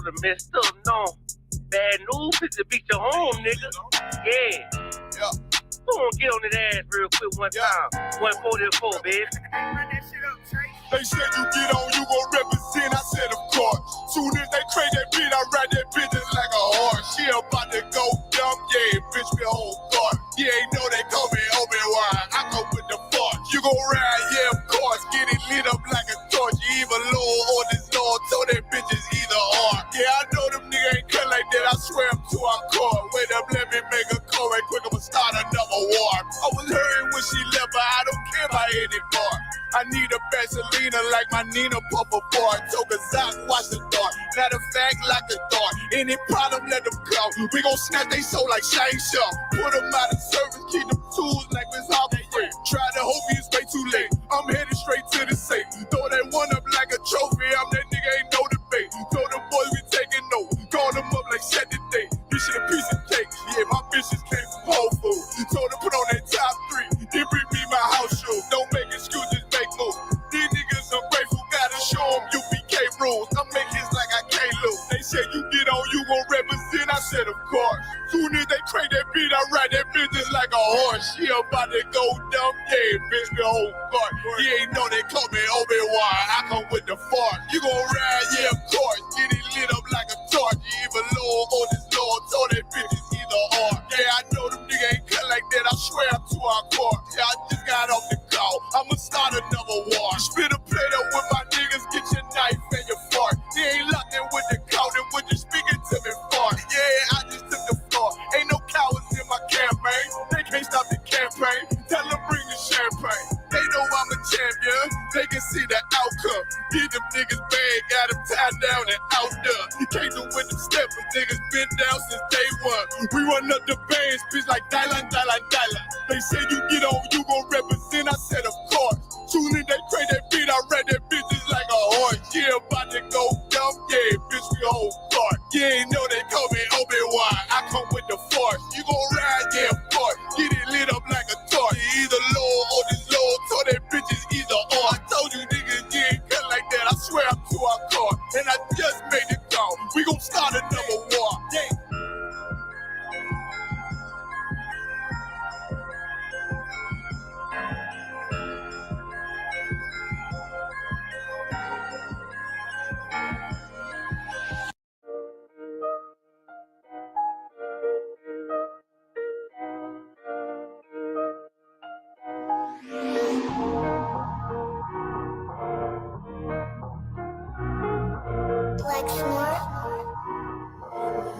done messed up, no. Bad news is to beat your home, nigga. Yeah. Go on, get on his ass real quick one time. 144, bitch. They said you get on, you gon' represent. I said, of course. Soon as they crank that beat, I ride that bitch just like a horse. She about to go dumb, yeah, bitch, me whole guard. You ain't know they call me Obi-Wan. I go with the force. You gon' ride, yeah, of course. Get it lit up like a torch. You either low or this Lord, so that bitch is either or. Yeah, I know them niggas ain't cut like that. I swear I'm to our core. Wait up, let me make a call right quick. I'ma start another war. I was hurting when she left, but I don't care about anymore. I need a Vaseline like my Nina Puffer bar. Took a Zach, watch the dark. Matter of fact, like a dart. Any problem, let them go. We gon' snap they soul like Shane Shaw. Put them out of service, keep them tools like Miss Hopper free. Try to hope it's way too late. I'm headed straight to the safe. Throw that one up like a trophy. I'm that nigga, ain't no debate. Throw them boys, we taking note. Call them up like set the date. This shit a piece of cake. Yeah, my bitches came from Whole Foods. Told them put on that top 3. Then bring me my house shoes. Don't make excuses. These niggas ungrateful, gotta show them UPK rules. I make hits like I can't lose. They said you get on, you gon' represent. I said, of course. Soon as they crank that beat, I ride that bitch just like a horse. She about to go dumb, yeah, bitch, the whole guard. You ain't know they call me Obi-Wan. I come with the force. You gon' ride, yeah, of course. Get it lit up like a torch. You either low or this Lord, so that bitch is either or. Yeah, I know them niggas ain't cut like that. I swear I'm to our core. Yeah, I just got off the call. I'ma start another war. Spit a plate up with my niggas, get your knife and your fork. They ain't locked in with the counting when you speaking to me far. Yeah, I just took the floor. Ain't no cowards in my campaign. They can't stop the campaign. Tell them bring the champagne. They know I'm a champion. They can see the outcome. Get them niggas bad, got them tied down and out there. You can't do with them steppers. Niggas been down since day one. We run up the bands, bitch, like Dylan. They say you get on, you gon' represent. I said, of course. Soon as they crank that beat, I ride that bitch just like a horse. Yeah, about to go dumb, yeah, bitch, we whole guard. You ain't know they call me Obi-Wan. I come with the force. You gon' ride, yeah, of course. Get it lit up like a torch. You either low or this low, so that bitch is either or. I told you niggas, you ain't cut like that. I swear I'm to our car. And I just made it call. We gon' start another war. Yeah.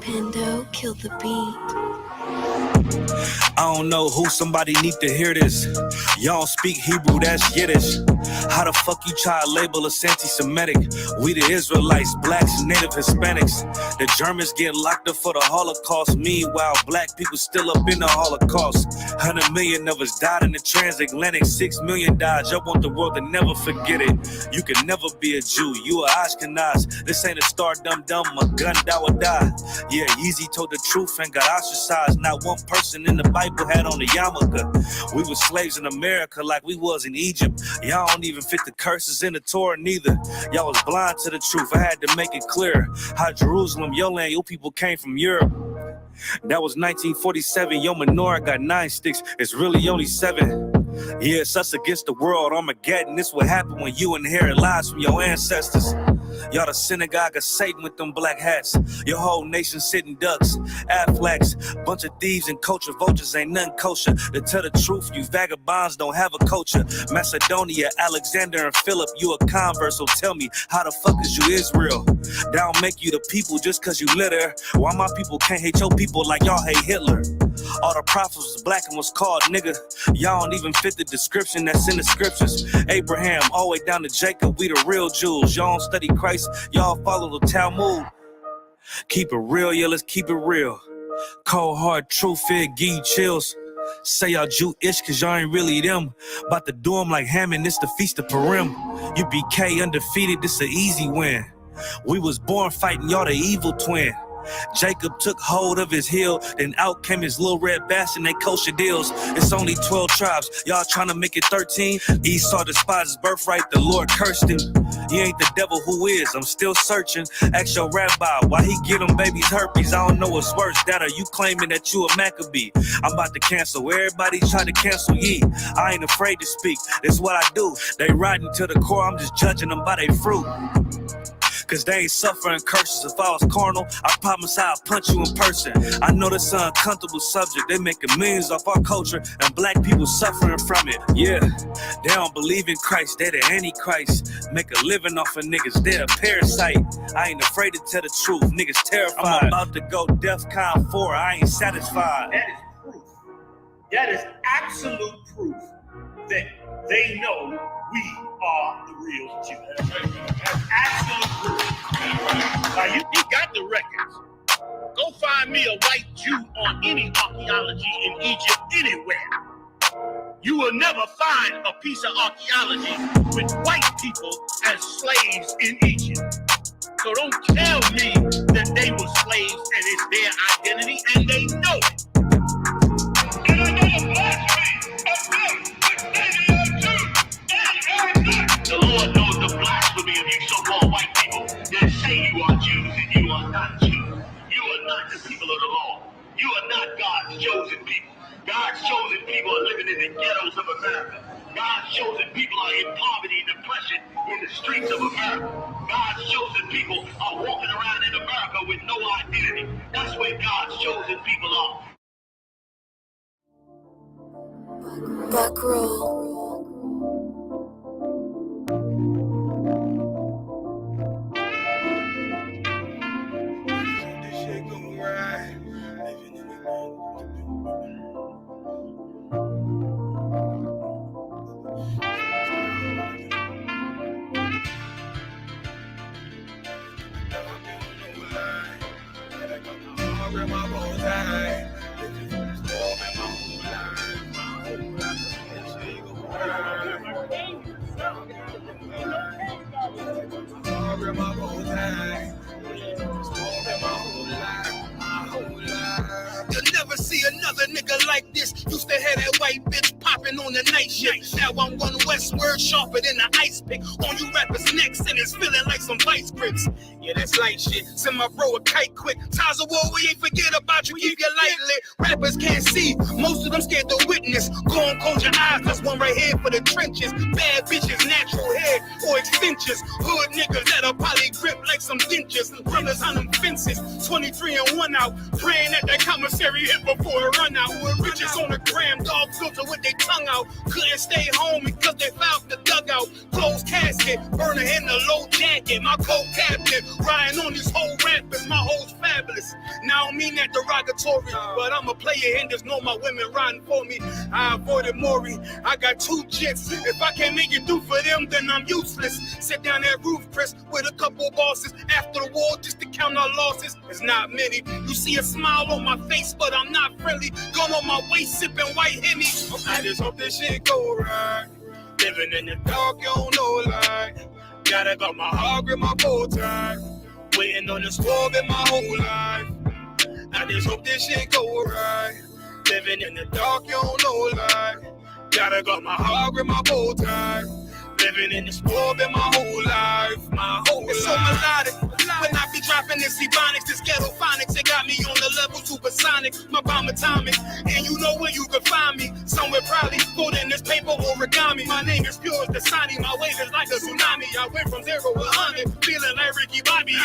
Pando, kill the beat. I don't know who, somebody need to hear this. Y'all speak Hebrew, that's Yiddish. How the fuck you try to label us anti-Semitic? We the Israelites, blacks, native Hispanics. The Germans get locked up for the Holocaust. Meanwhile, black people still up in the Holocaust. 100 million of us died in the transatlantic. 6 million died. I want the world to never forget it. You can never be a Jew. You a Ashkenaz. This ain't a star dum-dum, a gun that would die. Yeah, Yeezy told the truth and got ostracized. Not one person in the Bible had on a yarmulke. We were slaves in America like we was in Egypt. Y'all don't even fit the curses in the Torah neither. Y'all was blind to the truth. I had to make it clear how Jerusalem, your land, your people came from Europe. That was 1947. Your menorah got 9 sticks. It's really only 7. Yeah, it's us against the world. Armageddon. This what happened when you inherit lies from your ancestors. Y'all the synagogue of Satan with them black hats. Your whole nation sitting ducks, Aflacs, bunch of thieves and culture vultures ain't nothing kosher. To tell the truth, you vagabonds don't have a culture. Macedonia, Alexander and Philip, you a convert, so tell me, how the fuck is you Israel? That don't make you the people just cause you litter. Why my people can't hate your people like y'all hate Hitler? All the prophets was black and was called nigga. Y'all don't even fit the description that's in the scriptures. Abraham, all the way down to Jacob, we the real Jews. Y'all don't study Christ, y'all follow the Talmud. Keep it real, yeah, let's keep it real. Cold hard truth, it give you chills. Say y'all Jewish cause y'all ain't really them. About to do them like Hammond, it's the Feast of Purim. You BK undefeated, this an easy win. We was born fighting, y'all the evil twin. Jacob took hold of his heel, then out came his little red bastard, they kosher deals. It's only 12 tribes, y'all trying to make it 13? Esau despised his birthright, the Lord cursed him. He ain't the devil, who is? I'm still searching. Ask your rabbi, why he give them babies herpes? I don't know what's worse, that or you claiming that you a Maccabee. I'm about to cancel, everybody try to cancel ye. I ain't afraid to speak, that's what I do. They riding to the core, I'm just judging them by their fruit. Cause they ain't suffering curses. If I was carnal, I promise I'll punch you in person. I know this an uncomfortable subject. They making millions off our culture and black people suffering from it. Yeah, they don't believe in Christ. They the Antichrist. Make a living off of niggas. They a parasite. I ain't afraid to tell the truth. Niggas terrified. I'm about to go DEFCON 4. I ain't satisfied. That is proof. That is absolute proof that they know we are the real Jews. That's absolute proof. Now you got the records. Go find me a white Jew on any archaeology in Egypt anywhere. You will never find a piece of archaeology with white people as slaves in Egypt. So don't tell me that they were slaves and it's their identity, and they know it. And another blasphemy of them that they are Jews. The Lord knows the blasphemy of you so-called white people that say you are Jews and you are not Jews. You are not the people of the law. You are not God's chosen people. God's chosen people are living in the ghettos of America. God's chosen people are in poverty and depression in the streets of America. God's chosen people are walking around in America with no identity. That's where God's chosen people are. Back row. You'll never see another nigga like this. Used to have that white bitch popping on the night shift. Now I'm one westward sharper than an ice pick. On you rappers' necks and it's feeling like some vice grips. Yeah, that's light shit. Send my bro a kite quick. Tazaryach, we ain't forget about you. Keep your light lit. Rappers can't see. Most of them scared to witness. Go and close your eyes. There's one right here for the trenches. Bad bitches, natural hair or extensions. Hood niggas that'll probably grip like some dentures. Brothers on them fences. 23 and 1 out. Praying that that commissary hit before it run out. Bitches on the gram, dog filter with their tongue out. Couldn't stay home because they found the dugout. Closed casket, burner in the low jacket. My co-captain, riding on these whole rappers. My hoes fabulous. Now I don't mean that derogatory, but I'm a player and there's no my women riding for me. I avoided Maury. I got 2 jets. If I can't make it through for them, then I'm useless. Sit down that roof, Chris, with a couple bosses. After the war, just to count our losses. It's not many. You see a smile on my face, but I'm not friendly. Gun on my waist, sipping white Henny. I just hope this shit go right. Living in the dark, you don't know light. Gotta got my heart grip, my bow tie. Waiting on the squab in my whole life. I just hope this shit go right. Living in the dark, you don't know light. Gotta got my heart grip, my bow tie. Living in the squab in my whole life. My whole life. It's so melodic. When I be dropping this ebonics, this ghetto phonics, it got me on the level supersonic. My bomb atomic, and you know where you can find me. Somewhere probably folding this paper origami. My name is pure as the Sani. My wave is like a tsunami. I went from 0 to 100, feeling like Ricky Bobby.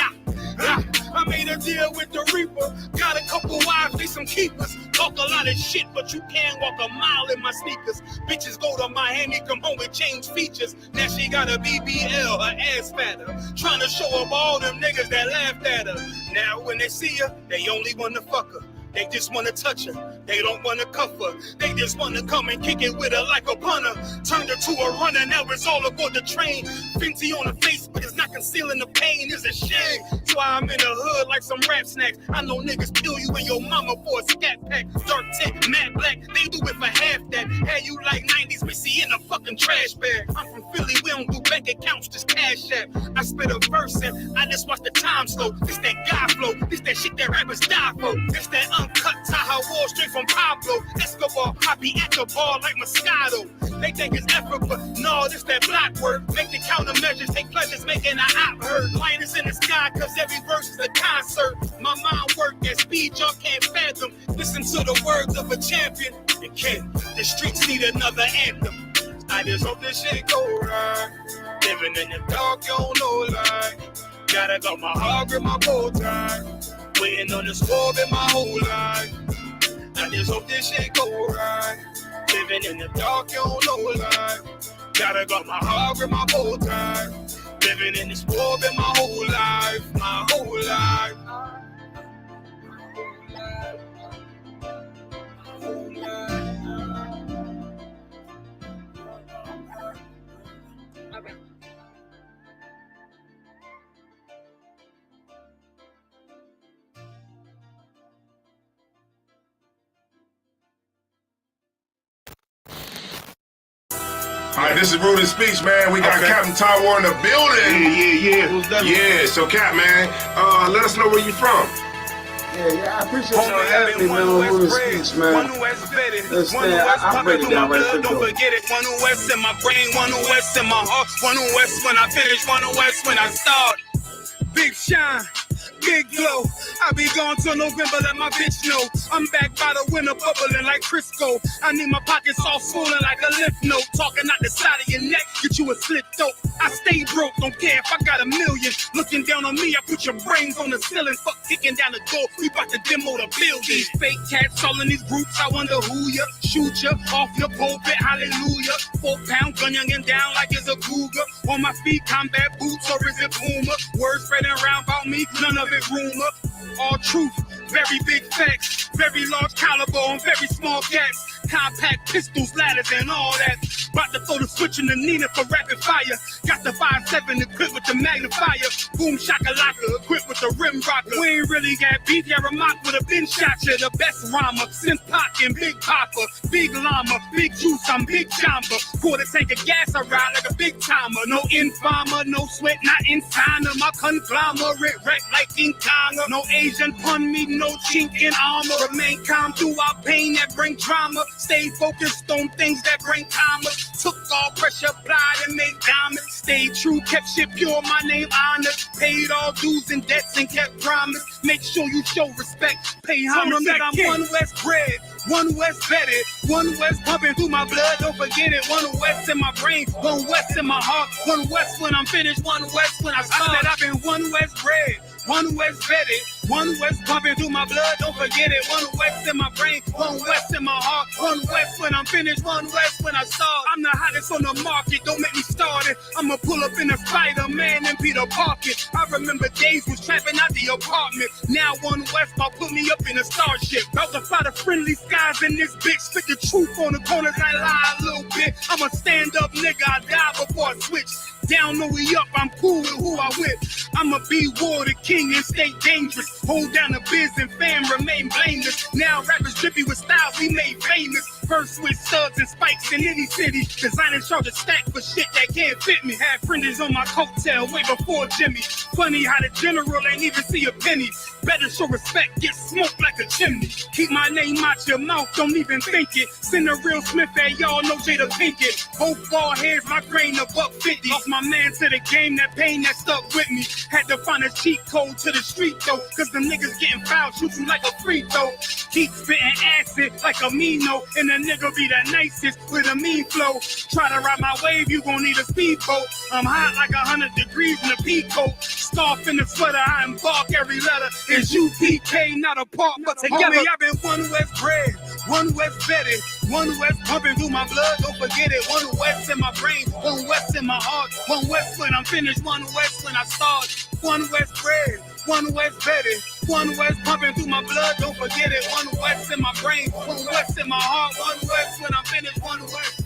I made a deal with the Reaper. Got a couple wives, they some keepers. Talk a lot of shit, but you can't walk a mile in my sneakers. Bitches go to Miami, come home with changed features. Now she got a BBL, her ass fatter. Trying to show up all them niggas that laughed at her. Now when they see her, they only wanna fuck her. They just wanna touch her. They don't wanna cuff her. They just wanna come and kick it with her like a punter. Turned her to a runner, now it's all aboard the train. Fenty on her face, but it's not concealing the pain. It's a shame. So I'm in the hood like some rap snacks. I know niggas kill you and your mama for a scat pack. Dark tint, matte black, they do it for half that. Had you like like 90s Missy in a fucking trash bag. I'm from Philly, we don't do bank accounts, just cash app. I spit a verse and I just watch the time slow. This that guy flow, this that shit that rappers die for. This that uncut Taha Wall straight from Pablo Escobar. I be at the ball like Moscato. They think it's effort, but no, this that block work. Make the countermeasures, take pleasures making an op hurt. Liners in the sky, cause every verse is a concert. My mind work at speed y'all can't fathom. Listen to the words of a champion. You can't. The streets need another anthem. I just hope this shit go right. Living in the dark, you don't know lie. Gotta got my heart with my bow tie. Waiting on the squab in my whole life. I just hope this shit go right. Living in the dark, you don't know lie. Gotta got my heart with my bow tie. Living in this world in my whole life, my whole life. All right, this is Rudy Speaks, man. We got Captain Tower in the building. Yeah. Who's that? Yeah, so Cap, man, let us know where you from. Yeah, I appreciate y'all having me, man, on Rudy Speaks, man. Understand, I break it down right quick, don't forget it. One who West in my brain, one who West in my heart, one who West when I finish, one who West when I start. Big shine. Big glow, I be gone till November, let my bitch know. I'm back by the winter, bubbling like Crisco. I need my pockets all swollen like a lymph node. Talking out the side of your neck, get you a slit throat. I stay broke, don't care if I got a million. Looking down on me, I put your brains on the ceiling. Fuck kicking down the door, we bout to demo the building. Fake cats all in these groups, I wonder who ya. Shoot ya off your pulpit, hallelujah. 4-pound gun youngin' down like it's a cougar. On my feet, combat boots, or is it Puma? Words spreading around about me, none of it rumor. All truth, very big facts. Very large caliber on very small gaps. Compact pistols, ladders, and all that. About to throw the switch in the Nina for rapid fire. Got the 5.7 equipped with the magnifier. Boom shakalaka equipped with the rim rocker. We ain't really got beat, yeah, Ramak with a bin shot ya. The best rhymer, since Pac and Big Papa. Big llama, big juice, I'm Big Jamba. Quarter tank of gas, I ride like a big timer. No informer, no sweat, not in China. My conglomerate wreck like King Konga. No Asian pun me, no chink in armor. Remain calm through our pain that bring trauma. Stay focused on things that bring commas. Took all pressure, applied and made diamonds. Stayed true, kept shit pure, my name honored. Paid all dues and debts and kept promise. Make sure you show respect. Pay homage, I'm one West bred, one West vetted, one West pumping through my blood, don't forget it. One West in my brain, one West in my heart. One West when I'm finished, one West when I start. I said I've been one West bred, one West vetted, one West pumping through my blood, don't forget it. One West in my brain, one West in my heart. One West when I'm finished, one West when I start. I'm the hottest on the market, don't make me start it. I'ma pull up in a Spider-Man and Peter Parker. I remember days was trapping out the apartment. Now one West might put me up in a starship. About to fly the friendly skies in this bitch. Spit the truth on the corners, I lie a little bit. I'm a stand-up nigga, I die before I switch. Down, no we up, I'm cool with who I with. I'ma be war the king and stay dangerous. Hold down the biz and fam, remain blameless. Now rappers drippy with styles we made famous. First with studs and spikes in any city. Designing charge a stack for shit that can't fit me. Had friends on my coattail way before Jimmy. Funny how the general ain't even see a penny. Better show respect, get smoked like a chimney. Keep my name out your mouth, don't even think it. Send a real Smith at y'all, no Jada Pinkett. Both ball heads, my grain a $1.50. Lost my man to the game, that pain that stuck with me. Had to find a cheat code to the street though, cause the niggas getting fouled, shoot you like a free throw. Keep spitting acid like a Mino, and the nigga be the nicest with a mean flow. Try to ride my wave, you gon' need a speedboat. I'm hot like 100 degrees in a peacoat. Scarf in the sweater, I embark every letter. It's UPK, not a part, but together. Homie, I've been one West bred, one West vetted, one West pumping through my blood, don't forget it. One West in my brain, one West in my heart. One West when I'm finished, one West when I start. One West bred, one West vetted, one West pumping through my blood, don't forget it. One West in my brain, one West in my heart. One West when I'm finished, one West.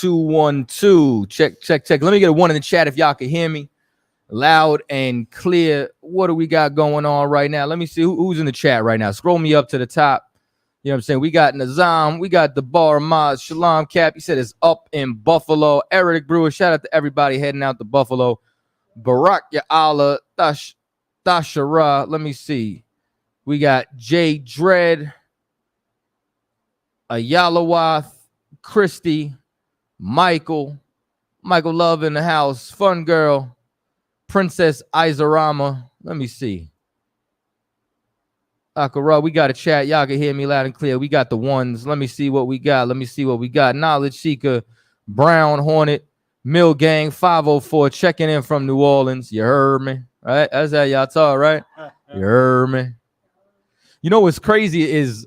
212. Check. Let me get a 1 in the chat if y'all can hear me loud and clear. What do we got going on right now? Let me see who's in the chat right now. Scroll me up to the top. You know what I'm saying? We got Nazam. We got the Bar Maz. Shalom Cap. He said it's up in Buffalo. Eric Brewer. Shout out to everybody heading out to Buffalo. Barak Ya'ala. Tashara. Let me see. We got Jay Dredd. Ayalawath. Christy. Michael Love in the house. Fun Girl. Princess Izarama. Let me see. Akara, we got a chat. Y'all can hear me loud and clear. We got the ones. Let me see what we got. Knowledge Seeker, Brown Hornet, Mill Gang, 504, checking in from New Orleans. You heard me, right? That's how y'all talk, right? You heard me. You know what's crazy is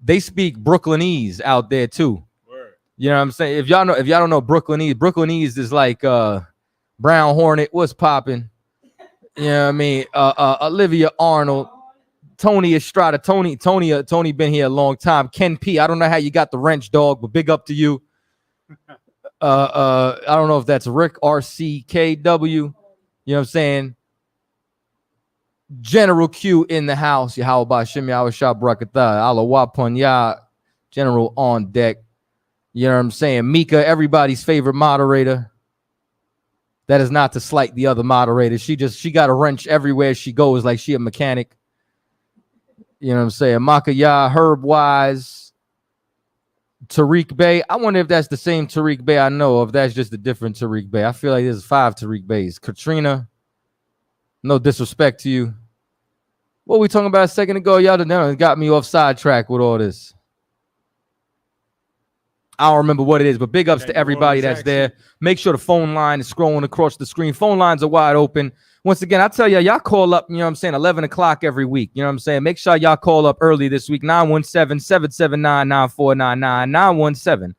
they speak Brooklynese out there too. Word. You know what I'm saying? If y'all don't know Brooklynese is like Brown Hornet. What's popping? You know what I mean? Olivia Arnold. Tony Estrada, Tony been here a long time. Ken P, I don't know how you got the wrench, dog, but big up to you. I don't know if that's Rick RCKW. You know what I'm saying? General Q in the house. How about Shimmy Awashab Brakatha? Alawa Punya, General on deck. You know what I'm saying? Mika, everybody's favorite moderator. That is not to slight the other moderators. She got a wrench everywhere she goes, like she a mechanic. You know what I'm saying? Makaya, Herb Wise, Tariq Bey. I wonder if that's the same Tariq Bey I know, if that's just a different Tariq Bey. I feel like there's 5 Tariq Beys. Katrina, no disrespect to you. What were we talking about a second ago? Y'all done got me off sidetrack with all this. I don't remember what it is, but big ups to everybody that's there. Make sure the phone line is scrolling across the screen. Phone lines are wide open. Once again, I tell y'all call up, you know what I'm saying, 11 o'clock every week. You know what I'm saying? Make sure y'all call up early this week, 917-779-9499,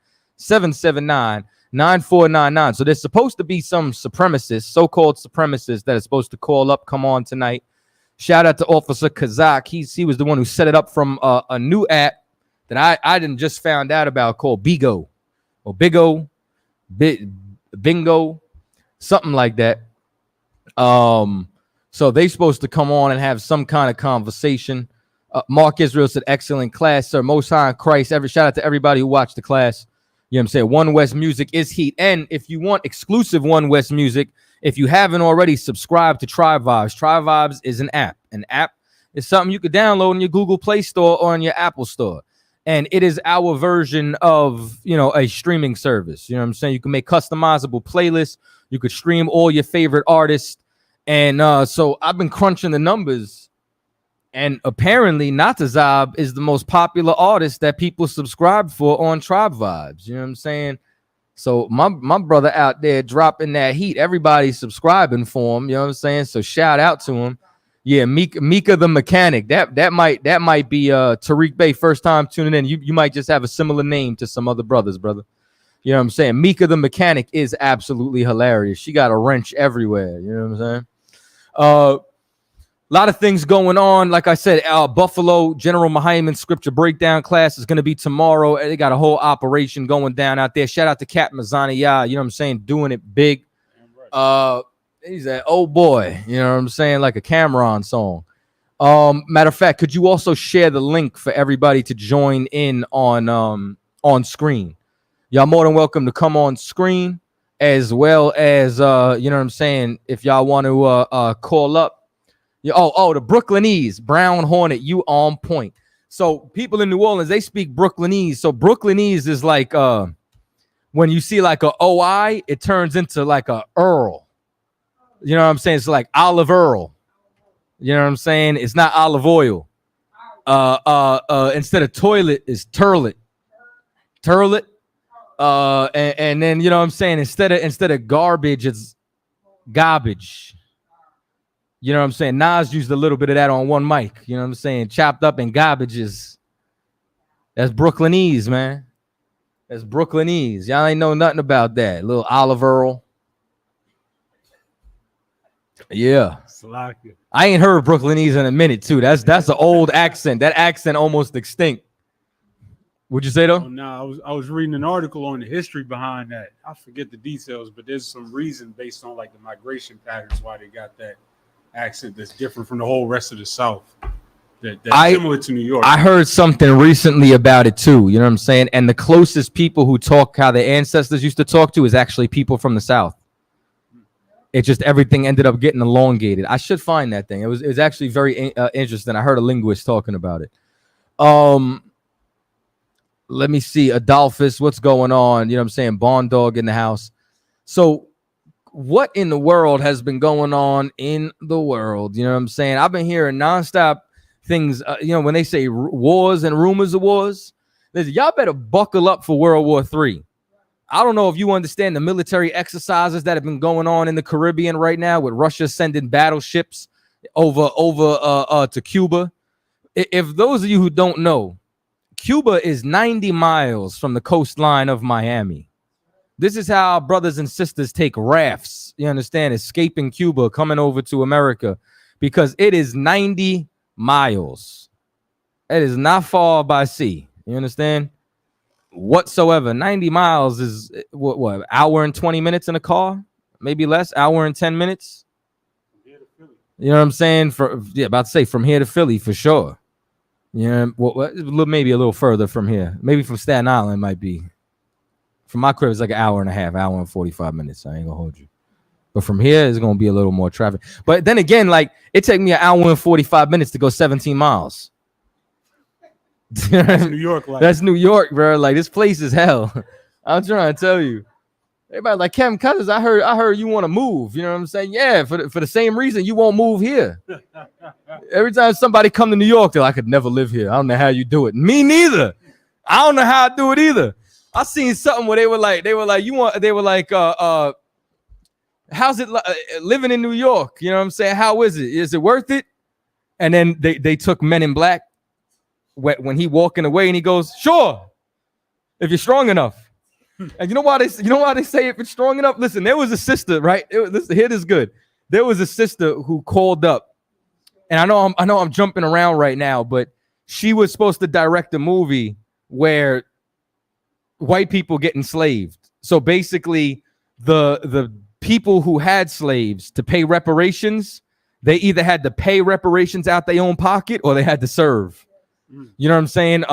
917-779-9499. So there's supposed to be some supremacists, so-called supremacists, that are supposed to call up, come on tonight. Shout out to Officer Kazak. He was the one who set it up from a new app that I didn't just found out about called Bigo or Bingo, something like that. So they supposed to come on and have some kind of conversation. Mark Israel said, excellent class, sir. Most High in Christ. Shout out to everybody who watched the class. You know what I'm saying? One West Music is heat. And if you want exclusive One West Music, if you haven't already, subscribe to Tribe Vibes. Tribe Vibes is an app. An app is something you could download in your Google Play Store or in your Apple Store. And it is our version of, you know, a streaming service. You know what I'm saying? You can make customizable playlists. You could stream all your favorite artists. And so I've been crunching the numbers. And apparently Natazab is the most popular artist that people subscribe for on Tribe Vibes. You know what I'm saying? So my brother out there dropping that heat. Everybody's subscribing for him. You know what I'm saying? So shout out to him. Yeah, Mika the mechanic. That might be Tariq Bey first time tuning in. You might just have a similar name to some other brothers, brother. You know what I'm saying? Mika the mechanic is absolutely hilarious. She got a wrench everywhere. You know what I'm saying? A lot of things going on. Like I said, Buffalo General Mahayman scripture breakdown class is going to be tomorrow. They got a whole operation going down out there. Shout out to Cap Mazaniya. You know what I'm saying? Doing it big. He's an old boy, you know what I'm saying, like a Cameron song. Matter of fact, could you also share the link for everybody to join in on screen? Y'all more than welcome to come on screen, as well as you know what I'm saying. If y'all want to call up, the Brooklynese, Brown Hornet, you on point. So people in New Orleans, they speak Brooklynese. So Brooklynese is like when you see like a OI, it turns into like a Earl. You know what I'm saying? It's like olive Earl. You know what I'm saying? It's not olive oil. Instead of toilet is turlet. Turlet. And then you know what I'm saying? Instead of garbage, it's garbage. You know what I'm saying? Nas used a little bit of that on one mic. You know what I'm saying? Chopped up in garbages. That's Brooklynese, man. That's Brooklynese. Y'all ain't know nothing about that. Little olive Earl. Yeah, I ain't heard Brooklynese in a minute too. That's an old accent. That accent almost extinct. Would you say though? Oh, no, I was reading an article on the history behind that. I forget the details, but there's some reason based on like the migration patterns why they got that accent that's different from the whole rest of the South. That's similar to New York. I heard something recently about it too. You know what I'm saying? And the closest people who talk how their ancestors used to talk to is actually people from the South. It just everything ended up getting elongated. I should find that thing. It was actually very interesting. I heard a linguist talking about it. Let me see. Adolphus, what's going on? You know what I'm saying? Bond Dog in the house. So what in the world has been going on in the world? You know what I'm saying? I've been hearing nonstop things, you know, when they say wars and rumors of wars, listen, y'all better buckle up for World War III. I don't know if you understand the military exercises that have been going on in the Caribbean right now with Russia sending battleships over to Cuba. If those of you who don't know, Cuba is 90 miles from the coastline of Miami. This is how our brothers and sisters take rafts, you understand, escaping Cuba, coming over to America, because it is 90 miles. It is not far by sea. You understand? Whatsoever. 90 miles is what hour and 20 minutes in a car? Maybe less, hour and 10 minutes. You know what I'm saying? About to say from here to Philly for sure. Yeah, maybe a little further from here. Maybe from Staten Island might be. From my crib, it's like an hour and a half, hour and 45 minutes. I ain't gonna hold you. But from here, it's gonna be a little more traffic. But then again, like it take me an hour and 45 minutes to go 17 miles. That's New York. That's New York, bro. Like this place is hell. I'm trying to tell you. Everybody like Kevin Cousins. I heard you want to move. You know what I'm saying? Yeah, for the same reason you won't move here. Every time somebody come to New York, they're like, I could never live here. I don't know how you do it. Me neither. I don't know how I do it either. I seen something where they were like, how's it living in New York? You know what I'm saying? How is it? Is it worth it? And then they took Men in Black when he walking away and he goes, sure, if you're strong enough. And you know why they say if it's strong enough? Listen, there was a sister, right? Here this is good. There was a sister who called up, and I know I'm jumping around right now, but she was supposed to direct a movie where white people get enslaved. So basically, the people who had slaves to pay reparations, they either had to pay reparations out their own pocket or they had to serve. You know what I'm saying?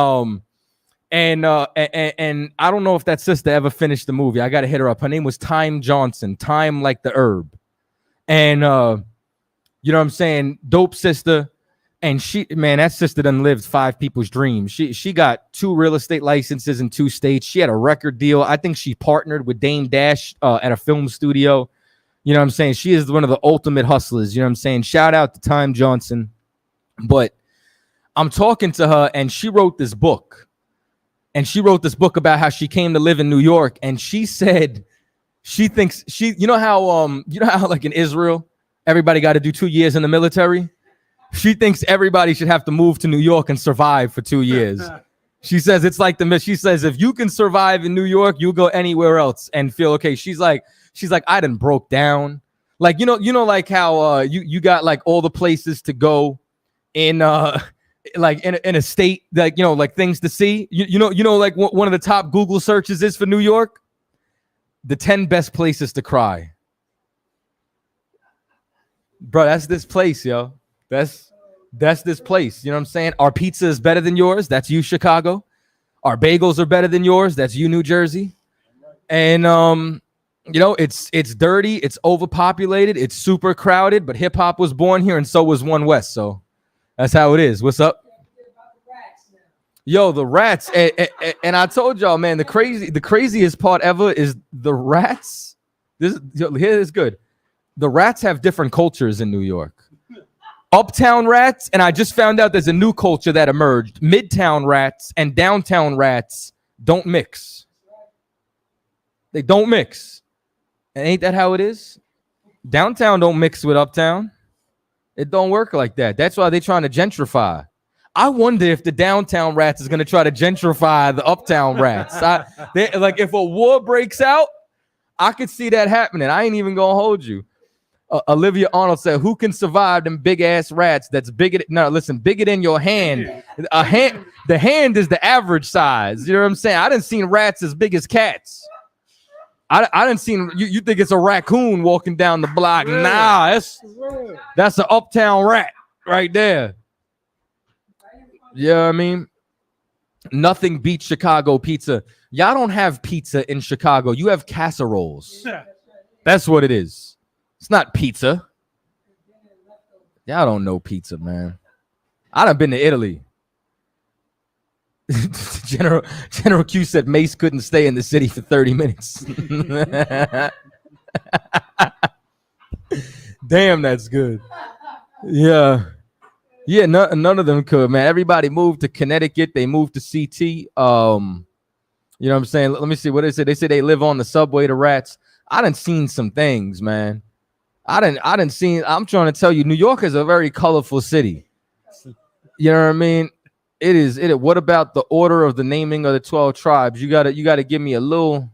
And I don't know if that sister ever finished the movie. I got to hit her up. Her name was Time Johnson. Time like the herb. And you know what I'm saying? Dope sister. And that sister done lived 5 people's dreams. She got 2 real estate licenses in 2 states. She had a record deal. I think she partnered with Dame Dash at a film studio. You know what I'm saying? She is one of the ultimate hustlers. You know what I'm saying? Shout out to Time Johnson. But I'm talking to her, and she wrote this book. And she wrote this book about how she came to live in New York. And she said she thinks you know how like in Israel, everybody got to do 2 years in the military. She thinks everybody should have to move to New York and survive for 2 years. She says it's like she says if you can survive in New York, you'll go anywhere else and feel okay. She's like I done broke down. Like you know like how you got like all the places to go in like in a state, like you know, like things to see. You know like one of the top Google searches is for New York, the 10 best places to cry. Bro, that's this place, yo. That's this place. You know what I'm saying? Our pizza is better than yours. That's you, Chicago. Our bagels are better than yours. That's you, New Jersey. And you know, it's dirty, it's overpopulated, it's super crowded, but hip hop was born here and so was One West. So that's how it is. What's up? Yo, the rats. And I told y'all, man, the craziest part ever is the rats. Here is good. The rats have different cultures in New York. Uptown rats, and I just found out there's a new culture that emerged. Midtown rats and downtown rats don't mix. They don't mix. And ain't that how it is? Downtown don't mix with uptown. It don't work like that. That's why they're trying to gentrify. I wonder if the downtown rats is going to try to gentrify the uptown rats. Like if a war breaks out, I could see that happening. I ain't even going to hold you. Olivia Arnold said, "Who can survive them big ass rats? That's bigger. No, listen, bigger than your hand. A hand. The hand is the average size. You know what I'm saying? I didn't seen rats as big as cats. I didn't seen. You think it's a raccoon walking down the block? Yeah. Nah, that's an uptown rat right there. Yeah, I mean, nothing beats Chicago pizza. Y'all don't have pizza in Chicago. You have casseroles. That's what it is. It's not pizza. Y'all don't know pizza, man. I done been to Italy. General Q said Mace couldn't stay in the city for 30 minutes. Damn, that's good. Yeah. Yeah, none of them could, man. Everybody moved to Connecticut. They moved to CT. You know what I'm saying? Let me see what they said. They said they live on the subway, the rats. I done seen some things, man. I'm trying to tell you, New York is a very colorful city. You know what I mean? It is. What about the order of the naming of the 12 tribes? You gotta give me a little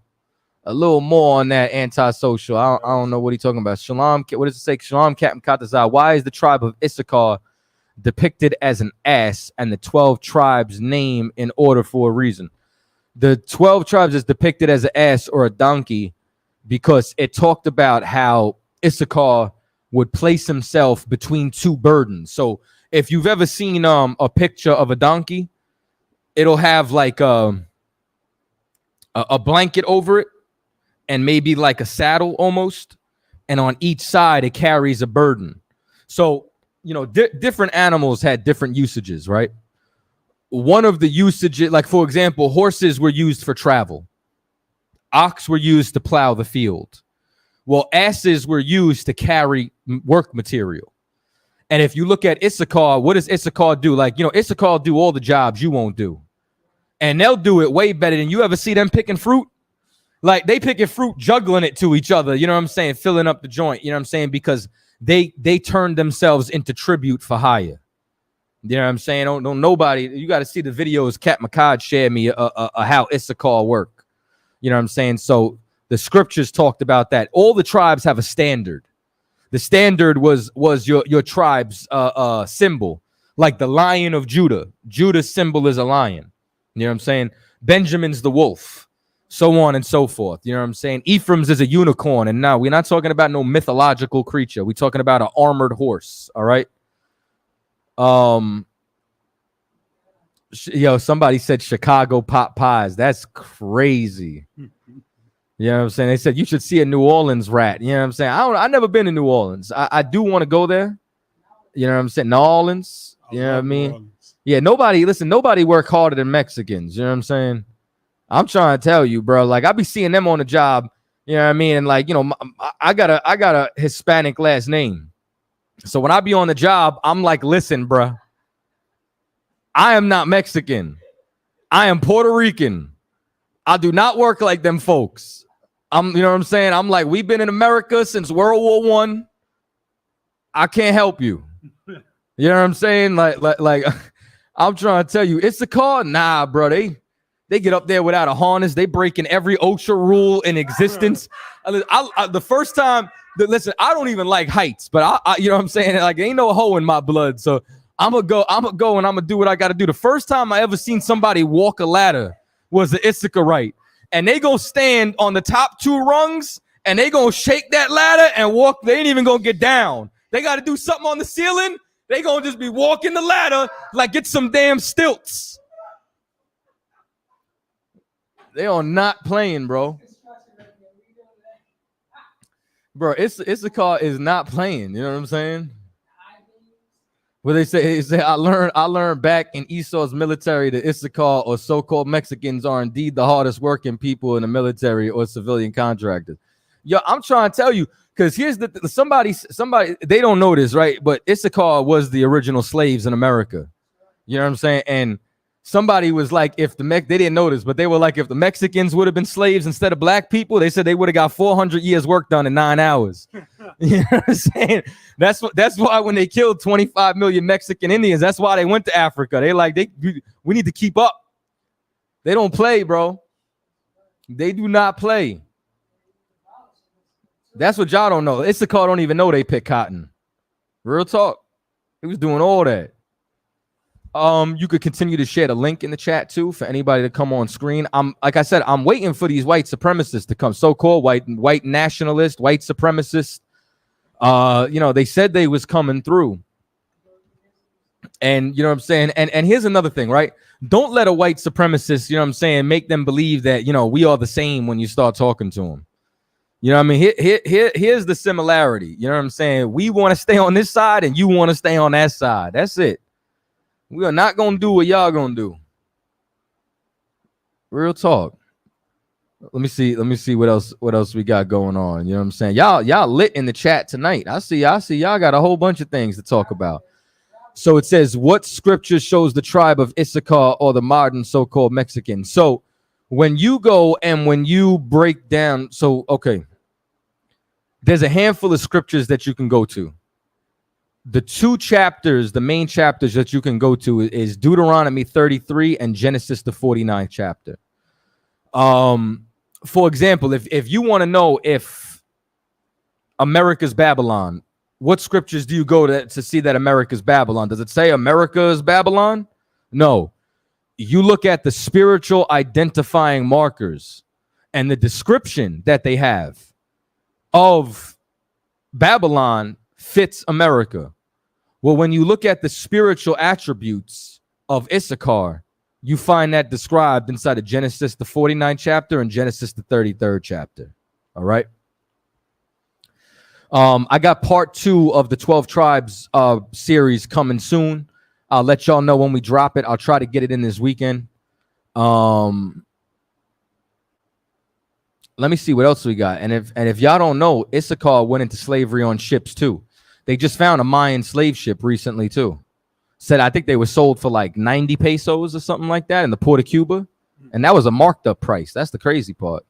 more on that antisocial. I don't know what he's talking about. Shalom, what does it say? Shalom, Captain Chaataza. Why is the tribe of Issachar depicted as an ass and the 12 tribes name in order for a reason? The 12 tribes is depicted as an ass or a donkey because it talked about how Issachar would place himself between two burdens. So if you've ever seen a picture of a donkey, it'll have like a blanket over it and maybe like a saddle almost. And on each side, it carries a burden. So, you know, different animals had different usages, right? One of the usages, like for example, horses were used for travel. Ox were used to plow the field. Well, asses were used to carry work material. And if you look at Issachar, what does Issachar do? Like, you know, Issachar do all the jobs you won't do. And they'll do it way better than you ever see them picking fruit. Like they picking fruit, juggling it to each other. You know what I'm saying? Filling up the joint. You know what I'm saying? Because they turned themselves into tribute for hire. You know what I'm saying? Don't nobody. You got to see the videos Cat McCod shared me how Issachar work. You know what I'm saying? So the scriptures talked about that. All the tribes have a standard. The standard was your tribe's symbol, like the Lion of Judah. Judah's symbol is a lion. You know what I'm saying? Benjamin's the wolf, so on and so forth. You know what I'm saying? Ephraim's is a unicorn. And now we're not talking about no mythological creature. We're talking about an armored horse. All right. Somebody said Chicago pot pies. That's crazy. You know what I'm saying? They said you should see a New Orleans rat. You know what I'm saying? I've never been to New Orleans. I do want to go there. You know what I'm saying? New Orleans. You know what I mean? Yeah, nobody work harder than Mexicans. You know what I'm saying? I'm trying to tell you, bro. Like I be seeing them on the job. You know what I mean? And like, you know, I got a Hispanic last name. So when I be on the job, I'm like, listen, bro. I am not Mexican. I am Puerto Rican. I do not work like them folks. You know what I'm saying? I'm like, we've been in America since World War I. I can't help you. You know what I'm saying? Like I'm trying to tell you, it's the car. Nah, bro. They get up there without a harness. They breaking every OSHA rule in existence. The first time, listen, I don't even like heights, but I you know what I'm saying? Like, ain't no hoe in my blood. So I'm gonna go and I'm gonna do what I gotta do. The first time I ever seen somebody walk a ladder was the Issacharite. And they gonna stand on the top two rungs and they gonna shake that ladder and walk. They ain't even gonna get down. They gotta do something on the ceiling. They gonna just be walking the ladder like it's some damn stilts. They are not playing, bro. Bro, Issachar is not playing. You know what I'm saying? What they say, I learned back in Esau's military that Issachar or so-called Mexicans are indeed the hardest working people in the military or civilian contractors. Yo, I'm trying to tell you, because here's somebody, they don't know this, right? But Issachar was the original slaves in America. You know what I'm saying? And somebody was like, they didn't know this, but they were like, if the Mexicans would have been slaves instead of black people, they said they would have got 400 years work done in 9 hours. You know what I'm saying? That's why when they killed 25 million Mexican Indians, that's why they went to Africa. We need to keep up. They don't play, bro. They do not play. That's what y'all don't know. Issachar don't even know they pick cotton. Real talk. He was doing all that. You could continue to share the link in the chat too for anybody to come on screen. Like I said, I'm waiting for these white supremacists to come. So-called white nationalists, white supremacists. They said they was coming through. And you know what I'm saying? And here's another thing, right? Don't let a white supremacist, you know what I'm saying, make them believe that, we are the same when you start talking to them. You know what I mean? Here's the similarity. You know what I'm saying? We want to stay on this side and you want to stay on that side. That's it. We are not going to do what y'all going to do. Real talk. Let me see what else we got going on. You know what I'm saying? Y'all lit in the chat tonight. I see y'all got a whole bunch of things to talk about. So it says, what scripture shows the tribe of Issachar or the modern so-called Mexican? So when you go and when you break down, okay, there's a handful of scriptures that you can go to. The two chapters, the main chapters that you can go to is Deuteronomy 33 and Genesis the 49th chapter. For example, if you want to know if America's Babylon, what scriptures do you go to see that America's Babylon? Does it say America is Babylon? No. You look at the spiritual identifying markers and the description that they have of Babylon fits America. Well, when you look at the spiritual attributes of Issachar, you find that described inside of Genesis, the 49th chapter, and Genesis, the 33rd chapter. All right. I got part 2 of the 12 tribes series coming soon. I'll let y'all know when we drop it. I'll try to get it in this weekend. Let me see what else we got. And if y'all don't know, Issachar went into slavery on ships too. They just found a Mayan slave ship recently too. Said I think they were sold for like 90 pesos or something like that in the port of Cuba. And that was a marked up price. That's the crazy part.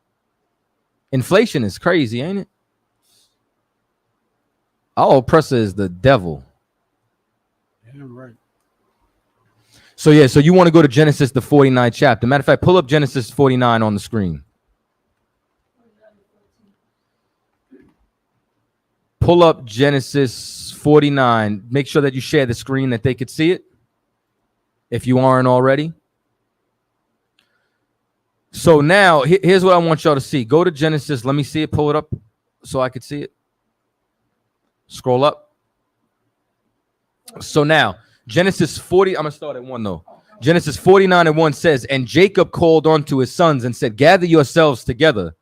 Inflation is crazy, ain't it? Our oppressor is the devil. Yeah, right. So you want to go to Genesis, the 49th chapter. Matter of fact, pull up Genesis 49 on the screen. Pull up Genesis 49. Make sure that you share the screen that they could see it, if you aren't already. So now, here's what I want y'all to see. Go to Genesis. Let me see it. Pull it up so I could see it. Scroll up. So now, Genesis 40. I'm going to start at 1, though. Genesis 49:1 says, and Jacob called unto his sons and said, gather yourselves together,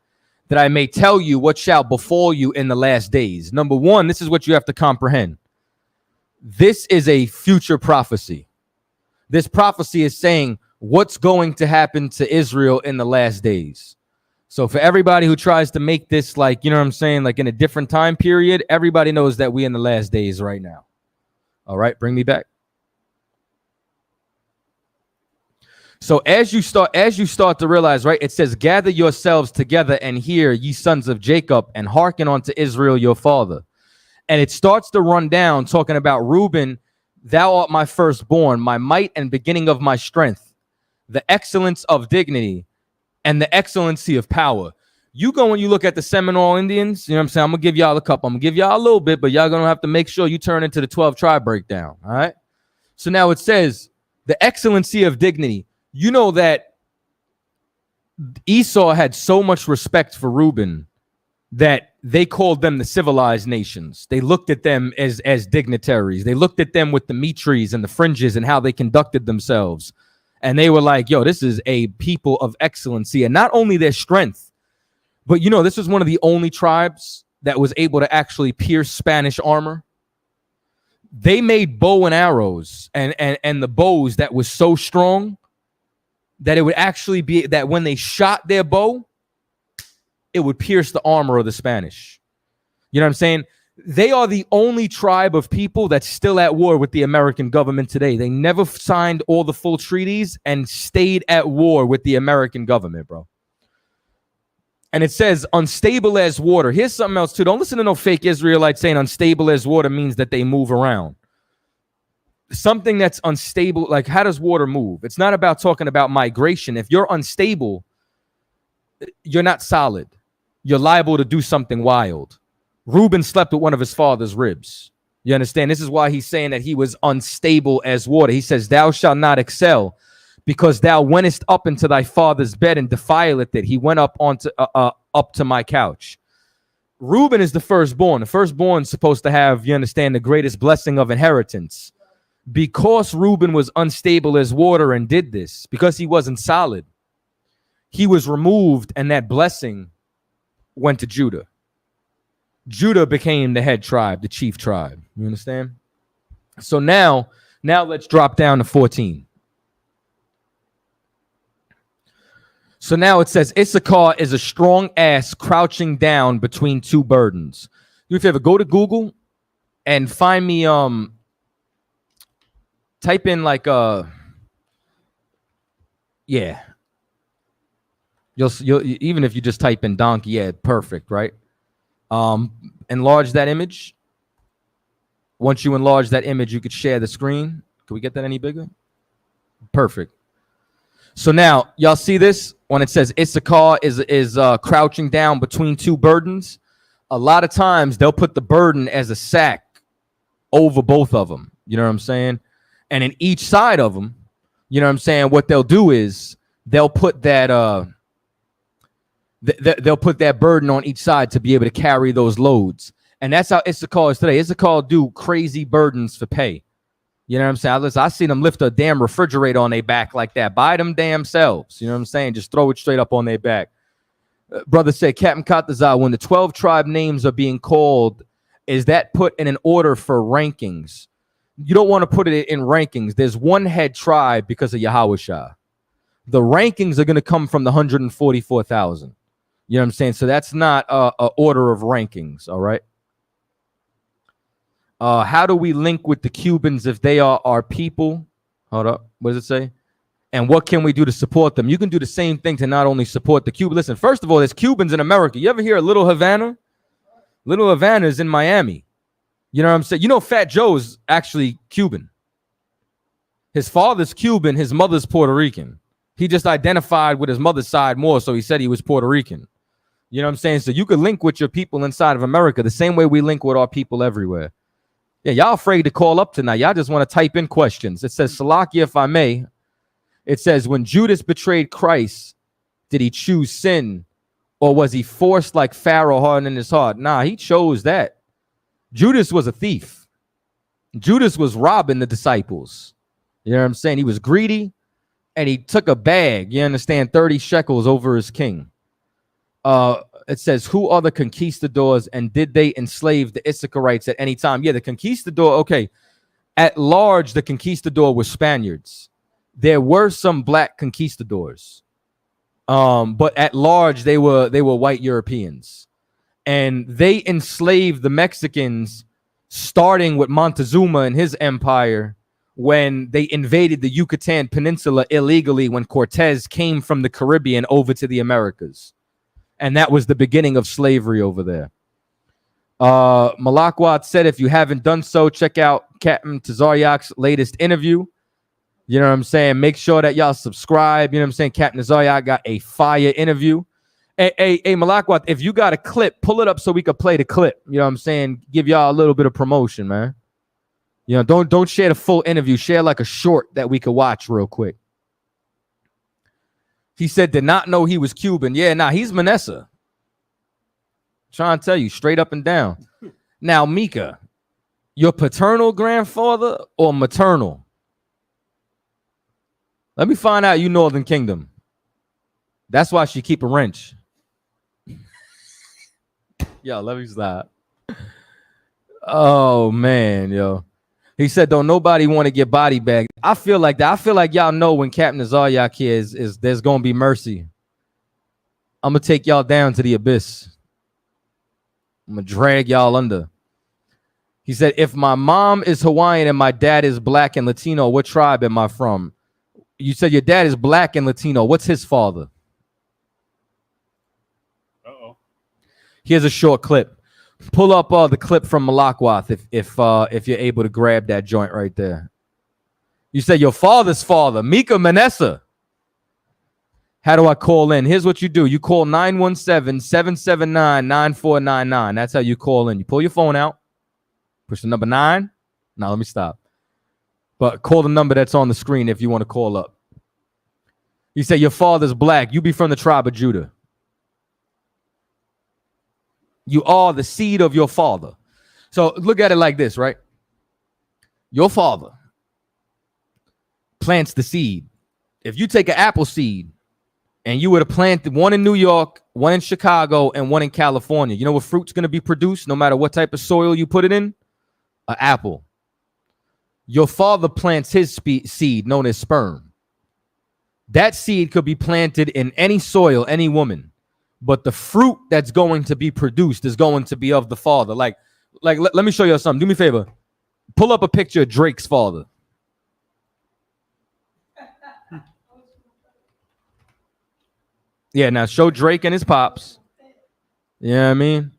that I may tell you what shall befall you in the last days. Number 1, this is what you have to comprehend. This is a future prophecy. This prophecy is saying what's going to happen to Israel in the last days. So for everybody who tries to make this like, you know what I'm saying, like in a different time period, everybody knows that we're in the last days right now. All right, bring me back. So as you start to realize, right, it says, gather yourselves together and hear, ye sons of Jacob, and hearken unto Israel your father. And it starts to run down talking about Reuben, thou art my firstborn, my might and beginning of my strength, the excellence of dignity and the excellency of power. You go and you look at the Seminole Indians, you know what I'm saying? I'm going to give y'all a couple. I'm going to give y'all a little bit, but y'all going to have to make sure you turn into the 12 tribe breakdown. All right. So now it says the excellency of dignity. You know that Esau had so much respect for Reuben that they called them the civilized nations. They looked at them as dignitaries. They looked at them with the mitris and the fringes and how they conducted themselves. And they were like, yo, this is a people of excellency. And not only their strength, but, you know, this was one of the only tribes that was able to actually pierce Spanish armor. They made bow and arrows and the bows that was so strong that it would actually be that when they shot their bow, it would pierce the armor of the Spanish. You know what I'm saying? They are the only tribe of people that's still at war with the American government today. They never signed all the full treaties and stayed at war with the American government, bro. And it says unstable as water. Here's something else too. Don't listen to no fake Israelites saying unstable as water means that they move around. Something that's unstable, like how does water move? It's not about talking about migration. If you're unstable, you're not solid. You're liable to do something wild. Reuben slept with one of his father's ribs. You understand? This is why he's saying that he was unstable as water. He says, thou shalt not excel, because thou wentest up into thy father's bed and defileth it. He went up to my couch. Reuben is the firstborn. The firstborn is supposed to have, you understand, the greatest blessing of inheritance. Because Reuben was unstable as water and did this, because he wasn't solid, he was removed, and that blessing went to Judah. Judah became the head tribe, the chief tribe. You understand? So now let's drop down to 14. So now it says, Issachar is a strong ass crouching down between two burdens. Do you ever go to Google and find me, type in like, yeah. You'll even if you just type in donkey, yeah, perfect, right? Enlarge that image. Once you enlarge that image, you could share the screen. Can we get that any bigger? Perfect. So now y'all see this when it says Issachar is crouching down between two burdens. A lot of times they'll put the burden as a sack over both of them. You know what I'm saying? And in each side of them, you know what I'm saying, what they'll do is they'll put that they'll put that burden on each side to be able to carry those loads. And that's how Issachar is today. Issachar do crazy burdens for pay. You know what I'm saying? Listen, I seen them lift a damn refrigerator on their back like that by them damn selves. You know what I'm saying? Just throw it straight up on their back. Brother said, Captain Chaataza, when the 12 tribe names are being called, is that put in an order for rankings? You don't want to put it in rankings. There's one head tribe because of Yahushua. The rankings are going to come from the 144,000. You know what I'm saying? So that's not a order of rankings, all right? How do we link with the Cubans if they are our people? Hold up. What does it say? And what can we do to support them? You can do the same thing to not only support the Cubans. Listen, first of all, there's Cubans in America. You ever hear of Little Havana? Little Havana is in Miami. You know what I'm saying? You know, Fat Joe's actually Cuban. His father's Cuban. His mother's Puerto Rican. He just identified with his mother's side more, so he said he was Puerto Rican. You know what I'm saying? So you could link with your people inside of America the same way we link with our people everywhere. Yeah, y'all afraid to call up tonight. Y'all just want to type in questions. It says, Salakia, if I may. It says, when Judas betrayed Christ, did he choose sin? Or was he forced like Pharaoh hardening his heart? Nah, he chose that. Judas was a thief. Judas was robbing the disciples. You know what I'm saying? He was greedy, and he took a bag, you understand, 30 shekels over his king. It says, who are the conquistadors, and did they enslave the Issacharites at any time? Yeah, the conquistador, okay. At large, the conquistador were Spaniards. There were some black conquistadors. But at large, they were white Europeans. And they enslaved the Mexicans, starting with Montezuma and his empire, when they invaded the Yucatan Peninsula illegally when Cortez came from the Caribbean over to the Americas. And that was the beginning of slavery over there. Malakwat said, if you haven't done so, check out Captain Tazaryach's latest interview. You know what I'm saying? Make sure that y'all subscribe. You know what I'm saying? Captain Tazaryach got a fire interview. Hey, Malakwat, if you got a clip, pull it up so we could play the clip. You know what I'm saying? Give y'all a little bit of promotion, man. You know, don't share the full interview. Share like a short that we could watch real quick. He said, did not know he was Cuban. Yeah, nah, he's Manasseh. Trying to tell you straight up and down. Now, Mika, your paternal grandfather or maternal? Let me find out you Northern Kingdom. That's why she keep a wrench. Yo, let me stop. Oh, man, yo. He said, don't nobody want to get body bagged. I feel like that. I feel like y'all know when Captain Tazaryach here is there's going to be mercy. I'm going to take y'all down to the abyss. I'm going to drag y'all under. He said, if my mom is Hawaiian and my dad is black and Latino, what tribe am I from? You said your dad is black and Latino. What's his father? Uh-oh. Here's a short clip. Pull up the clip from Malakwath if you're able to grab that joint right there. You said your father's father, Mika Manasseh. How do I call in? Here's what you do. You call 917-779-9499. That's how you call in. You pull your phone out, push the number 9. Now let me stop. But call the number that's on the screen if you want to call up. You say your father's black. You be from the tribe of Judah. You are the seed of your father. So look at it like this, right? Your father plants the seed. If you take an apple seed and you were to plant one in New York, one in Chicago, and one in California, you know what fruit's going to be produced no matter what type of soil you put it in? An apple. Your father plants his seed known as sperm. That seed could be planted in any soil, any woman, but the fruit that's going to be produced is going to be of the father. Like let me show you something. Do me a favor. Pull up a picture of Drake's father. Yeah, now show Drake and his pops. You know what I mean?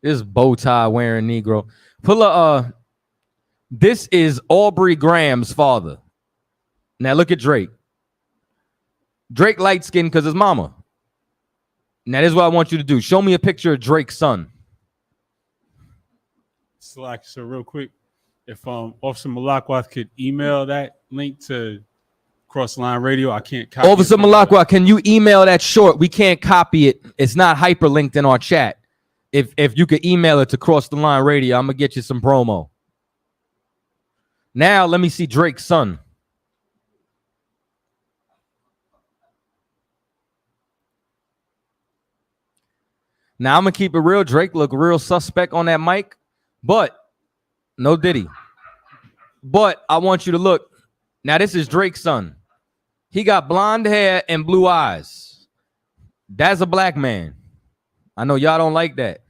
This bow tie wearing Negro. Pull a this is Aubrey Graham's father. Now look at Drake. Drake light skinned because his mama. Now this is what I want you to do. Show me a picture of Drake's son. So real quick, if Officer Malakwath could email that link to Cross the Line Radio, I can't copy Officer Malakwath, can you email that short? We can't copy it. It's not hyperlinked in our chat. If you could email it to Cross the Line Radio, I'm gonna get you some promo. Now let me see Drake's son. Now I'm gonna keep it real. Drake look real suspect on that mic, but no Diddy. But I want you to look. Now this is Drake's son. He got blonde hair and blue eyes. That's a black man. I know y'all don't like that.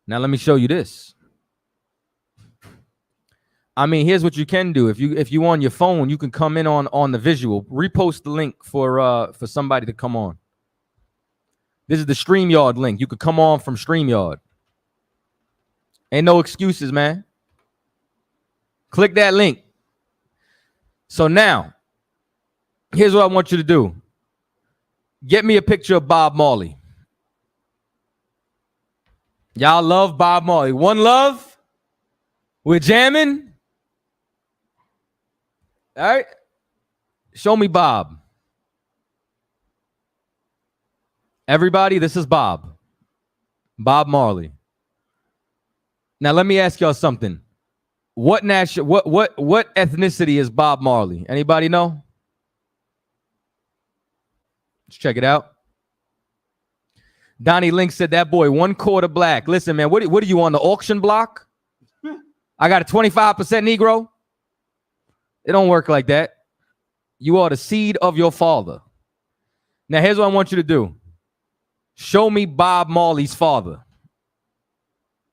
Now let me show you this. I mean, here's what you can do. If you on your phone, you can come in on the visual. Repost the link for somebody to come on. This is the StreamYard link. You could come on from StreamYard. Ain't no excuses, man. Click that link. So now, here's what I want you to do. Get me a picture of Bob Marley. Y'all love Bob Marley. One love. We're jamming. All right. Show me Bob. Everybody, this is Bob. Bob Marley. Now let me ask y'all something. What ethnicity is Bob Marley? Anybody know? Let's check it out. Donnie Link said that boy 1/4 black. Listen, man, what are you on the auction block? I got a 25% Negro. It don't work like that. You are the seed of your father. Now here's what I want you to do. Show me Bob Marley's father.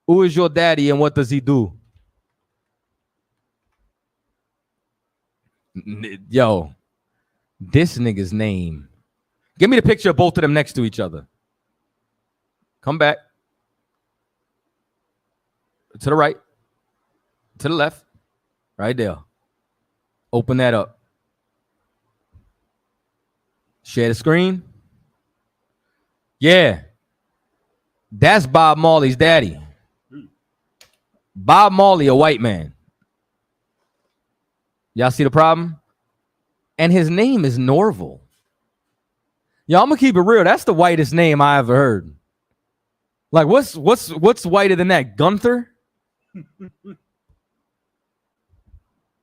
Who is your daddy and what does he do? Yo, this nigga's name. Give me the picture of both of them next to each other. Come back. To the right. To the left. Right there. Open that up. Share the screen. Yeah. That's Bob Marley's daddy. Bob Marley, a white man. Y'all see the problem? And his name is Norval. Y'all, I'm gonna keep it real. That's the whitest name I ever heard. Like, what's whiter than that? Gunther?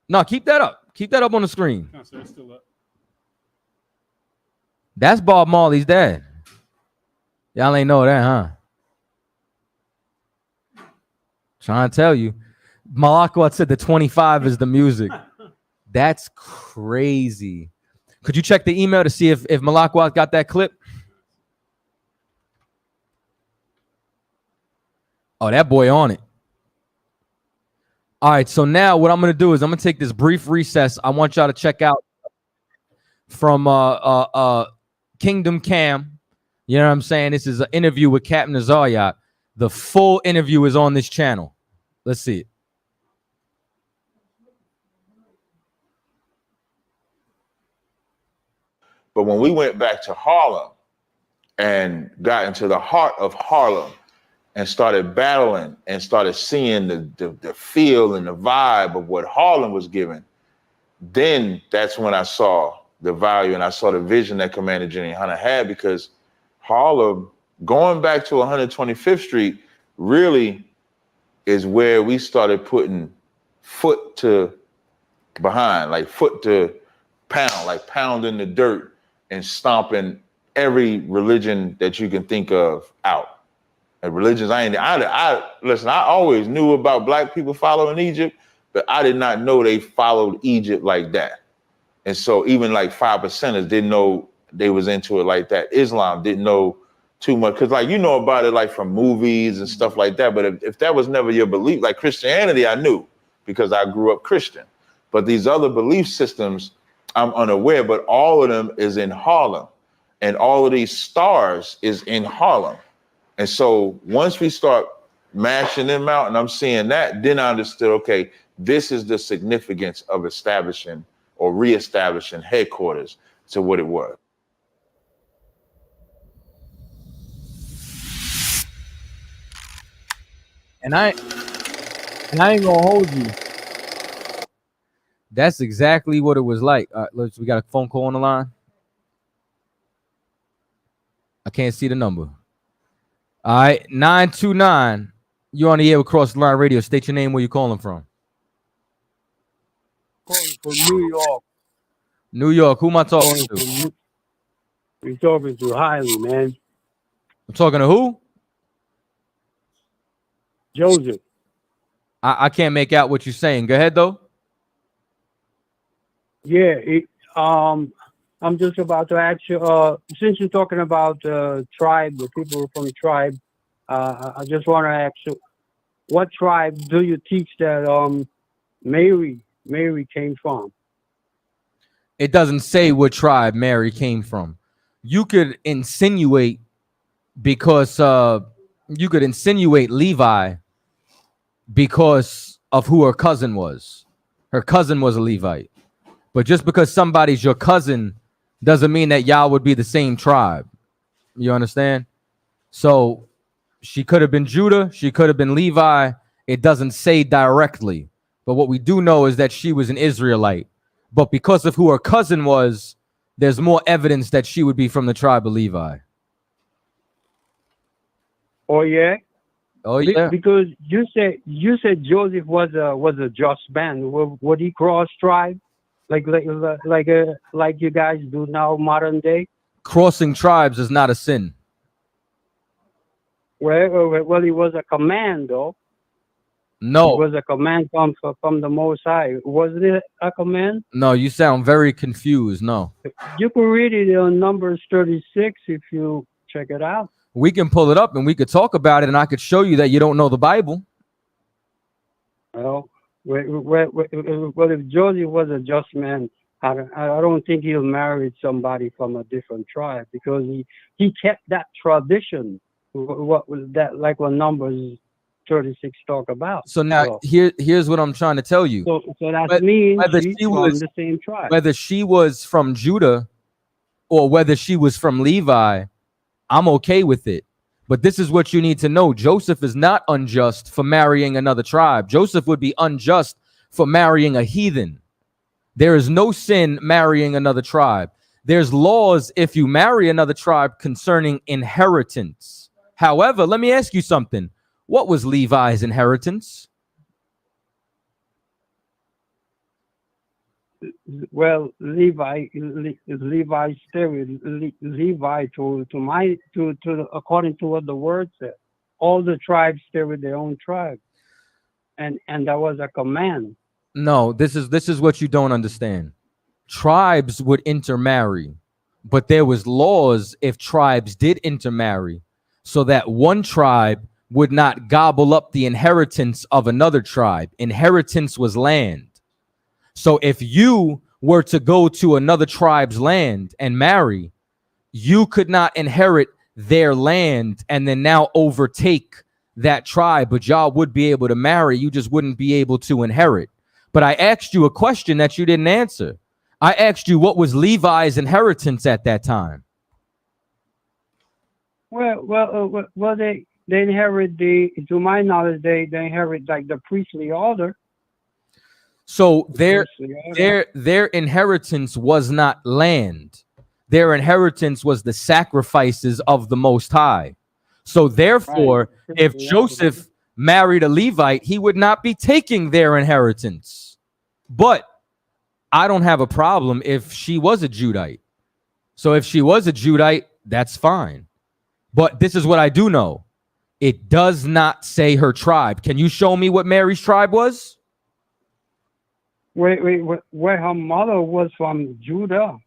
No, keep that up. Keep that up on the screen. No, sir, it's still up. That's Bob Marley's dad. Y'all ain't know that, huh? Trying to tell you. Malakwat said the 25 is the music. That's crazy. Could you check the email to see if Malakwat got that clip? Oh, that boy on it. All right, so now what I'm going to do is I'm going to take this brief recess. I want y'all to check out from Kingdom Cam. You know what I'm saying? This is an interview with Captain Tazaryach. The full interview is on this channel. Let's see it. But when we went back to Harlem and got into the heart of Harlem and started battling and started seeing the feel and the vibe of what Harlem was giving, then that's when I saw the value and I saw the vision that Commander Jenny Hunter had, because Harlem, going back to 125th Street, really is where we started putting foot to behind, like foot to pound, like pounding the dirt and stomping every religion that you can think of out. And religions, listen, I always knew about black people following Egypt, but I did not know they followed Egypt like that. And so even like 5%ers didn't know they was into it like that. Islam didn't know too much, because like you know about it like from movies and stuff like that. But if that was never your belief, like Christianity, I knew because I grew up Christian. But these other belief systems, I'm unaware, but all of them is in Harlem. And all of these stars is in Harlem. And so once we start mashing them out and I'm seeing that, then I understood, okay, this is the significance of establishing or reestablishing headquarters to what it was. And I ain't gonna hold you. That's exactly what it was like. We got a phone call on the line. I can't see the number. All right, 929. You're on the air with Cross the Line Radio. State your name, where you calling from. Calling from New York. New York. Who am I talking to? You're talking to Hiley, man. I'm talking to who? Joseph. I can't make out what you're saying. Go ahead, though. Yeah, I'm just about to ask you, since you're talking about tribe, the people from the tribe, I just want to ask you, what tribe do you teach that Mary came from? It doesn't say what tribe Mary came from. You could insinuate, because you could insinuate Levi because of who her cousin was. Her cousin was a Levite. But just because somebody's your cousin doesn't mean that y'all would be the same tribe. You understand? So she could have been Judah. She could have been Levi. It doesn't say directly. But what we do know is that she was an Israelite. But because of who her cousin was, there's more evidence that she would be from the tribe of Levi. Oh, yeah? Oh, yeah. Because you said Joseph was a just man. Would he cross tribe? Like you guys do now, modern day? Crossing tribes is not a sin. Well, he was a command, though. No. It was a command from the Most High. Wasn't it a command? No, you sound very confused. No. You can read it on Numbers 36 if you check it out. We can pull it up and we could talk about it, and I could show you that you don't know the Bible. Well, if Joseph was a just man, I don't think he'll marry somebody from a different tribe, because he kept that tradition. What was that, like what Numbers 36 talk about? So now here's what I'm trying to tell you. So that means whether she's she was from the same tribe. Whether she was from Judah or whether she was from Levi, I'm okay with it. But this is what you need to know. Joseph is not unjust for marrying another tribe. Joseph would be unjust for marrying a heathen. There is no sin marrying another tribe. There's laws if you marry another tribe concerning inheritance. However, let me ask you something. What was Levi's inheritance? Well, Levi stay with Levi according to what the word said. All the tribes stay with their own tribe, and that was a command. No, this is what you don't understand. Tribes would intermarry, but there was laws if tribes did intermarry, so that one tribe would not gobble up the inheritance of another tribe. Inheritance was land. So if you were to go to another tribe's land and marry, you could not inherit their land and then now overtake that tribe, but y'all would be able to marry. You just wouldn't be able to inherit. But I asked you a question that you didn't answer. I asked you what was Levi's inheritance at that time. Well, they inherit to my knowledge, they inherit like the priestly order. So their inheritance was not land. Their inheritance was the sacrifices of the Most High. So therefore, if Joseph married a Levite, he would not be taking their inheritance. But I don't have a problem if she was a Judite. So if she was a Judite, that's fine. But this is what I do know. It does not say her tribe. Can you show me what Mary's tribe was? Wait, where her mother was from Judah.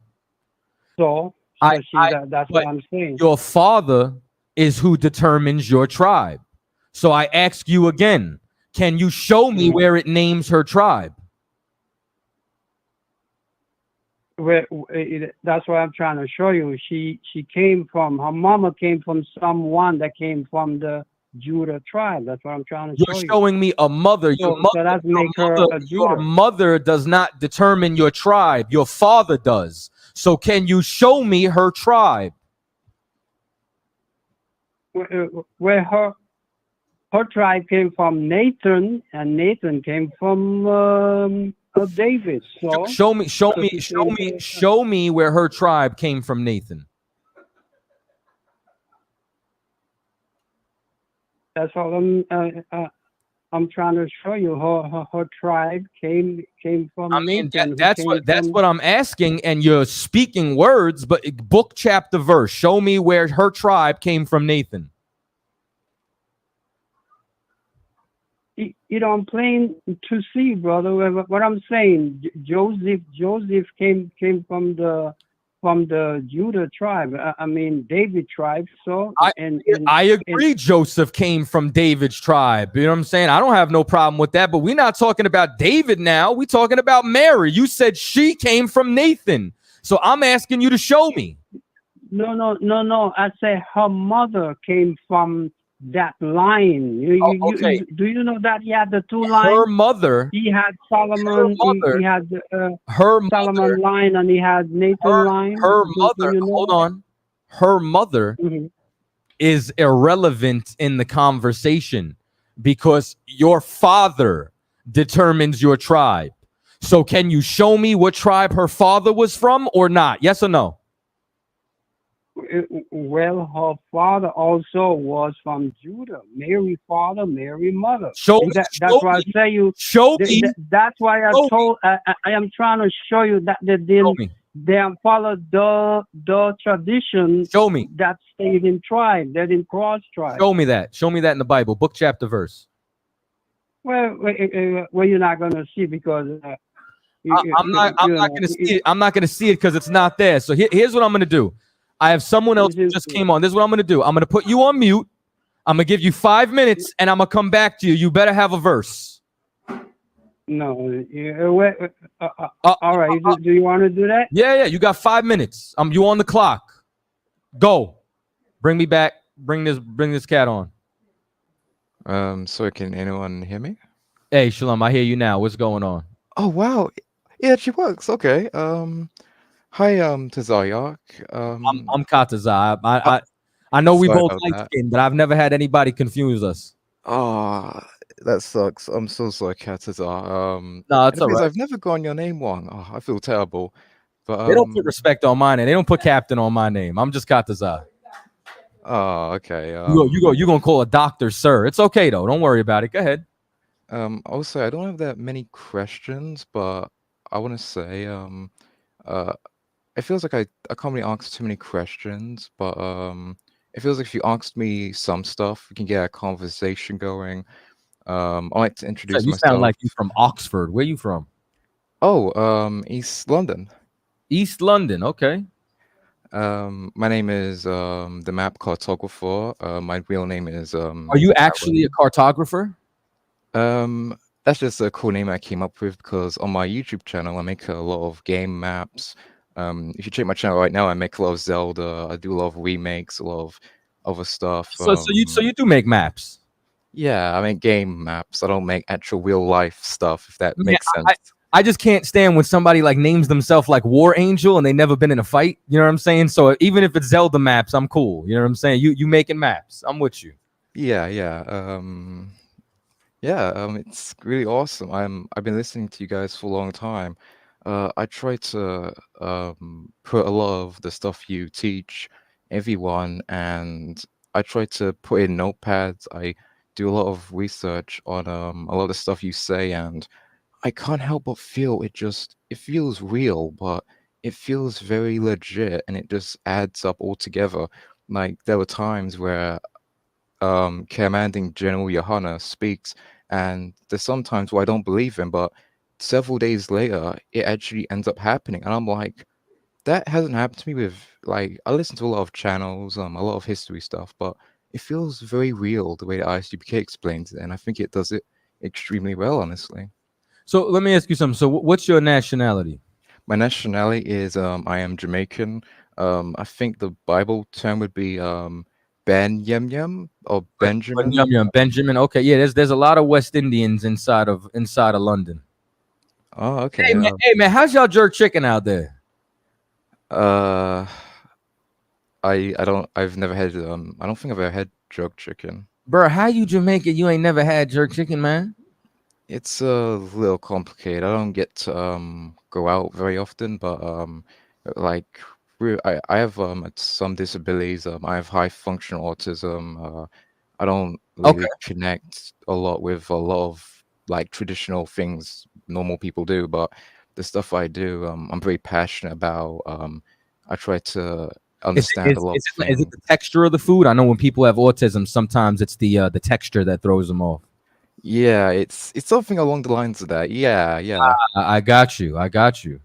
So that's what I'm saying. Your father is who determines your tribe. So I ask you again, can you show me where it names her tribe? That's what I'm trying to show you. Her mama came from someone that came from the Judah tribe. That's what I'm trying to show you. You're showing me a mother. So that makes her a Judah. Your mother does not determine your tribe. Your father does. So can you show me her tribe? Where her tribe came from Nathan, and Nathan came from David. So show me where her tribe came from, Nathan. That's all I'm trying to show you. Her tribe came from. I mean, Nathan, that's what I'm asking, and you're speaking words, but book, chapter, verse. Show me where her tribe came from, Nathan. I'm plain to see, brother. What I'm saying, Joseph came from the Judah tribe. I mean David tribe. So I agree. Joseph came from David's tribe. You know what I'm saying? I don't have no problem with that. But we're not talking about David now. We're talking about Mary. You said she came from Nathan. So I'm asking you to show me. No. I say her mother came from that line. Do you know that he had the two lines? Her mother. He had Solomon. He had her Solomon line, and he had Nathan line. Her mother. Hold on. Her mother is irrelevant in the conversation because your father determines your tribe. So can you show me what tribe her father was from or not? Yes or no? Well, her father also was from Judah. Mary father, Mary mother. That's why I say you. Show me. That's why I am trying to show you that they didn't follow the tradition. Show me. That stayed in tribe. They didn't cross tribe. Show me that. Show me that in the Bible, book, chapter, verse. Well, you're not gonna see because. I'm not gonna see it. I'm not gonna see it because it's not there. So here's what I'm gonna do. I have someone else who just came on. This is what I'm going to do. I'm going to put you on mute. I'm going to give you 5 minutes, and I'm going to come back to you. You better have a verse. No. All right. Do you want to do that? Yeah. You got 5 minutes. You on the clock. Go. Bring me back. Bring this cat on. So can anyone hear me? Hey, Shalom. I hear you now. What's going on? Oh, wow. It actually works. Okay. Hi, Tazaryach. I'm Chaataza. I know we both light skin, but I've never had anybody confuse us. Oh, that sucks. I'm so sorry, Chaataza. No, it's all right. I've never gotten your name wrong. Oh, I feel terrible. But they don't put respect on my name. They don't put captain on my name. I'm just Chaataza. Oh, okay. You gonna call a doctor, sir? It's okay though. Don't worry about it. Go ahead. Also, I don't have that many questions, but I want to say, it feels like I can't really answer too many questions, but it feels like if you asked me some stuff, we can get a conversation going. I'd like to introduce myself. You sound like you're from Oxford. Where are you from? Oh, East London. East London, okay. My name is the map cartographer. My real name is Are you actually a cartographer? That's just a cool name I came up with because on my YouTube channel I make a lot of game maps. If you check my channel right now, I make a lot of Zelda. I do a lot of remakes, a lot of other stuff. So you do make maps? Yeah, I make game maps. I don't make actual real life stuff. If that makes sense. I just can't stand when somebody like names themselves like War Angel and they never been in a fight. You know what I'm saying? So even if it's Zelda maps, I'm cool. You know what I'm saying? You making maps. I'm with you. Yeah, it's really awesome. I've been listening to you guys for a long time. I try to put a lot of the stuff you teach everyone, and I try to put in notepads. I do a lot of research on a lot of the stuff you say, and I can't help but feel it feels real, but it feels very legit, and it just adds up all together. Like there were times where commanding General Johanna speaks, and there's sometimes where I don't believe him, but several days later, it actually ends up happening, and I'm like, that hasn't happened to me with like I listen to a lot of channels, a lot of history stuff, but it feels very real the way that ISUBK explains it, and I think it does it extremely well, honestly. So let me ask you something. So what's your nationality? My nationality is I am Jamaican. I think the Bible term would be Ben Yem Yem or Benjamin. Benjamin. Okay, yeah. There's a lot of West Indians inside of London. Oh, okay. Hey man, how's y'all jerk chicken out there? I've never had I don't think I've ever had jerk chicken. Bro, how you Jamaican? You ain't never had jerk chicken, man? It's a little complicated. I don't get to go out very often, but like I have some disabilities. I have high functional autism. I don't really connect a lot with a lot of like traditional things normal people do, but the stuff I do, I'm very passionate about. I try to understand a lot of things. Is it the texture of the food? I know when people have autism, sometimes it's the texture that throws them off. Yeah, it's something along the lines of that. Yeah. I got you.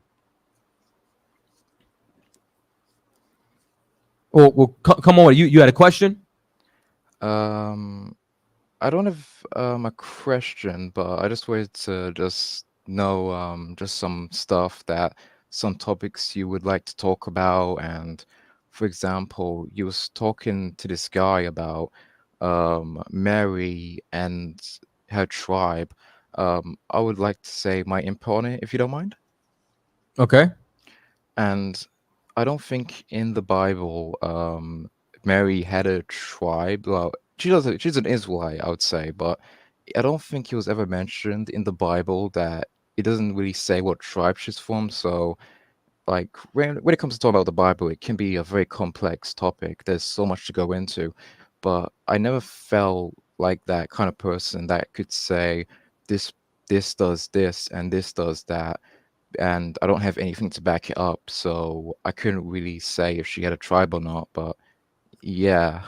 Well, come on. You had a question? I don't have a question, but I just wanted to just know just some stuff some topics you would like to talk about. And for example, you was talking to this guy about Mary and her tribe. I would like to say my input on it, if you don't mind. Okay. And I don't think in the Bible Mary had a tribe. Well, she's an Israelite, I would say, but I don't think it was ever mentioned in the Bible that it doesn't really say what tribe she's from. So like when it comes to talking about the Bible, it can be a very complex topic. There's so much to go into, but I never felt like that kind of person that could say this does this and this does that, and I don't have anything to back it up, so I couldn't really say if she had a tribe or not. But yeah.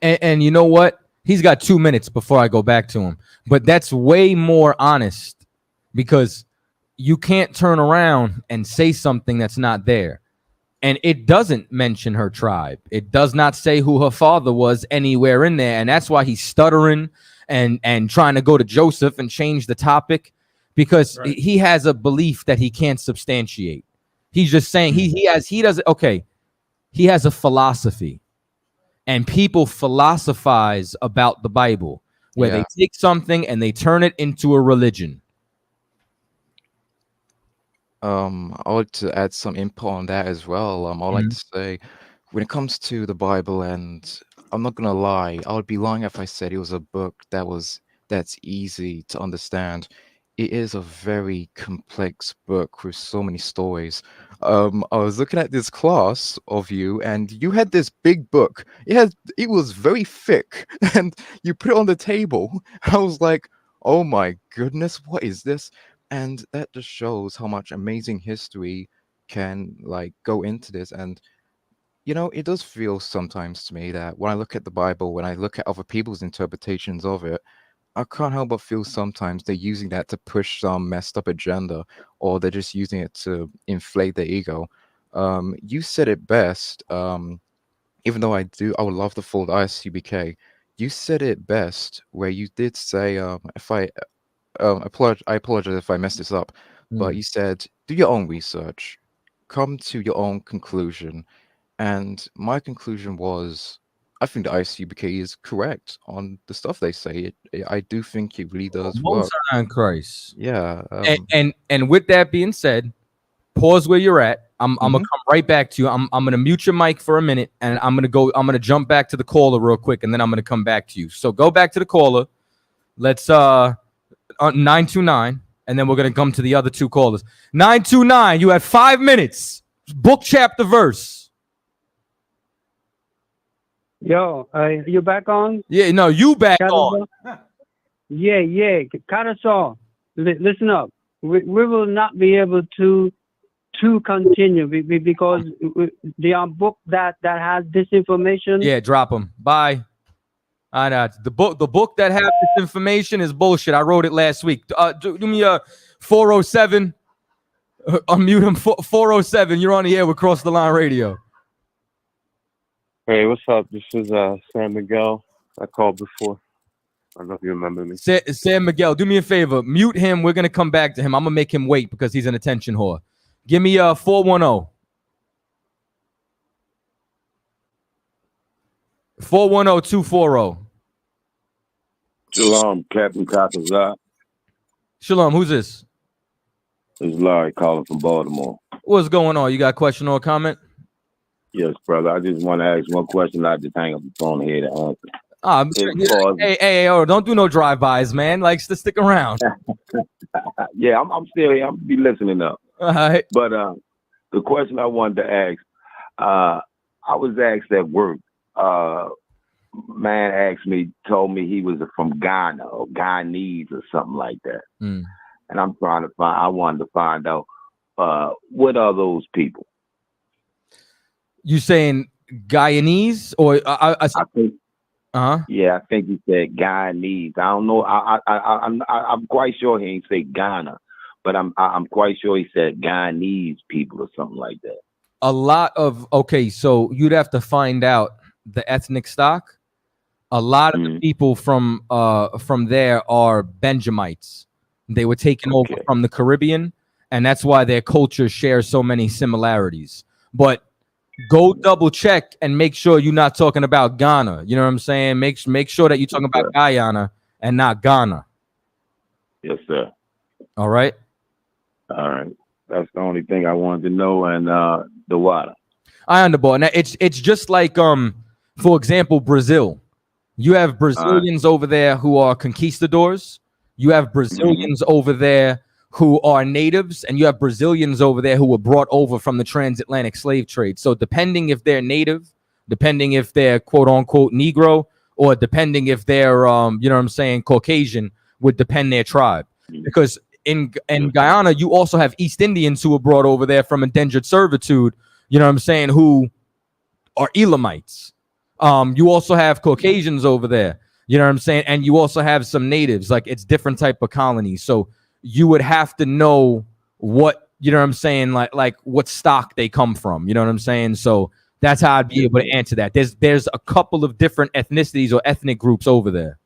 And you know what? He's got 2 minutes before I go back to him, but that's way more honest because you can't turn around and say something that's not there. And it doesn't mention her tribe. It does not say who her father was anywhere in there. And that's why he's stuttering and trying to go to Joseph and change the topic because he has a belief that he can't substantiate. He's just saying he has a philosophy. And people philosophize about the Bible where they take something and they turn it into a religion. I would like to add some input on that as well. I'd like to say, when it comes to the Bible, and I'm not gonna lie, I would be lying if I said it was a book that's easy to understand. It is a very complex book with so many stories. I was looking at this class of you, and you had this big book. It was very thick, and you put it on the table. I was like, oh my goodness, what is this? And that just shows how much amazing history can like go into this. And it does feel sometimes to me that when I look at the Bible, when I look at other people's interpretations of it, I can't help but feel sometimes they're using that to push some messed up agenda, or they're just using it to inflate their ego. You said it best. Even though I would love to fold ISUBK. You said it best where you did say, if I apologize if I messed this up, but you said, do your own research, come to your own conclusion. And my conclusion was, I think the ICBK is correct on the stuff they say. I do think it really does Most work. High in Christ. Yeah. And with that being said, pause where you're at. I'm gonna come right back to you. I'm gonna mute your mic for a minute, and I'm gonna jump back to the caller real quick, and then I'm gonna come back to you. So go back to the caller. Let's 929, and then we're gonna come to the other two callers. 929, you had 5 minutes. Book, chapter, verse. Yo, you back on? Yeah, no, you back Chaataza? on. Yeah. Chaataza, listen up. We will not be able to continue because the book that has this information. Yeah, drop them. Bye. I know the book that has this information is bullshit. I wrote it last week. Do me a 407. Unmute him. 407. You're on the air with Cross the Line Radio. Hey, what's up? This is San Miguel. I called before. I don't know if you remember me. San Miguel, do me a favor. Mute him. We're gonna come back to him. I'm gonna make him wait because he's an attention whore. Give me 410. 410-240. Shalom, Captain Tazaryach. Shalom, who's this? It's Larry calling from Baltimore. What's going on? You got a question or a comment? Yes, brother. I just want to ask one question. I just hang up the phone here to answer. Hey, don't do no drive-bys, man. Like, stick around. Yeah, I'm still here. I'm be listening up. All right. But the question I wanted to ask, I was asked at work. Man told me he was from Ghana or Guyanese or something like that. Mm. And I wanted to find out what are those people? You saying Guyanese or I think? Yeah, I think he said Guyanese. I don't know. I'm quite sure he ain't say Ghana, but I'm quite sure he said Guyanese people or something like that. A lot of so you'd have to find out the ethnic stock. A lot of the people from there are Benjamites. They were taken over from the Caribbean, and that's why their culture shares so many similarities. But go double check and make sure you're not talking about Ghana. You know what I'm saying? Make sure that you're talking about Guyana and not Ghana. Yes, sir. All right. All right. That's the only thing I wanted to know. And the water. I understand. Now it's just like for example, Brazil. You have Brazilians over there who are conquistadors. You have Brazilians over there who are natives, and you have Brazilians over there who were brought over from the transatlantic slave trade. So depending if they're native, depending if they're quote unquote Negro, or depending if they're you know what I'm saying, Caucasian, would depend their tribe. Because in Guyana, you also have East Indians who were brought over there from indentured servitude, you know what I'm saying, who are Elamites. You also have Caucasians over there, you know what I'm saying, and you also have some natives. Like, it's different type of colonies. So you would have to know what, you know what I'm saying, like what stock they come from, you know what I'm saying? So that's how I'd be able to answer that. There's a couple of different ethnicities or ethnic groups over there.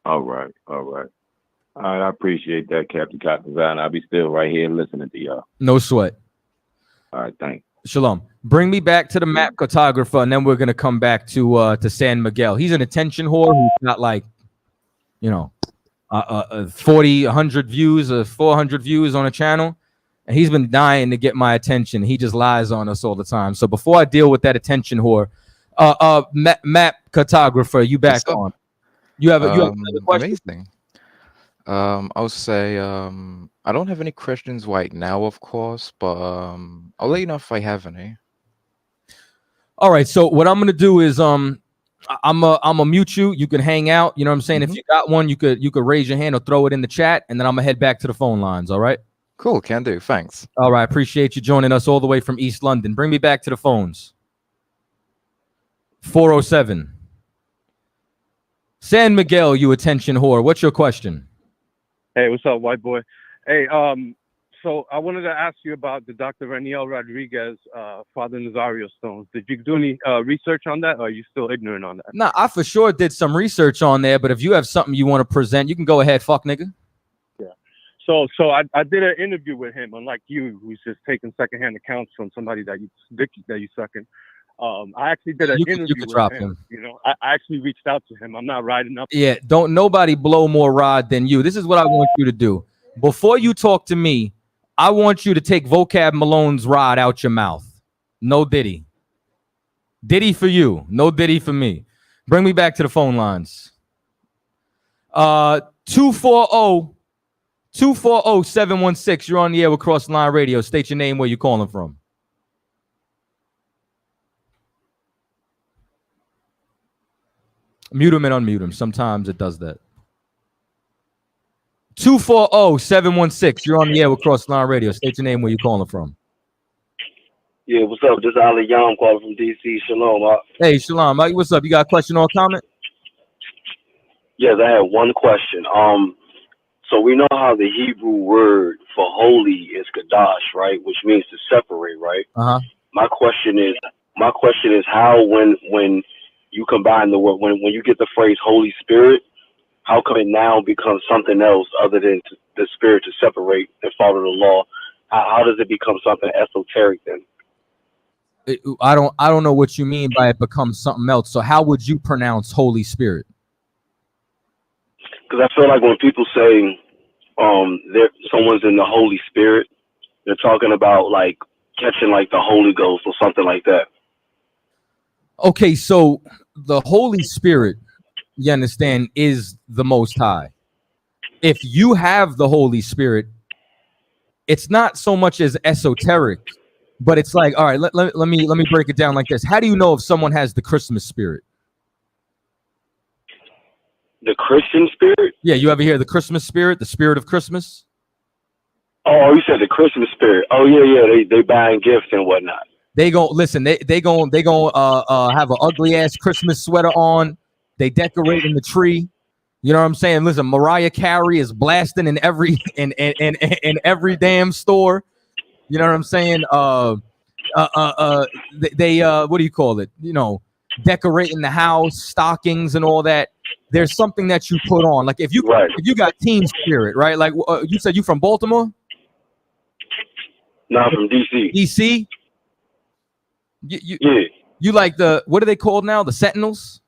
All right. I appreciate that, Captain Chaataza, and I'll be still right here listening to y'all. No sweat. All right, thanks. Shalom. Bring me back to the map cartographer, and then we're gonna come back to San Miguel. He's an attention whore who's got, like, you know, 40, 100 views or 400 views on a channel, and he's been dying to get my attention. He just lies on us all the time. So before I deal with that attention whore, map cartographer, you back on? You have another question? Amazing. I'll say I don't have any questions right now, of course, but I'll let you know if I have any. All right. So what I'm gonna do is I'm a mute you. You can hang out. You know what I'm saying? If you got one, you could raise your hand or throw it in the chat, and then I'm gonna head back to the phone lines. All right. Cool. Can do. Thanks. All right. Appreciate you joining us all the way from East London. Bring me back to the phones. 407. San Miguel, you attention whore. What's your question? Hey, what's up, white boy? Hey, so I wanted to ask you about the Dr. Raniel Rodriguez, Father Nazario stones. Did you do any research on that, or are you still ignorant on that? Nah, I for sure did some research on there, but if you have something you want to present, you can go ahead, fuck nigga. Yeah. So I did an interview with him, unlike you, who's just taking secondhand accounts from somebody that you sucking. I actually did an interview could with drop him. him. You know, I actually reached out to him. I'm not riding up. Yeah, don't nobody blow more rod than you. This is what I want you to do. Before you talk to me, I want you to take Vocab Malone's rod out your mouth. No Diddy. Diddy for you. No Diddy for me. Bring me back to the phone lines. 240-716. You're on the air with Cross Line Radio. State your name, where you calling from. Mute him and unmute him. Sometimes it does that. 240-716. You're on the air with Cross Line Radio. State your name, where you calling from. Yeah, what's up? This is Ali Young calling from DC. Shalom. Hey, Shalom. Mike, what's up? You got a question or a comment? Yes, I have one question. So we know how the Hebrew word for holy is kadash, right? Which means to separate, right? Uh-huh. My question is how when you combine the word, when you get the phrase Holy Spirit, how come it now becomes something else other than the spirit to separate and follow the law? How does it become something esoteric then? I don't know what you mean by it becomes something else. So how would you pronounce Holy Spirit? Because I feel like when people say someone's in the Holy Spirit, they're talking about like catching like the Holy Ghost or something like that. Okay, so the Holy Spirit, you understand, is the Most High. If you have the Holy Spirit, it's not so much as esoteric, but it's like, all right, let me break it down like this. How do you know if someone has the Christmas spirit? The Christian spirit? Yeah, you ever hear the Christmas spirit, the spirit of Christmas? Oh, you said the Christmas spirit. Oh yeah, they buying gifts and whatnot. They go listen. They go have an ugly ass Christmas sweater on. They decorating the tree. You know what I'm saying? Listen, Mariah Carey is blasting in every in every damn store. You know what I'm saying? They what do you call it? You know, decorating the house, stockings and all that. There's something that you put on. Like if you got teen spirit, right? Like you said, you from Baltimore? No, from DC. DC? You like the, what are they called now? The Sentinels?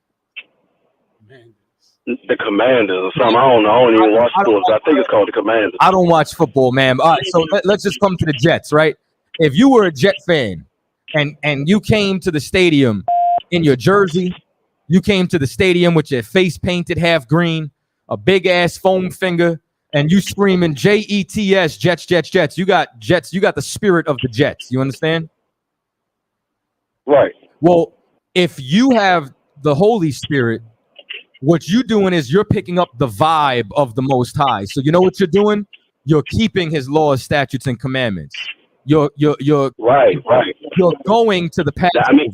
The Commanders or something. I don't know. I don't even watch sports. I think it's called the Commanders. I don't watch football, man. All right, so let's just come to the Jets, right? If you were a Jet fan and you came to the stadium in your jersey, you came to the stadium with your face painted half green, a big ass foam finger, and you screaming Jets, Jets, Jets, Jets. You got Jets. You got the spirit of the Jets. You understand? Right. Well, if you have the Holy Spirit, what you're doing is you're picking up the vibe of the Most High. So you know what you're doing? You're keeping His laws, statutes, and commandments. You're right. You're going to the path. I mean,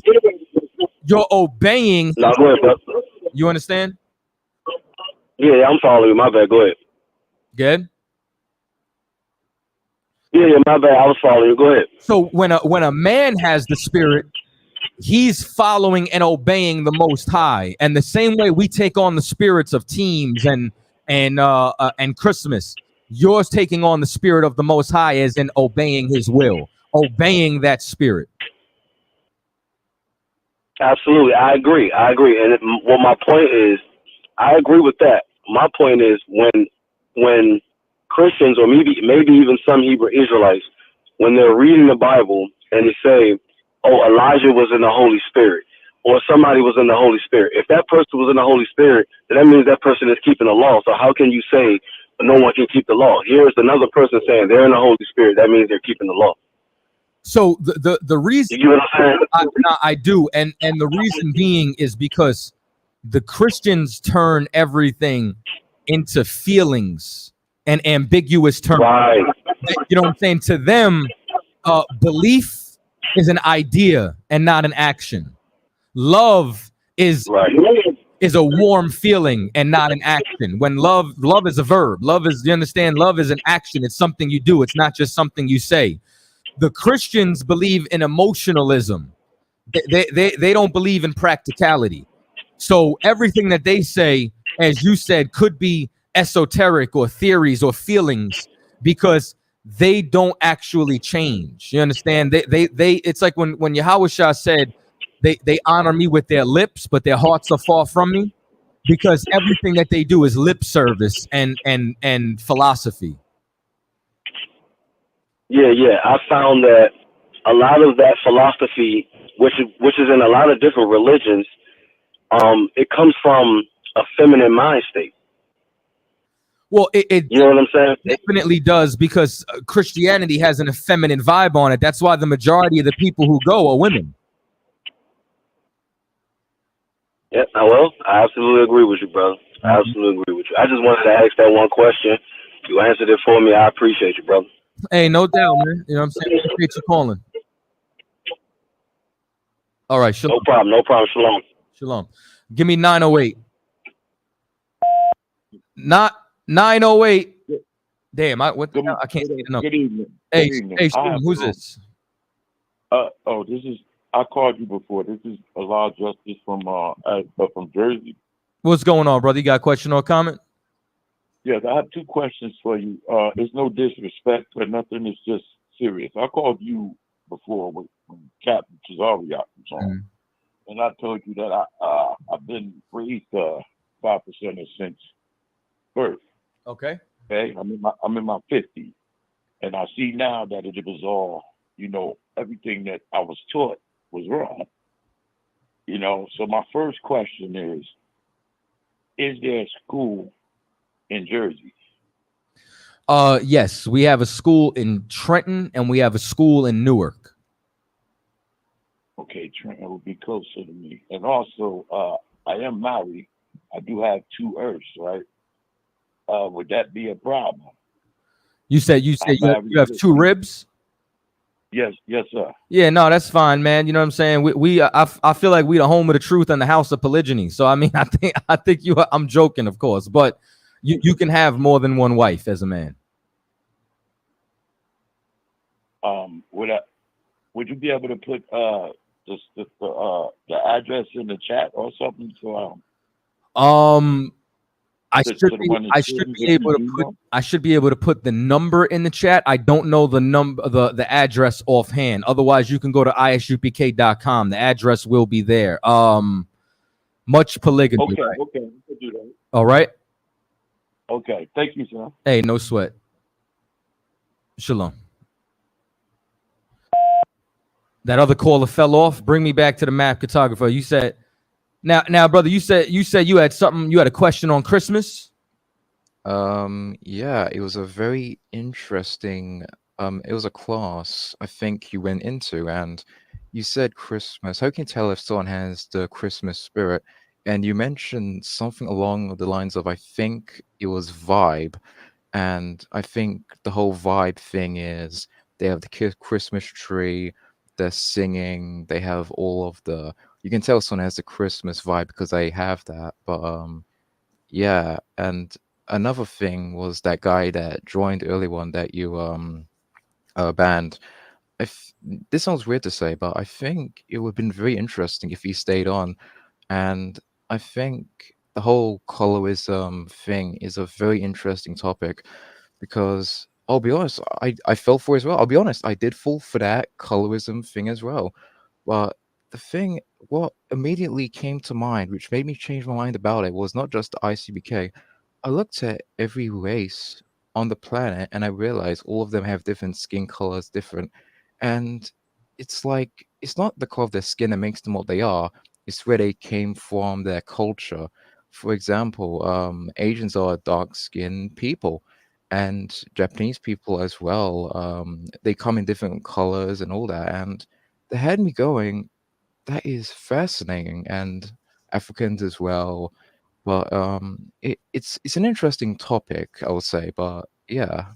you're obeying. No, go ahead, bro. You understand? Yeah, I'm following you. My bad. Go ahead. Good. Yeah, my bad. I was following you. Go ahead. So when a man has the Spirit, he's following and obeying the Most High. And the same way we take on the spirits of teams and Christmas, yours taking on the spirit of the Most High as in obeying His will, obeying that spirit. Absolutely, I agree. And well, my point is, I agree with that. My point is when Christians or maybe even some Hebrew Israelites, when they're reading the Bible and they say, oh, Elijah was in the Holy Spirit, or somebody was in the Holy Spirit. If that person was in the Holy Spirit, then that means that person is keeping the law. So how can you say no one can keep the law? Here's another person saying they're in the Holy Spirit. That means they're keeping the law. So the reason you know what I'm saying? I do, and the reason being is because the Christians turn everything into feelings and ambiguous terms. Right. You know what I'm saying? To them, belief is an idea and not an action. Love is a warm feeling and not an action. When love is a verb. Love is, you understand? Love is an action. It's something you do. It's not just something you say. The Christians believe in emotionalism. They don't believe in practicality. So everything that they say, as you said, could be esoteric or theories or feelings because they don't actually change. You understand? They it's like when Yahushua said, they honor me with their lips, but their hearts are far from me, because everything that they do is lip service and philosophy. Yeah. I found that a lot of that philosophy, which is in a lot of different religions, it comes from a feminine mind state. Well, it you know what I'm saying? Definitely does, because Christianity has an effeminate vibe on it. That's why the majority of the people who go are women. Yeah, well, I absolutely agree with you, brother. I absolutely agree with you. I just wanted to ask that one question. You answered it for me. I appreciate you, brother. Hey, no doubt, man. You know what I'm saying? Appreciate you calling. All right, shalom. No problem. Shalom. Shalom. Give me 908. Not 908. Damn, I can't see the number. Good evening. Hey, Good evening. hey, Shalom, who's this? This is, I called you before. This is Allah Justice from Jersey. What's going on, brother? You got a question or a comment? Yes, I have two questions for you. It's no disrespect or nothing. It's just serious. I called you before when Captain Tazaryach was on, and I told you that I've been raised 5% since birth. Okay. Okay, I'm in my 50s, and I see now that it was all, everything that I was taught was wrong. So my first question is there a school in Jersey? Yes, we have a school in Trenton and we have a school in Newark. Okay, Trenton would be closer to me. And also, I am married. I do have 2 earths, right? Would that be a problem? You said you have 2 ribs? Yes, sir. Yeah, no, that's fine, man. You know what I'm saying? I feel like we the home of the truth and the house of polygyny. So I mean, I think I'm joking, of course, but you can have more than one wife as a man. Would you be able to put the address in the chat or something? So I should be able to put the number in the chat. I don't know the address offhand. Otherwise, you can go to isupk.com. The address will be there. Much polygamy. Okay, right? okay, we can do that. All right. Okay, thank you, sir. Hey, no sweat. Shalom. That other caller fell off. Bring me back to the map cartographer. You said. Now, brother, you said you had something. You had a question on Christmas. Yeah, it was a very interesting. It was a class I think you went into, and you said Christmas. How can you tell if someone has the Christmas spirit? And you mentioned something along the lines of, I think it was vibe, and I think the whole vibe thing is they have the Christmas tree, they're singing, they have all of the. You can tell someone has the Christmas vibe because they have that. But yeah, and another thing was that guy that joined early one that you banned. This sounds weird to say, but I think it would have been very interesting if he stayed on. And I think the whole colorism thing is a very interesting topic because I'll be honest, I fell for it as well. I'll be honest, I did fall for that colorism thing as well. But the thing, what immediately came to mind, which made me change my mind about it, was not just the ICBK. I looked at every race on the planet and I realized all of them have different skin colors, different. And it's like, it's not the color of their skin that makes them what they are. It's where they came from, their culture. For example, Asians are dark-skinned people, and Japanese people as well. They come in different colors and all that. And they had me going, that is fascinating, and Africans as well. But it's an interesting topic, I would say. But yeah,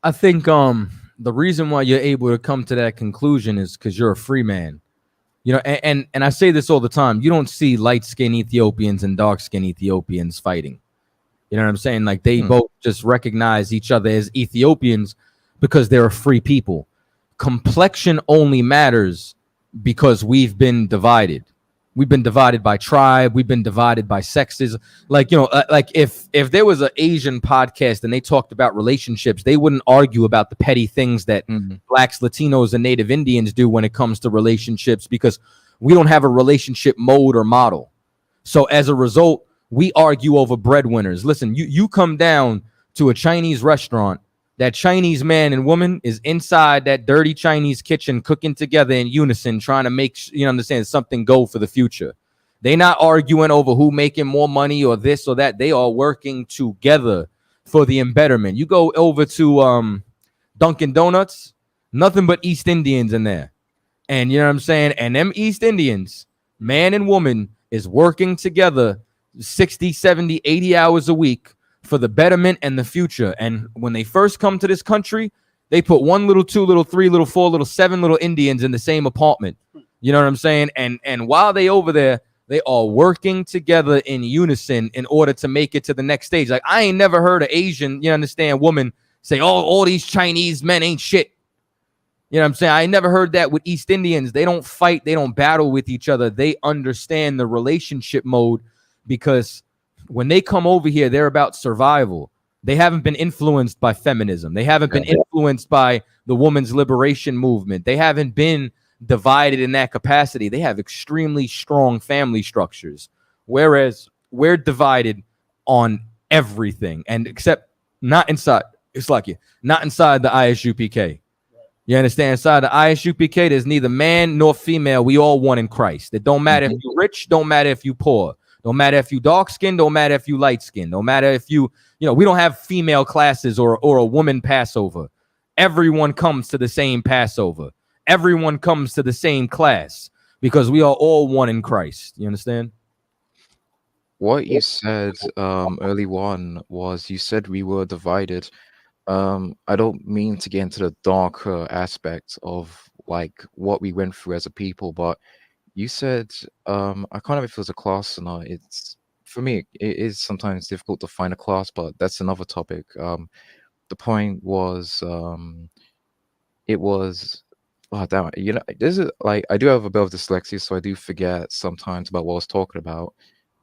I think the reason why you're able to come to that conclusion is because you're a free man. You know, and I say this all the time. You don't see light-skinned Ethiopians and dark-skinned Ethiopians fighting. You know what I'm saying? Like they both just recognize each other as Ethiopians because they're a free people. Complexion only matters because we've been divided. We've been divided by tribe. We've been divided by sexes. Like, you know, like if there was an Asian podcast and they talked about relationships, they wouldn't argue about the petty things that blacks, Latinos, and Native Indians do when it comes to relationships, because we don't have a relationship mode or model. So as a result, we argue over breadwinners. Listen, you come down to a Chinese restaurant, that Chinese man and woman is inside that dirty Chinese kitchen cooking together in unison, trying to make, you understand, something go for the future. They're not arguing over who making more money or this or that. They are working together for the embetterment. You go over to Dunkin' Donuts, nothing but East Indians in there. And you know what I'm saying? And them East Indians, man and woman, is working together 60, 70, 80 hours a week for the betterment and the future. And when they first come to this country, they put 1 little, 2 little, 3 little, 4 little, 7 little Indians in the same apartment. You know what I'm saying? And while they over there, they are working together in unison in order to make it to the next stage. Like, I ain't never heard an Asian, you understand, woman say, oh, all these Chinese men ain't shit. You know what I'm saying? I never heard that with East Indians. They don't fight. They don't battle with each other. They understand the relationship mode, because when they come over here, they're about survival. They haven't been influenced by feminism. They haven't been influenced by the women's liberation movement. They haven't been divided in that capacity. They have extremely strong family structures, whereas we're divided on everything, and except not inside. It's like you, not inside the ISUPK. You understand? Inside the ISUPK, there's neither man nor female. We all one in Christ. It don't matter if you're rich. Don't matter if you poor. Don't matter if you dark skinned. Don't matter if you light skinned. Don't matter if you know, we don't have female classes or a woman Passover. Everyone comes to the same Passover. Everyone comes to the same class, because we are all one in Christ. You understand? What you said early on was, you said we were divided. I don't mean to get into the darker aspects of like what we went through as a people, but you said I can't know if it was a class or not. It's, for me, it is sometimes difficult to find a class, but that's another topic. The point was it was, oh damn it, you know, this is like, I do have a bit of dyslexia, so I do forget sometimes about what I was talking about.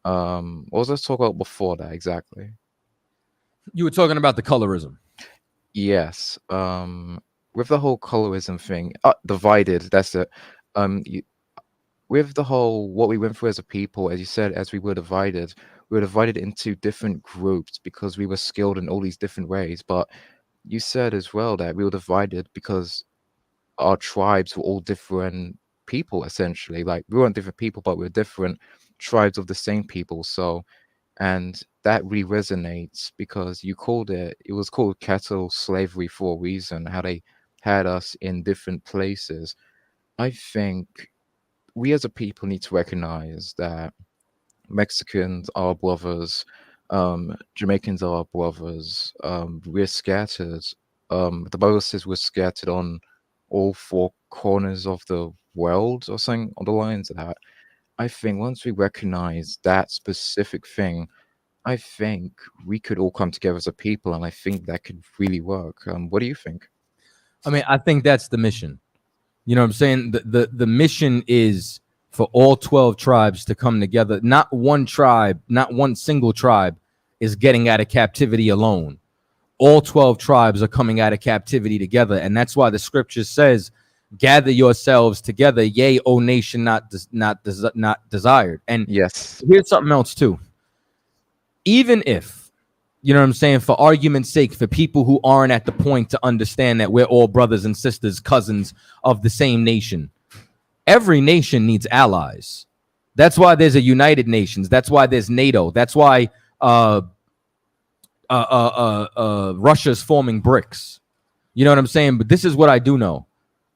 What was I talking about before that exactly? You were talking about the colorism. Yes. With the whole colorism thing, divided, that's it. With the whole, what we went through as a people, as you said, as we were divided into different groups because we were skilled in all these different ways. But you said as well that we were divided because our tribes were all different people, essentially. Like, we weren't different people, but we were different tribes of the same people. So, and that really resonates, because you called it was called cattle slavery for a reason, how they had us in different places. I think we as a people need to recognize that Mexicans are brothers, Jamaicans are brothers, we're scattered. The Bible says we're scattered on all 4 corners of the world, or something on the lines of that. I think once we recognize that specific thing, I think we could all come together as a people, and I think that could really work. What do you think? I mean, I think that's the mission. You know what I'm saying? The mission is for all 12 tribes to come together. Not one tribe, not one single tribe is getting out of captivity alone. All 12 tribes are coming out of captivity together. And that's why the scripture says, gather yourselves together, yea, O nation not desired. And yes, here's something else too. Even if, you know what I'm saying, for argument's sake, for people who aren't at the point to understand that we're all brothers and sisters, cousins of the same nation, every nation needs allies. That's why there's a United Nations. That's why there's NATO. That's why Russia's forming BRICS. You know what I'm saying? But this is what I do know.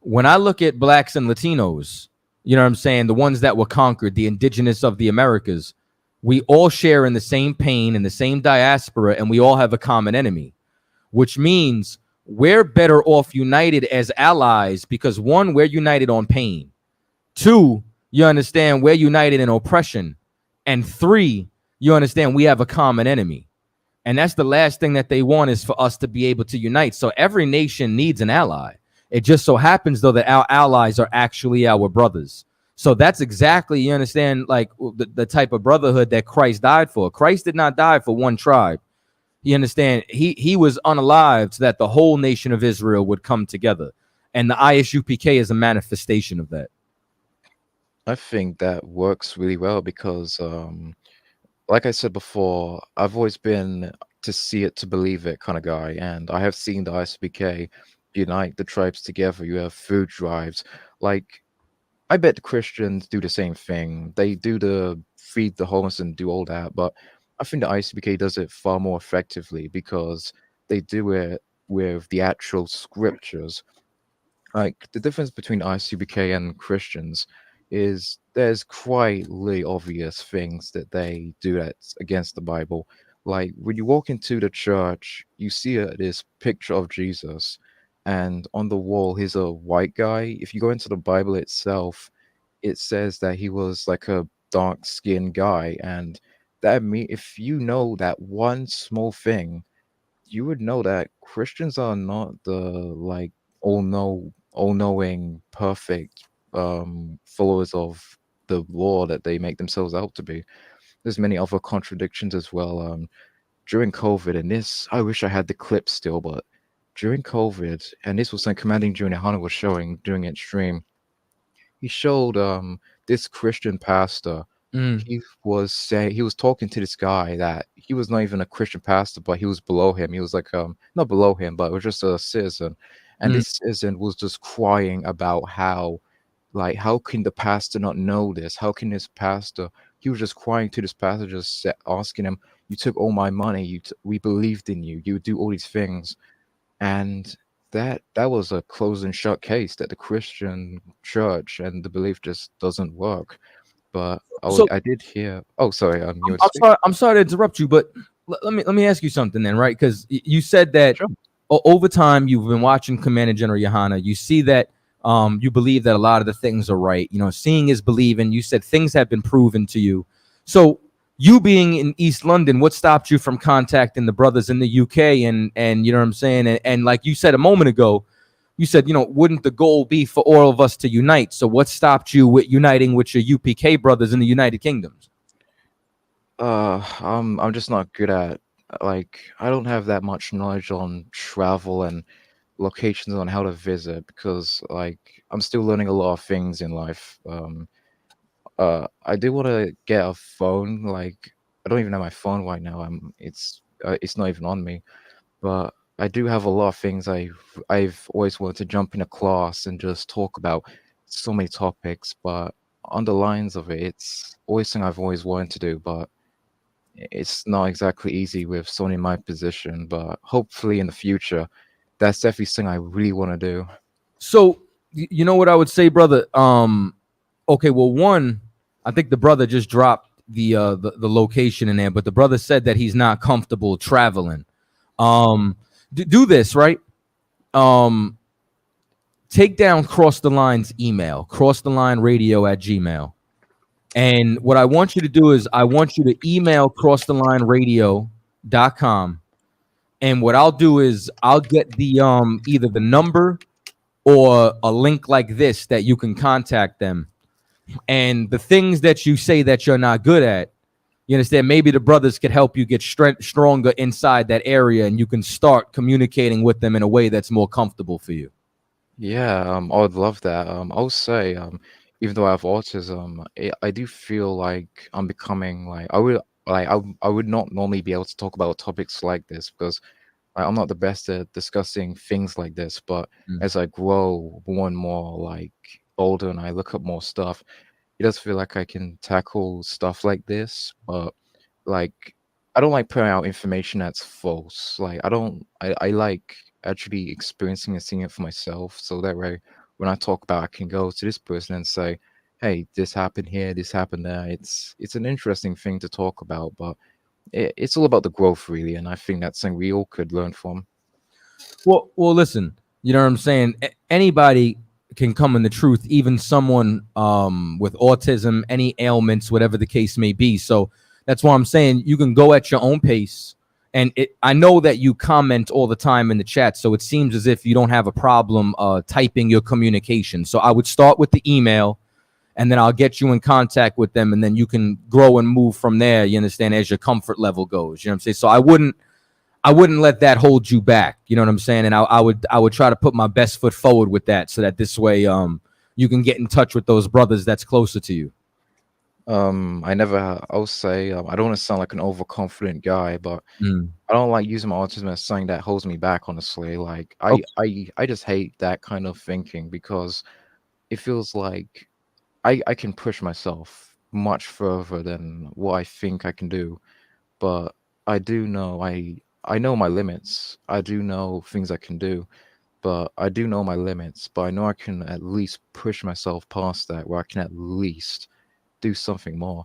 When I look at blacks and Latinos, you know what I'm saying, the ones that were conquered, the indigenous of the Americas, we all share in the same pain, in the same diaspora, and we all have a common enemy, which means we're better off united as allies because, one, we're united on pain. 2, you understand, we're united in oppression. And 3, you understand, we have a common enemy. And that's the last thing that they want, is for us to be able to unite. So every nation needs an ally. It just so happens, though, that our allies are actually our brothers. So that's exactly, you understand, like the type of brotherhood that Christ died for. Christ did not die for one tribe. You understand? He was unalived so that the whole nation of Israel would come together. And the ISUPK is a manifestation of that. I think that works really well because, like I said before, I've always been to see it to believe it kind of guy, and I have seen the ISBK unite the tribes together. You have food drives. Like, I bet the Christians do the same thing. They do the feed the homeless and do all that, but I think the ISBK does it far more effectively because they do it with the actual scriptures. Like, the difference between ICBK and Christians is there's quite really obvious things that they do that's against the Bible. Like, when you walk into the church, you see this picture of Jesus, and on the wall, he's a white guy. If you go into the Bible itself, it says that he was like a dark-skinned guy, and if you know that one small thing, you would know that Christians are not the like all-knowing, perfect followers of the law that they make themselves out to be. There's many other contradictions as well. During COVID, and this I wish I had the clip still, but during COVID, and this was something Commanding Junior Hunter was showing during its stream. He showed this Christian pastor. He was talking to this guy that he was not even a Christian pastor, but he was below him. He was like not below him, but it was just a citizen. And this citizen was just crying about how can the pastor not know this? How can this pastor? He was just crying to this pastor, just asking him, "You took all my money. We believed in you. You would do all these things," and that was a closed and shut case that the Christian church and the belief just doesn't work. But I did hear. Oh, sorry. I'm sorry to interrupt you, but let me ask you something then, right? Because you said that over time you've been watching Commander General Yohana. You see that you believe that a lot of the things are right. You know, seeing is believing. You said things have been proven to you. So you being in East London, what stopped you from contacting the brothers in the UK and you know what I'm saying? And like you said a moment ago, you said, you know, wouldn't the goal be for all of us to unite? So what stopped you with uniting with your UPK brothers in the United Kingdoms? I'm just not good at, like, I don't have that much knowledge on travel and locations on how to visit because, like, I'm still learning a lot of things in life. I do want to get a phone. Like, I don't even have my phone right now. It's not even on me. But I do have a lot of things I've always wanted to jump in a class and just talk about so many topics. But on the lines of it, it's always something I've always wanted to do. But it's not exactly easy with someone in my position. But hopefully in the future, that's definitely something I really want to do. So you know what I would say, brother? Okay, well, one, I think the brother just dropped the location in there, but the brother said that he's not comfortable traveling. Do this, right? Take down Cross the Line's email, crossthelineradio@gmail. And what I want you to do is I want you to email crossthelineradio.com. And what I'll do is I'll get the either the number or a link like this that you can contact them. And the things that you say that you're not good at, you understand, maybe the brothers could help you get stronger inside that area and you can start communicating with them in a way that's more comfortable for you. Yeah, I would love that. I'll say, even though I have autism, I do feel like I'm becoming like I would not normally be able to talk about topics like this because I'm not the best at discussing things like this. But as I grow more and more like older and I look up more stuff, it does feel like I can tackle stuff like this. But like, I don't like putting out information that's false. Like, I like actually experiencing and seeing it for myself. So that way, when I talk about, I can go to this person and say, "Hey, this happened here, this happened there." It's an interesting thing to talk about, but it's all about the growth, really. And I think that's something we all could learn from. Well, listen, you know what I'm saying? Anybody can come in the truth, even someone with autism, any ailments, whatever the case may be. So that's why I'm saying you can go at your own pace. And I know that you comment all the time in the chat, so it seems as if you don't have a problem typing your communication. So I would start with the email, and then I'll get you in contact with them, and then you can grow and move from there. You understand, as your comfort level goes. You know what I'm saying? So I wouldn't let that hold you back. You know what I'm saying? And I would try to put my best foot forward with that, so that this way you can get in touch with those brothers that's closer to you. I'll say I don't want to sound like an overconfident guy, but I don't like using my autism as something that holds me back, honestly. Like I just hate that kind of thinking, because it feels like I can push myself much further than what I think I can do. But I do know I know my limits. I do know things I can do, but I do know my limits. But I know I can at least push myself past that, where I can at least do something more.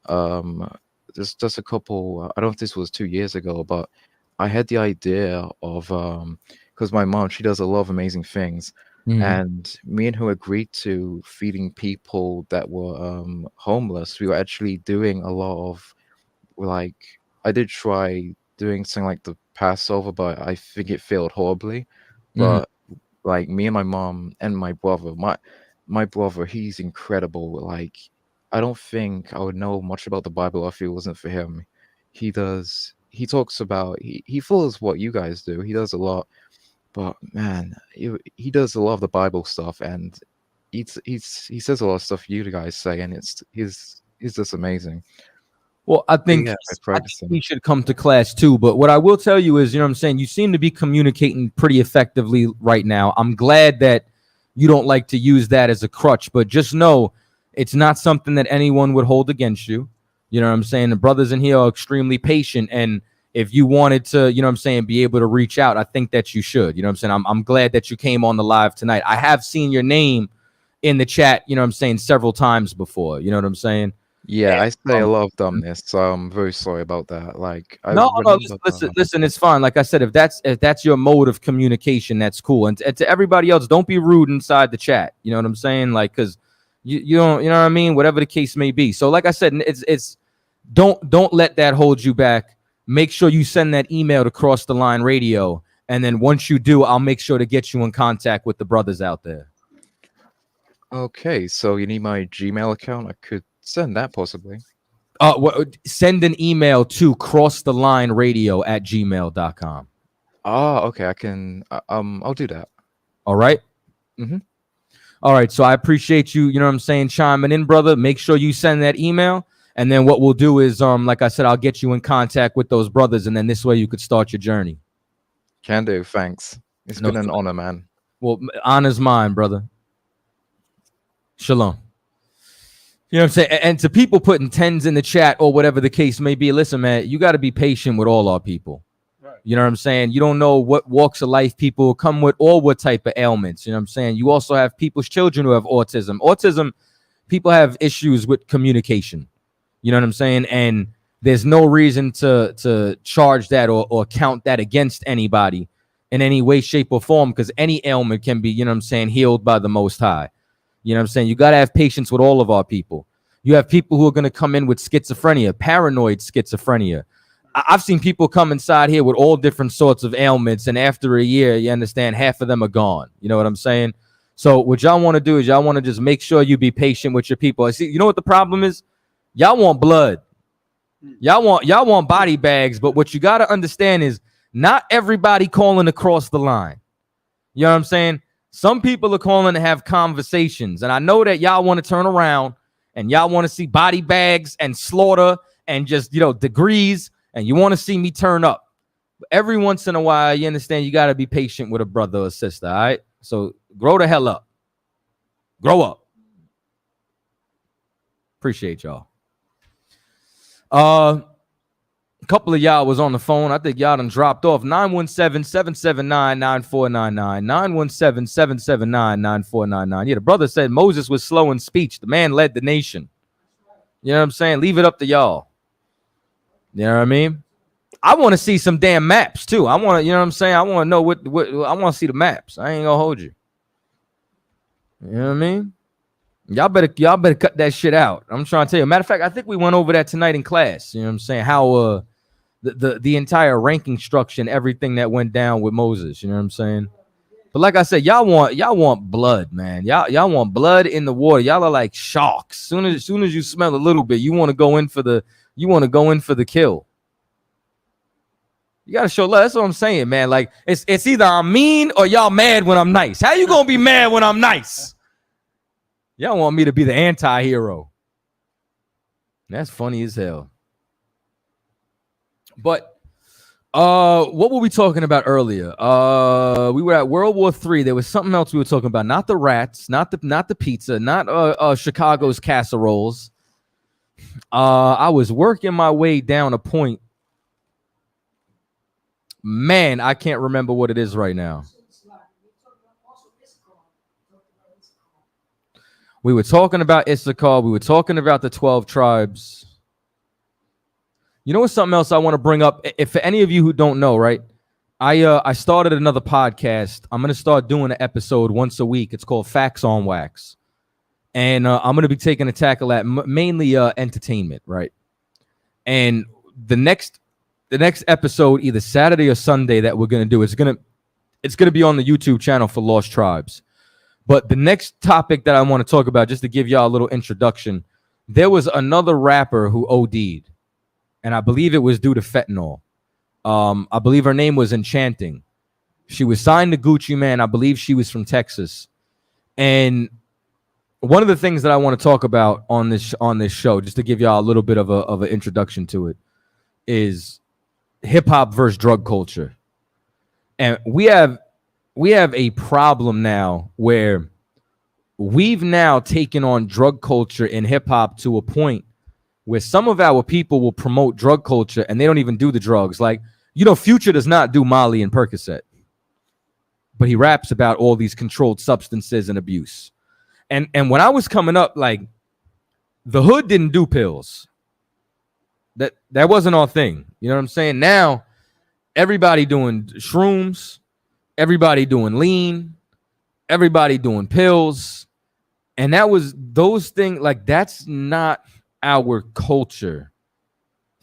There's just a couple, I don't know if this was 2 years ago, but I had the idea of because my mom, she does a lot of amazing things, and me and her agreed to feeding people that were homeless. We were actually doing a lot of, like, I did try doing something like the Passover, but I think it failed horribly. But like, me and my mom and my brother, my brother, he's incredible. Like, I don't think I would know much about the Bible if it wasn't for him. He talks about, he follows what you guys do. He does a lot, but man, he does a lot of the Bible stuff, and he says a lot of stuff you guys say, and he's just amazing. Well, I think he should come to class too. But what I will tell you is, you know what I'm saying, you seem to be communicating pretty effectively right now. I'm glad that you don't like to use that as a crutch, but just know it's not something that anyone would hold against you. You know what I'm saying? The brothers in here are extremely patient, and if you wanted to, you know what I'm saying, be able to reach out, I think that you should. You know what I'm saying? I'm glad that you came on the live tonight. I have seen your name in the chat, you know what I'm saying, several times before. You know what I'm saying? Yeah, I say a lot of dumbness, so I'm very sorry about that. Like, No, listen, it's fine. Like I said, if that's your mode of communication, that's cool. And to everybody else, don't be rude inside the chat. You know what I'm saying? Like, because you don't, you know what I mean? Whatever the case may be. So like I said, it's don't let that hold you back. Make sure you send that email to Cross the Line Radio, and then once you do, I'll make sure to get you in contact with the brothers out there. Okay, so you need my Gmail account? I could send that possibly. Send an email to crossthelineradio@gmail.com. Oh, okay, I can. I'll do that. All right. All right. So I appreciate you. You know what I'm saying, chiming in, brother. Make sure you send that email, and then what we'll do is, like I said, I'll get you in contact with those brothers, and then this way you could start your journey. Can do. Thanks. It's been an honor, man. Well, honor's mine, brother. Shalom. You know what I'm saying? And to people putting 10s in the chat or whatever the case may be, listen, man, you got to be patient with all our people. Right. You know what I'm saying? You don't know what walks of life people come with or what type of ailments. You know what I'm saying? You also have people's children who have autism. Autism, people have issues with communication. You know what I'm saying? And there's no reason to charge that or count that against anybody in any way, shape, or form, because any ailment can be, you know what I'm saying, healed by the Most High. You know what I'm saying? You got to have patience with all of our people. You have people who are going to come in with schizophrenia, paranoid schizophrenia. I've seen people come inside here with all different sorts of ailments, and after a year, you understand, half of them are gone. You know what I'm saying? So what y'all want to do is y'all want to just make sure you be patient with your people. I see. You know what the problem is? Y'all want blood. Y'all want body bags, but what you got to understand is not everybody calling across the line. You know what I'm saying? Some people are calling to have conversations, and I know that y'all want to turn around and y'all want to see body bags and slaughter and just, you know, degrees, and you want to see me turn up. But every once in a while, you understand, you got to be patient with a brother or sister, all right? So grow the hell up. Grow up. Appreciate y'all. A couple of y'all was on the phone. I think y'all done dropped off. 917-779-9499. 917-779-9499. Yeah, the brother said Moses was slow in speech. The man led the nation. You know what I'm saying? Leave it up to y'all. You know what I mean? I want to see some damn maps too. I want to, you know what I'm saying? I want to know what I want to see the maps. I ain't gonna hold you. You know what I mean? Y'all better cut that shit out. I'm trying to tell you. Matter of fact, I think we went over that tonight in class. You know what I'm saying? How the entire ranking structure and everything that went down with Moses. You know what I'm saying? But like I said, y'all want blood, man. Y'all want blood in the water. Y'all are like sharks. Soon as you smell a little bit, you want to go in for the kill. You gotta show love. That's what I'm saying, man. Like it's either I'm mean or y'all mad when I'm nice. How you gonna be mad when I'm nice? Y'all want me to be the anti-hero. That's funny as hell. But what were we talking about earlier? We were at World War III. There was something else we were talking about. Not the rats, not the pizza, not Chicago's casseroles. I was working my way down a point. Man, I can't remember what it is right now. We were talking about Issachar. We were talking about the 12 tribes. You know what's something else I want to bring up? If for any of you who don't know, right? I started another podcast. I'm going to start doing an episode once a week. It's called Facts on Wax. And I'm going to be taking a tackle at mainly entertainment, right? And the next episode, either Saturday or Sunday, that we're going to do, it's going to be on the YouTube channel for Lost Tribes. But the next topic that I want to talk about, just to give y'all a little introduction, there was another rapper who OD'd. And I believe it was due to fentanyl. I believe her name was Enchanting. She was signed to Gucci Mane. I believe she was from Texas. And one of the things that I want to talk about on this show, just to give y'all a little bit of an introduction to it, is hip hop versus drug culture. And we have a problem now where we've now taken on drug culture in hip hop to a point where some of our people will promote drug culture and they don't even do the drugs. Like, Future does not do Molly and Percocet, but he raps about all these controlled substances and abuse. And when I was coming up, like, the hood didn't do pills. That wasn't our thing. You know what I'm saying? Now, everybody doing shrooms, everybody doing lean, everybody doing pills. And those things, like, that's not our culture.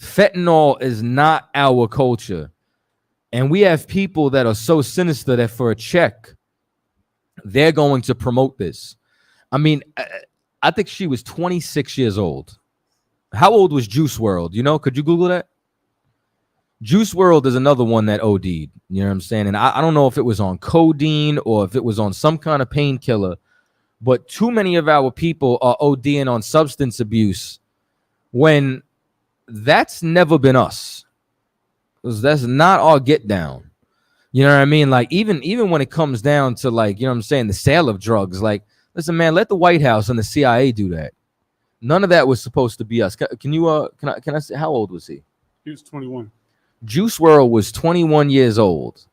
Fentanyl is not our culture. And we have people that are so sinister that for a check, they're going to promote this. I mean, I think she was 26 years old. How old was Juice WRLD? Could you Google that? Juice WRLD is another one that OD'd. You know what I'm saying? And I don't know if it was on codeine or if it was on some kind of painkiller, but too many of our people are ODing on substance abuse when that's never been us. Because that's not our get down. You know what I mean? Like, even when it comes down to, like, you know what I'm saying, the sale of drugs, like, listen, man, let the White House and the CIA do that. None of that was supposed to be us. Can I say, how old was he? He was 21. Juice WRLD was 21 years old.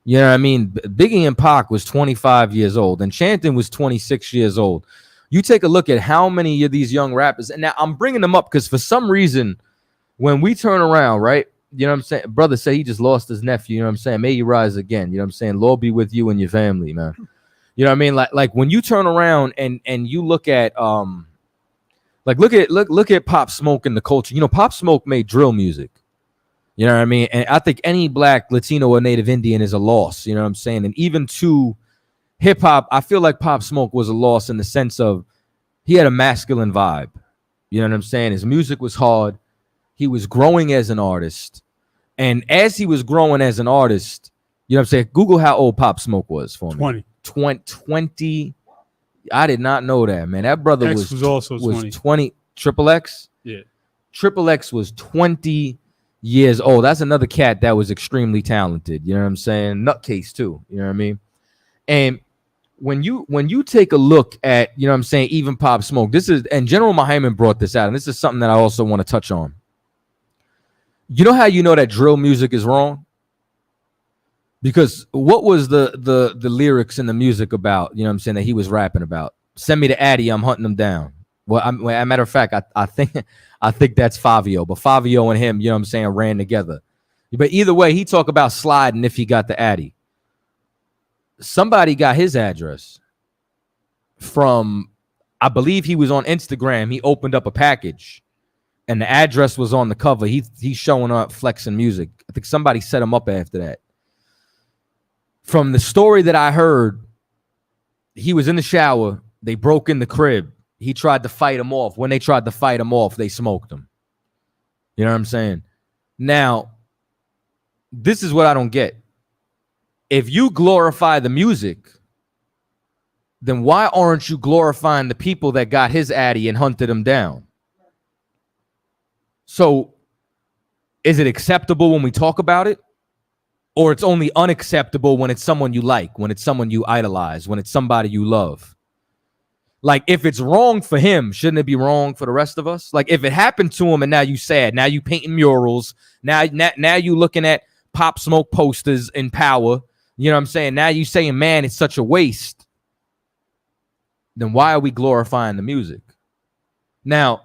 You know what I mean? Biggie and Pac was 25 years old. And Enchanting was 26 years old. You take a look at how many of these young rappers, and now I'm bringing them up because for some reason, when we turn around, right? You know what I'm saying? Brother said he just lost his nephew. You know what I'm saying? May you rise again. You know what I'm saying? Lord be with you and your family, man. You know what I mean? Like when you turn around and you look at look at Pop Smoke and the culture. Pop Smoke made drill music. You know what I mean? And I think any black, Latino, or Native Indian is a loss. You know what I'm saying? And even to hip hop, I feel like Pop Smoke was a loss in the sense of he had a masculine vibe. You know what I'm saying? His music was hard. He was growing as an artist. And as he was growing as an artist, you know what I'm saying? Google how old Pop Smoke was for me. 20. I did not know that, man. That brother was also 20. Triple X? Yeah. Triple X was 20 years old. That's another cat that was extremely talented. You know what I'm saying? Nutcase too. You know what I mean? And when you take a look at, you know what I'm saying, even Pop Smoke, and General Muhammad brought this out, and this is something that I also want to touch on. You know how you know that drill music is wrong? Because what was the lyrics in the music about, you know what I'm saying, that he was rapping about? Send me the Addy, I'm hunting them down. Well, as a matter of fact, I think that's Fabio, but Fabio and him, you know what I'm saying, ran together. But either way, he talk about sliding if he got the Addy. Somebody got his address from, I believe he was on Instagram. He opened up a package and the address was on the cover. He's showing up flexing music. I think somebody set him up after that. From the story that I heard, he was in the shower. They broke in the crib. He tried to fight him off. When they tried to fight him off, they smoked him. You know what I'm saying? Now, this is what I don't get. If you glorify the music, then why aren't you glorifying the people that got his addy and hunted him down? So, is it acceptable when we talk about it? Or it's only unacceptable when it's someone you like, when it's someone you idolize, when it's somebody you love? Like, if it's wrong for him, shouldn't it be wrong for the rest of us? Like, if it happened to him and now you sad, now you painting murals, now you looking at Pop Smoke posters in Power, you know what I'm saying? Now you saying, man, it's such a waste. Then why are we glorifying the music? Now,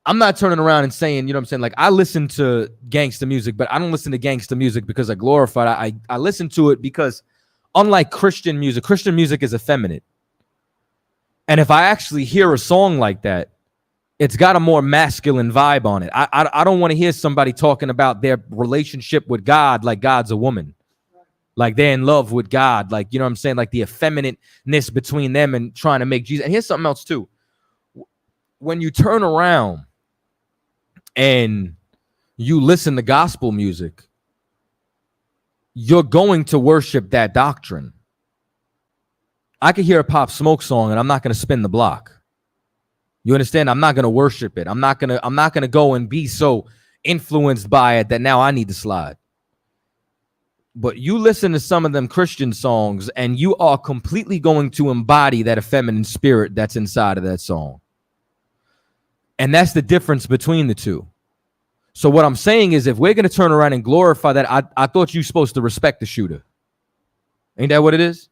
I'm not turning around and saying, you know what I'm saying? Like, I listen to gangsta music, but I don't listen to gangsta music because I glorify it. I listen to it because, unlike Christian music is effeminate. And if I actually hear a song like that, it's got a more masculine vibe on it. I don't want to hear somebody talking about their relationship with God like God's a woman. Like they're in love with God. Like, you know what I'm saying? Like the effeminateness between them and trying to make Jesus. And here's something else too. When you turn around and you listen to gospel music, you're going to worship that doctrine. I could hear a Pop Smoke song and I'm not going to spin the block. You understand? I'm not going to worship it. I'm not going to go and be so influenced by it that now I need to slide. But you listen to some of them Christian songs and you are completely going to embody that feminine spirit that's inside of that song. And that's the difference between the two. So what I'm saying is, if we're going to turn around and glorify that, I thought you were supposed to respect the shooter. Ain't that what it is?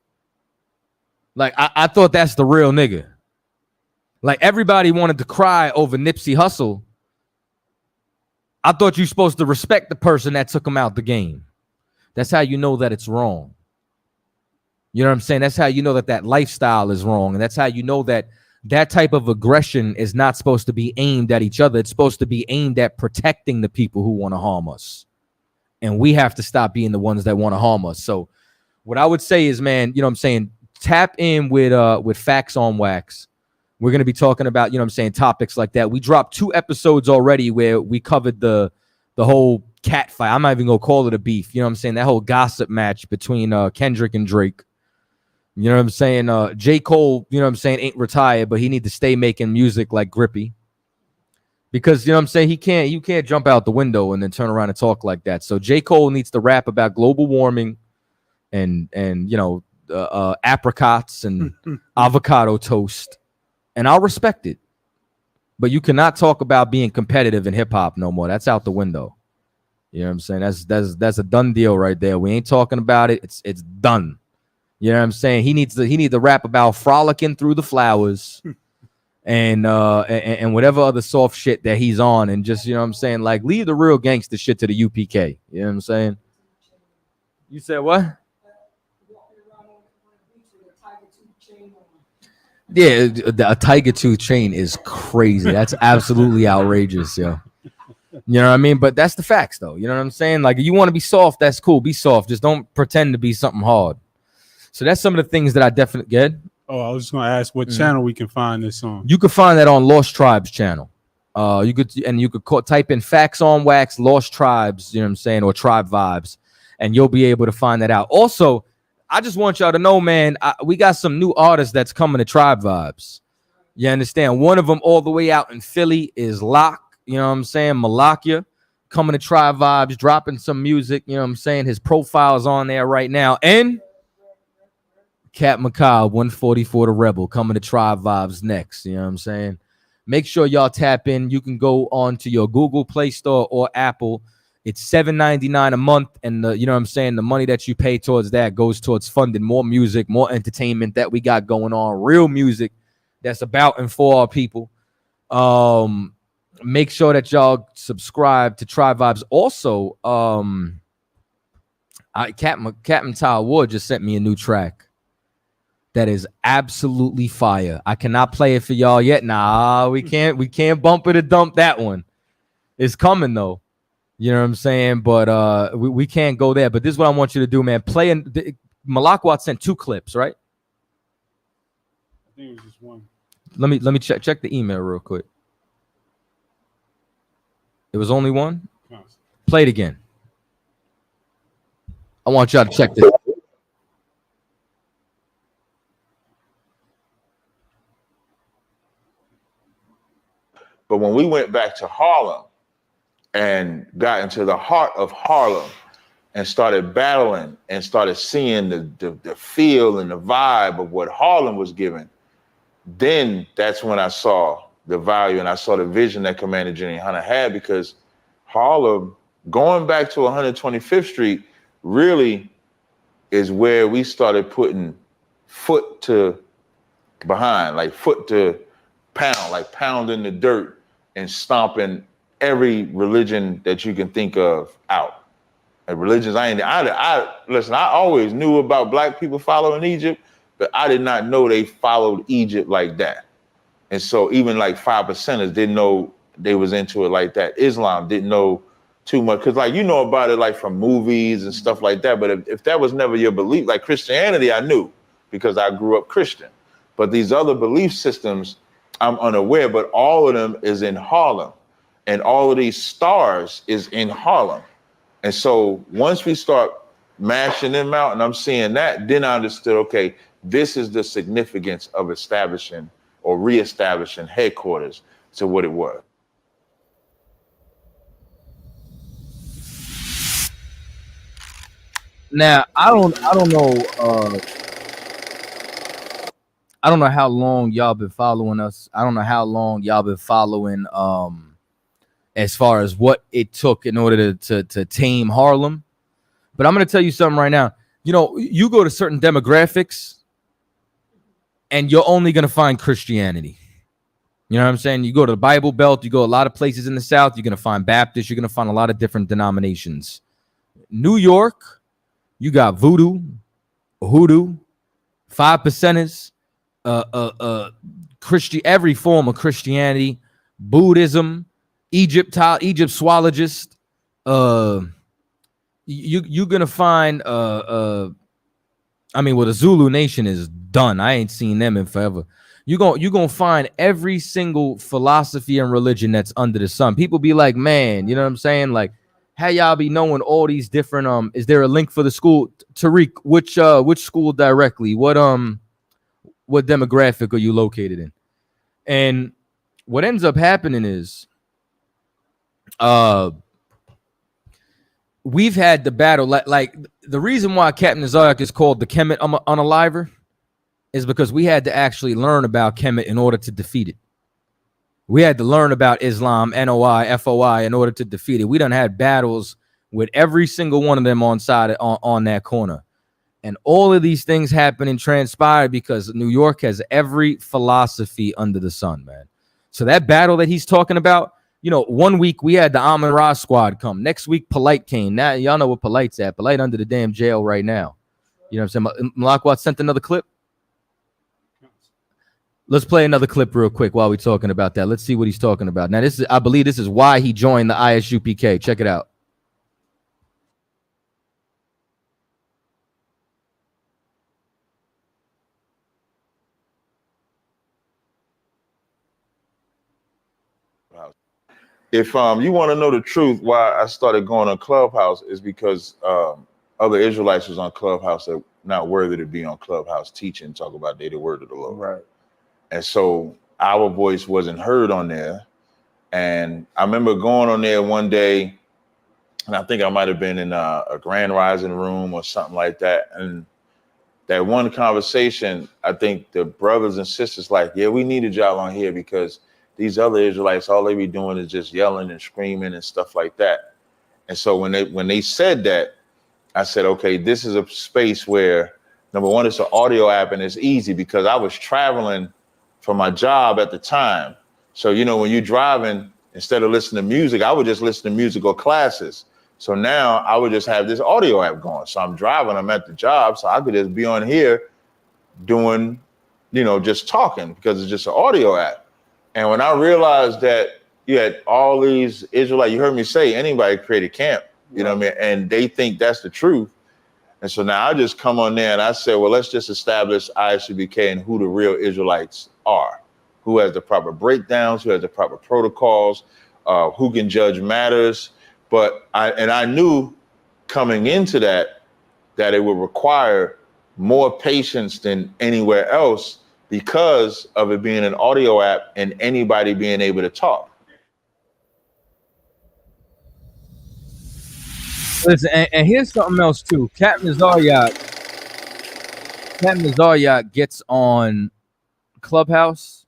Like, I thought that's the real nigga. Like, everybody wanted to cry over Nipsey Hussle. I thought you were supposed to respect the person that took him out the game. That's how you know that it's wrong. You know what I'm saying? That's how you know that that lifestyle is wrong. And that's how you know that that type of aggression is not supposed to be aimed at each other. It's supposed to be aimed at protecting the people who want to harm us. And we have to stop being the ones that want to harm us. So what I would say is, man, you know what I'm saying? Tap in with Facts on Wax. We're going to be talking about, you know what I'm saying, topics like that. We dropped 2 episodes already where we covered the whole cat fight. I'm not even going to call it a beef. You know what I'm saying? That whole gossip match between Kendrick and Drake. You know what I'm saying? J. Cole, you know what I'm saying, ain't retired, but he need to stay making music like Grippy. Because, you know what I'm saying, you can't jump out the window and then turn around and talk like that. So J. Cole needs to rap about global warming and you know, apricots and avocado toast. And I'll respect it. But you cannot talk about being competitive in hip hop no more. That's out the window. You know what I'm saying? That's a done deal right there. We ain't talking about it. It's done. You know what I'm saying? He needs to rap about frolicking through the flowers and whatever other soft shit that he's on, and just, you know what I'm saying, like, leave the real gangster shit to the UPK. You know what I'm saying? You said what? Yeah, a Tiger Tooth chain is crazy. That's absolutely outrageous, yo. You know what I mean? But that's the facts, though. You know what I'm saying? Like, you want to be soft, that's cool. Be soft. Just don't pretend to be something hard. So that's some of the things that I definitely get. Oh, I was just gonna ask what channel we can find this on. You can find that on Lost Tribes channel. You could type in Facts on Wax, Lost Tribes, you know what I'm saying, or Tribe Vibes, and you'll be able to find that out. Also, I just want y'all to know, man, we got some new artists that's coming to Tribe Vibes. You understand? One of them all the way out in Philly is Locke, you know what I'm saying, Malakia, coming to Tribe Vibes, dropping some music, you know what I'm saying. His profile is on there right now. And Cat Macabre, 144 The Rebel, coming to Tribe Vibes next. You know what I'm saying? Make sure y'all tap in. You can go on to your Google Play Store or Apple. It's $7.99 a month, and you know what I'm saying, the money that you pay towards that goes towards funding more music, more entertainment that we got going on, real music that's about and for our people. Make sure that y'all subscribe to Tribe Vibes. Also, Captain Ty Wood just sent me a new track that is absolutely fire. I cannot play it for y'all yet. Nah, we can't bump it or dump that one. It's coming though. You know what I'm saying? But we can't go there. But this is what I want you to do, man. Malakwat sent 2 clips, right? I think it was just one. Let me check the email real quick. It was only one? Play it again. I want y'all to check this. But when we went back to Harlem and got into the heart of Harlem and started battling and started seeing the feel and the vibe of what Harlem was giving, then that's when I saw the value and I saw the vision that Commander Jenny Hunter had, because Harlem, going back to 125th Street, really is where we started putting foot to behind, like foot to pound, like pounding the dirt and stomping every religion that you can think of out. And religions, listen, I always knew about black people following Egypt, but I did not know they followed Egypt like that. And so even like 5%ers didn't know they was into it like that. Islam didn't know too much, because like, you know about it like from movies and stuff like that. But if that was never your belief, like Christianity, I knew because I grew up Christian. But these other belief systems, I'm unaware, but all of them is in Harlem. And all of these stars is in Harlem. And so once we start mashing them out and I'm seeing that, then I understood, okay, this is the significance of establishing or reestablishing headquarters to what it was. Now, I don't know how long y'all been following us. I don't know how long y'all been following as far as what it took in order to tame Harlem. But I'm going to tell you something right now. You know, you go to certain demographics and you're only going to find Christianity. You know what I'm saying? You go to the Bible Belt, you go a lot of places in the South, you're going to find Baptists, you're going to find a lot of different denominations. New York, you got voodoo, hoodoo, 5%ers, every form of Christianity, Buddhism, Egyptologist. You're gonna find the Zulu Nation is done. I ain't seen them in forever. You're gonna find every single philosophy and religion that's under the sun. People be like, man, you know what I'm saying? Like, how y'all be knowing all these different is there a link for the school? Tariq, which school directly? What demographic are you located in? And what ends up happening is we've had the battle, like the reason why Captain Tazaryach is called the Kemet Unaliver is because we had to actually learn about Kemet in order to defeat it. We had to learn about Islam, NOI, FOI in order to defeat it. We done had battles with every single one of them on that corner. And all of these things happen and transpire because New York has every philosophy under the sun, man. So that battle that he's talking about, you know, 1 week we had the Amun Ra squad come. Next week, Polite came. Now, y'all know what Polite's at. Polite under the damn jail right now. You know what I'm saying? Malakwat sent another clip. Let's play another clip real quick while we're talking about that. Let's see what he's talking about. Now, I believe this is why he joined the ISUPK. Check it out. If you want to know the truth, why I started going on Clubhouse is because other Israelites was on Clubhouse that not worthy to be on Clubhouse teaching, talk about the word of the Lord. Right. And so our voice wasn't heard on there. And I remember going on there one day, and I think I might have been in a Grand Rising room or something like that. And that one conversation, I think the brothers and sisters like, yeah, we needed y'all on here because these other Israelites, all they be doing is just yelling and screaming and stuff like that. And so when they said that, I said, okay, this is a space where, number one, it's an audio app and it's easy because I was traveling for my job at the time. So, you know, when you're driving, instead of listening to music, I would just listen to music or classes. So now I would just have this audio app going. So I'm driving, I'm at the job, so I could just be on here doing, you know, just talking because it's just an audio app. And when I realized that you had all these Israelites, you heard me say anybody create a camp, you know what I mean? And they think that's the truth. And so now I just come on there and I say, well, let's just establish ISUBK and who the real Israelites are, who has the proper breakdowns, who has the proper protocols, who can judge matters. But I knew coming into that it would require more patience than anywhere else because of it being an audio app and anybody being able to talk. Listen, and here's something else too. Captain Tazaryach gets on Clubhouse,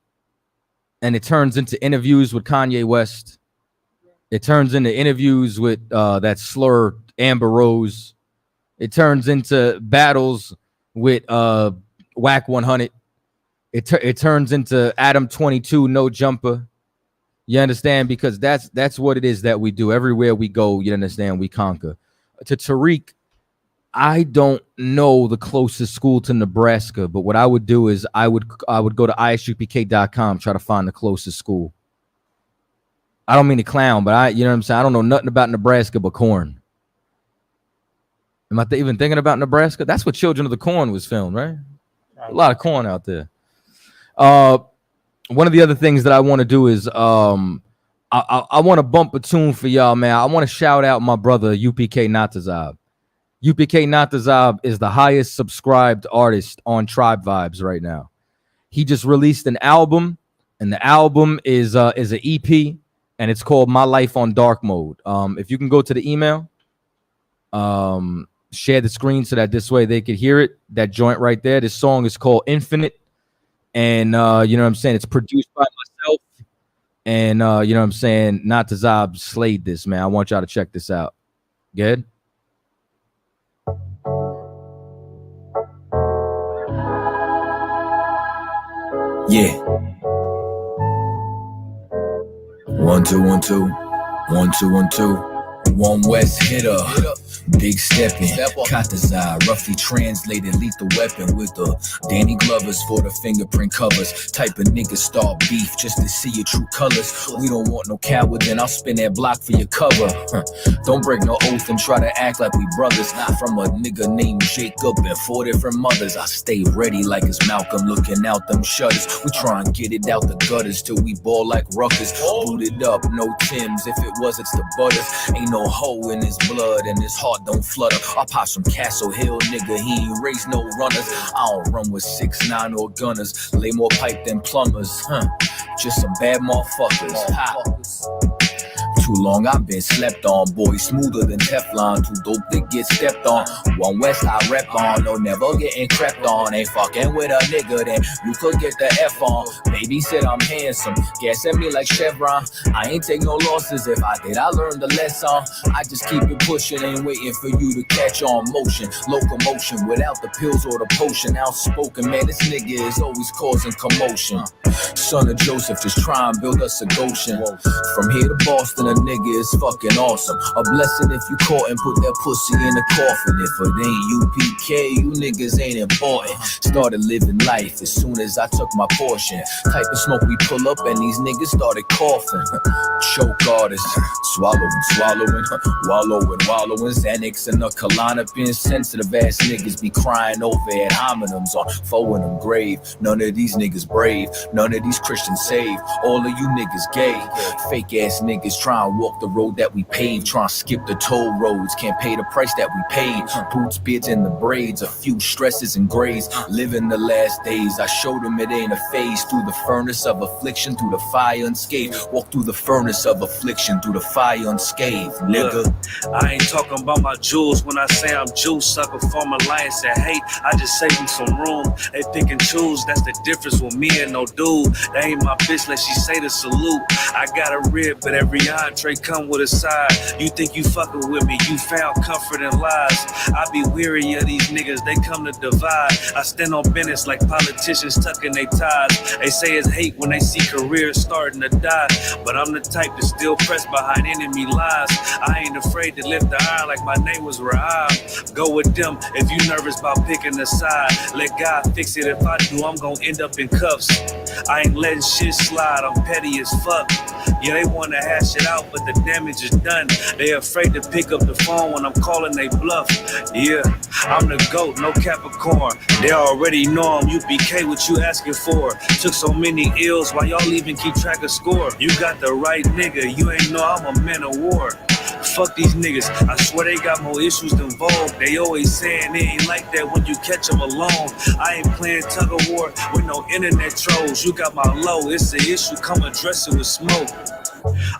and it turns into interviews with Kanye West. It turns into interviews with that slur Amber Rose. It turns into battles with Whack 100. It turns into Adam 22 No Jumper. You understand? Because that's what it is that we do. Everywhere we go, you understand, we conquer. To Tariq, I don't know the closest school to Nebraska, but what I would do is I would go to isupk.com, try to find the closest school. I don't mean to clown, but you know what I'm saying? I don't know nothing about Nebraska but corn. Am I even thinking about Nebraska? That's what Children of the Corn was filmed, right? A lot of corn out there. One of the other things that I want to do is I want to bump a tune for y'all, man. I want to shout out my brother UPK Natazab. UPK Natazab is the highest subscribed artist on Tribe Vibes right now. He just released an album, and the album is an EP, and it's called My Life on Dark Mode. If you can go to the email, share the screen so that this way they could hear it. That joint right there. This song is called Infinite, and you know what I'm saying? It's produced by myself, and you know what I'm saying? Natazab slayed this, man. I want y'all to check this out. Good. Yeah. 1 2 1 2 1 2 1 2. One West hitter, big stepping, Chaataza, roughly translated lethal weapon with the Danny Glovers for the fingerprint covers. Type of nigga start beef just to see your true colors. We don't want no coward, then I'll spin that block for your cover. Don't break no oath and try to act like we brothers. From a nigga named Jacob and 4 different mothers. I stay ready like it's Malcolm looking out them shutters. We try and get it out the gutters till we ball like ruckers. Booted up, no Timbs. If it was, it's the butters. Ain't no hole in his blood and his heart don't flutter. I pop some Castle Hill, nigga, he ain't raised no runners. I don't run with 6'9" or gunners. Lay more pipe than plumbers, just some bad motherfuckers. Too long I've been slept on, boy, smoother than Teflon. Too dope to get stepped on. One West I rep on, no never getting crept on. Ain't fucking with a nigga, then you could get the F on. Baby said I'm handsome, gas at me like Chevron. I ain't take no losses, if I did I learned the lesson. I just keep it pushing, ain't waiting for you to catch on. Motion, locomotion, without the pills or the potion. Outspoken, man, this nigga is always causing commotion. Son of Joseph, just try and build us a Goshen. From here to Boston, a nigga is fucking awesome. A blessing if you caught and put that pussy in the coffin. If it ain't UPK, you niggas ain't important. Started living life as soon as I took my portion. Type of smoke we pull up and these niggas started coughing. Choke artists, swallowing, wallowing. Xanax and the Klonopin. Sensitive ass niggas be crying over ad hominems on foeing them grave. None of these niggas brave, none of these Christians saved. All of you niggas gay. Fake ass niggas try and walk the road that we paved. Try and skip the toll roads, can't pay the price that we paid. Boots, beards, and the braids, a few stresses and grades. Living the last days, I showed them it ain't a phase. Through the furnace of affliction, through the fire unscathed. Walk through the furnace of affliction, through the fire unscathed, nigga. Look, I ain't talking about my jewels when I say I'm juice. Sucker from alliance and hate, I just save them some room. They pick and choose, that's the difference with me and no dude. That ain't my bitch, let she say the salute. I got a rib, but every entree come with a side. You think you fucking with me, you found comfort in lies. I be weary of these niggas, they come to divide. I stand on business like politicians tucking their ties. They say it's hate when they see careers starting to die. But I'm the type to still press behind enemy lies. I ain't afraid to lift the iron like my name was Rahab. Go with them if you nervous about picking a side. Let God fix it, if I do, I'm gonna end up in cuffs. I ain't letting shit slide, I'm petty as fuck. Yeah, they wanna hash it out, but the damage is done. They afraid to pick up the phone when I'm calling they bluff. Yeah, I'm the GOAT, no Capricorn. They already know I'm UPK, what you asking for? Took so many ills, why y'all even keep track of score? You got the right nigga, you ain't know I'm a man of war. Fuck these niggas, I swear they got more issues than Vogue. They always saying it ain't like that when you catch them alone. I ain't playing tug of war with no internet trolls. You got my low, it's an issue, come address it with smoke.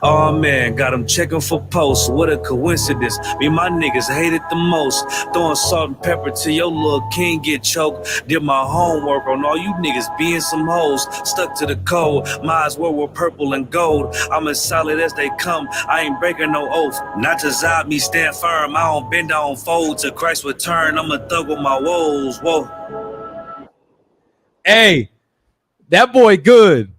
Oh man, got them checking for posts. What a coincidence. Me and my niggas hate it the most. Throwing salt and pepper till your little king get choked. Did my homework on all you niggas being some hoes. Stuck to the code. Might as well wear purple and gold. I'm as solid as they come. I ain't breaking no oath. Not to zod me, stand firm. I don't bend, I don't fold. To Christ's return, I'm a thug with my woes. Whoa. Hey, that boy good.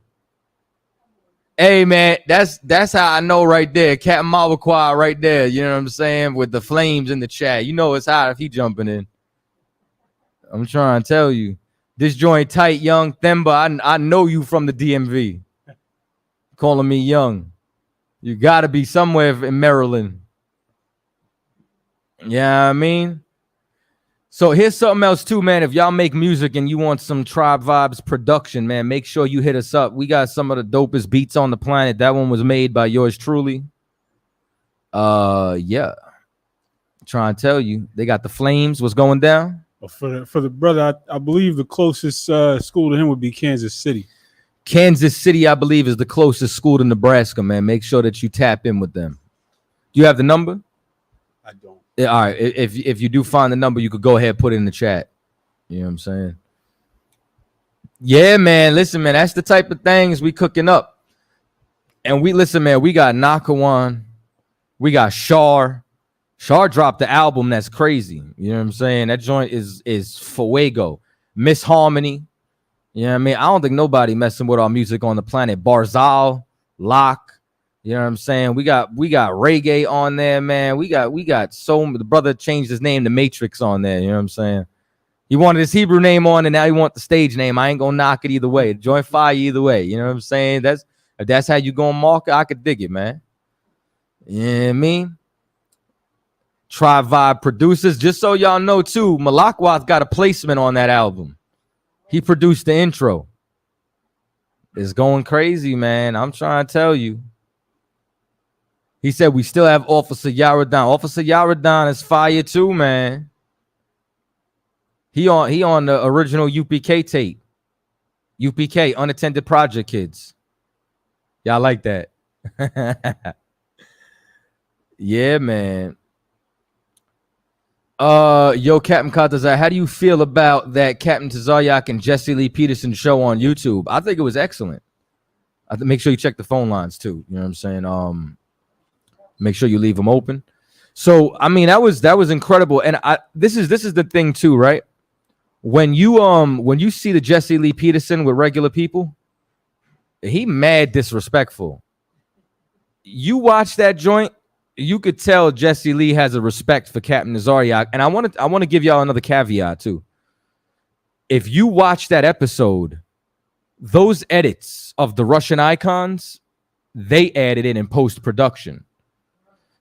Hey man, that's how I know right there. Captain Mawakwa right there. You know what I'm saying? With the flames in the chat. You know it's hot if he jumping in. I'm trying to tell you. This joint tight, young Themba. I know you from the DMV. Calling me young. You gotta be somewhere in Maryland. Yeah, I mean. So here's something else too, man. If y'all make music and you want some Tribe Vibes production, man, make sure you hit us up. We got some of the dopest beats on the planet. That one was made by yours truly. Yeah. Trying to tell you, they got the flames. What's going down? For the brother, I believe the closest school to him would be Kansas City. Kansas City, I believe, is the closest school to Nebraska, man. Make sure that you tap in with them. Do you have the number? I don't. Yeah, all right. If you do find the number, you could go ahead and put it in the chat. You know what I'm saying? Yeah, man. Listen, man, that's the type of things we cooking up. And we listen, man, we got Nakawan. We got Shar. Shar dropped the album that's crazy. You know what I'm saying? That joint is fuego. Miss Harmony. You know what I mean? I don't think nobody messing with our music on the planet. Barzal, Locke. You know what I'm saying? We got reggae on there, man. We got so the brother changed his name to Matrix on there. You know what I'm saying? He wanted his Hebrew name on, and now he want the stage name. I ain't gonna knock it either way. Joint fire either way. You know what I'm saying? If that's how you gonna market, I could dig it, man. You know what I mean? Tribe Vibe producers. Just so y'all know too, Malakwath got a placement on that album. He produced the intro. It's going crazy, man. I'm trying to tell you. He said we still have Officer Yaradan. Officer Yaradan is fire too, man. He on the original UPK tape. UPK, Unattended Project Kids. Y'all like that? Yeah, man. Yo, Captain Chaataza, how do you feel about that Captain Tazaryach and Jesse Lee Peterson show on YouTube? I think it was excellent. Make sure you check the phone lines too. You know what I'm saying? Make sure you leave them open. So, I mean, that was incredible. And this is the thing too, right? When you see the Jesse Lee Peterson with regular people, he mad disrespectful. You watch that joint, you could tell Jesse Lee has a respect for Captain Tazaryach. And I want to give y'all another caveat too. If you watch that episode, those edits of the Russian icons, they added in post-production.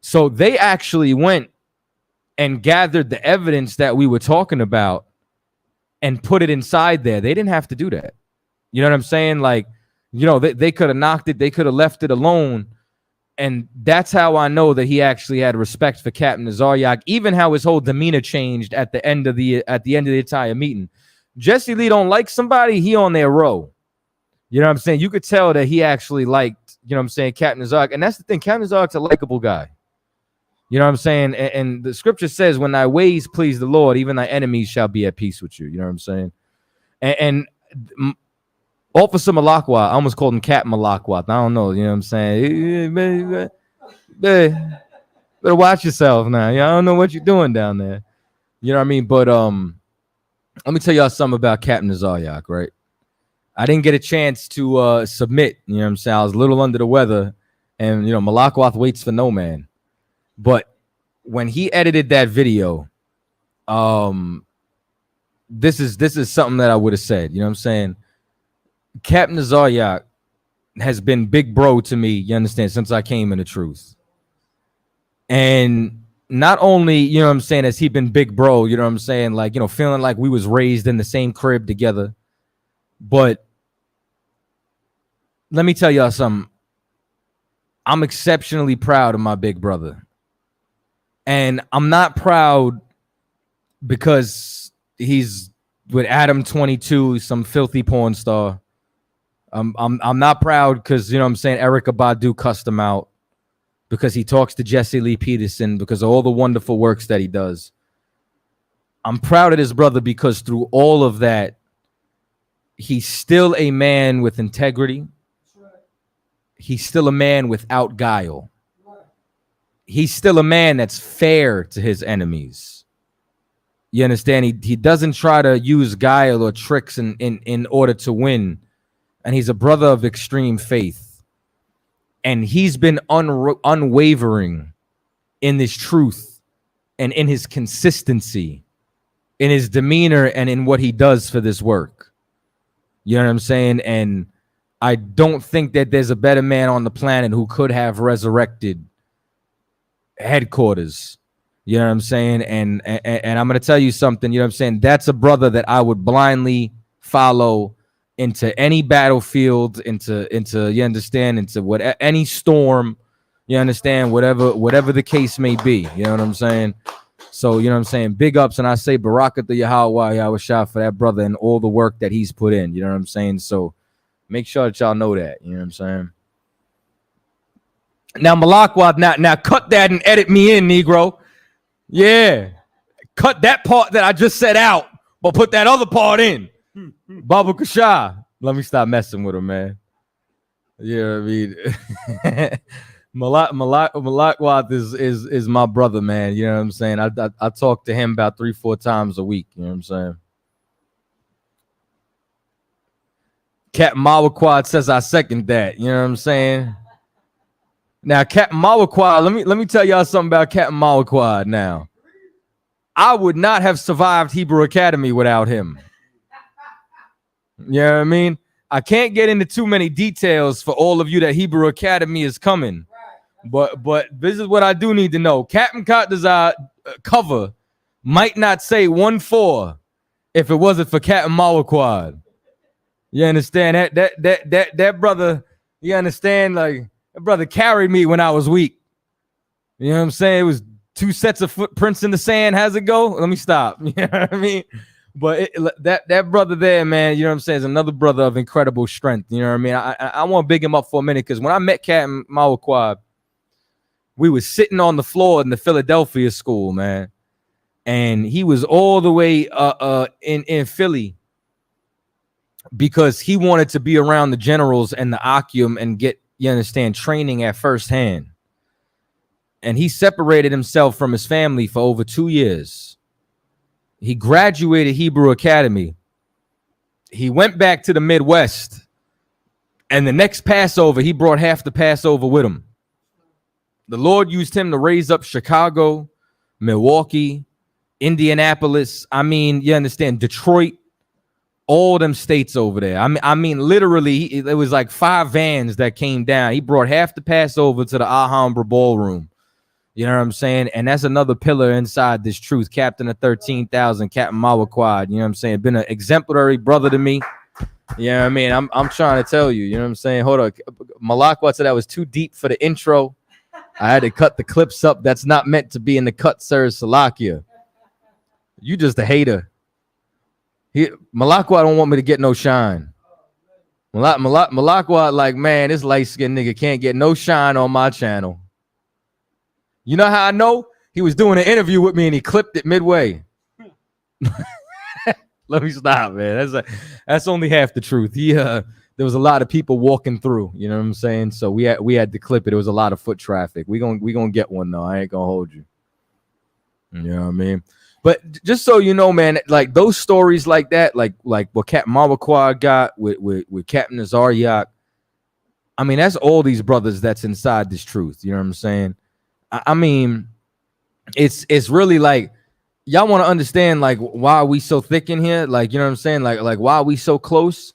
So they actually went and gathered the evidence that we were talking about and put it inside there. They didn't have to do that. You know what I'm saying? Like, you know, they could have knocked it. They could have left it alone. And that's how I know that he actually had respect for Captain Tazaryach, even how his whole demeanor changed at the end of the entire meeting. Jesse Lee don't like somebody, he on their row. You know what I'm saying? You could tell that he actually liked, you know what I'm saying, Captain Tazaryach. And that's the thing, Captain Tazaryach's a likable guy. You know what I'm saying? And the scripture says, when thy ways please the Lord, even thy enemies shall be at peace with you. You know what I'm saying? And Officer Malakwa, I almost called him Captain Malakwa. I don't know. You know what I'm saying? Better watch yourself now. I don't know what you're doing down there. You know what I mean? But let me tell y'all something about Captain Tazaryach, right? I didn't get a chance to submit. You know what I'm saying? I was a little under the weather. And, you know, Malakwath waits for no man. But when he edited that video, this is something that I would have said. You know what I'm saying? Captain Tazaryach has been big bro to me, you understand, since I came in the truth. And not only, you know what I'm saying, has he been big bro, you know what I'm saying, like, you know, feeling like we was raised in the same crib together, but let me tell y'all something. I'm exceptionally proud of my big brother. And I'm not proud because he's with Adam 22, some filthy porn star. I'm not proud because, you know what I'm saying, Erykah Badu cussed him out, because he talks to Jesse Lee Peterson, because of all the wonderful works that he does. I'm proud of this brother because through all of that, he's still a man with integrity. He's still a man without guile. He's still a man that's fair to his enemies. You understand? He doesn't try to use guile or tricks in order to win. And he's a brother of extreme faith. And he's been unwavering in this truth and in his consistency, in his demeanor, and in what he does for this work. You know what I'm saying? And I don't think that there's a better man on the planet who could have resurrected headquarters. You know what I'm saying? And I'm going to tell you something, you know what I'm saying? That's a brother that I would blindly follow into any battlefield, into you understand, into what any storm, you understand, whatever the case may be. You know what I'm saying? So, you know what I'm saying? Big ups, and I say Barakatha Yahweh Yahweh for that brother and all the work that he's put in. You know what I'm saying? So make sure that y'all know that. You know what I'm saying? Now, Malakwa, now cut that and edit me in, Negro. Yeah. Cut that part that I just said out, but put that other part in. Baba Kasha. Let me stop messing with him, man. Yeah, I mean, Malakwat is my brother, man. You know what I'm saying? I talk to him about 3-4 times a week. You know what I'm saying? Captain Malakwat says I second that. You know what I'm saying? Now, Captain Malakwat, let me tell y'all something about Captain Malakwat now. I would not have survived Hebrew Academy without him. You know what I mean? I can't get into too many details for all of you that Hebrew Academy is coming. But this is what I do need to know. Captain Chaataza cover might not say 1-4 if it wasn't for Captain Malakwat. You understand? That brother, you understand? Like, that brother carried me when I was weak. You know what I'm saying? It was 2 sets of footprints in the sand. How's it go? Let me stop. You know what I mean? But that brother there, man, you know what I'm saying, is another brother of incredible strength. You know what I mean? I want to big him up for a minute, because when I met Captain Malakwat, we was sitting on the floor in the Philadelphia school, man. And he was all the way in Philly because he wanted to be around the generals and the Akim and get, you understand, training at firsthand. And he separated himself from his family for over 2 years. He graduated Hebrew Academy. He went back to the Midwest. And the next Passover, he brought half the Passover with him. The Lord used him to raise up Chicago, Milwaukee, Indianapolis. I mean, you understand, Detroit, all them states over there. I mean, literally, there was like 5 vans that came down. He brought half the Passover to the Alhambra Ballroom. You know what I'm saying? And that's another pillar inside this truth. Captain of 13,000, Captain Malakwat. You know what I'm saying? Been an exemplary brother to me. You know what I mean? I'm trying to tell you. You know what I'm saying? Hold on. Malakwat said that was too deep for the intro. I had to cut the clips up. That's not meant to be in the cut, sir. Salakia. You just a hater. Malakwat don't want me to get no shine. Malakwat like, man, this light-skinned nigga can't get no shine on my channel. You know how I know? He was doing an interview with me and he clipped it midway. Let me stop, man. That's only half the truth. There was a lot of people walking through. You know what I'm saying? So we had to clip it. It was a lot of foot traffic. We gonna get one though. I ain't gonna hold you. You know what I mean? But just so you know, man, like those stories like that, like what Captain Malakwat got with Captain Tazaryach. I mean, that's all these brothers that's inside this truth. You know what I'm saying? I mean, it's really like, y'all want to understand like why we so thick in here, like, you know what I'm saying, like why we so close.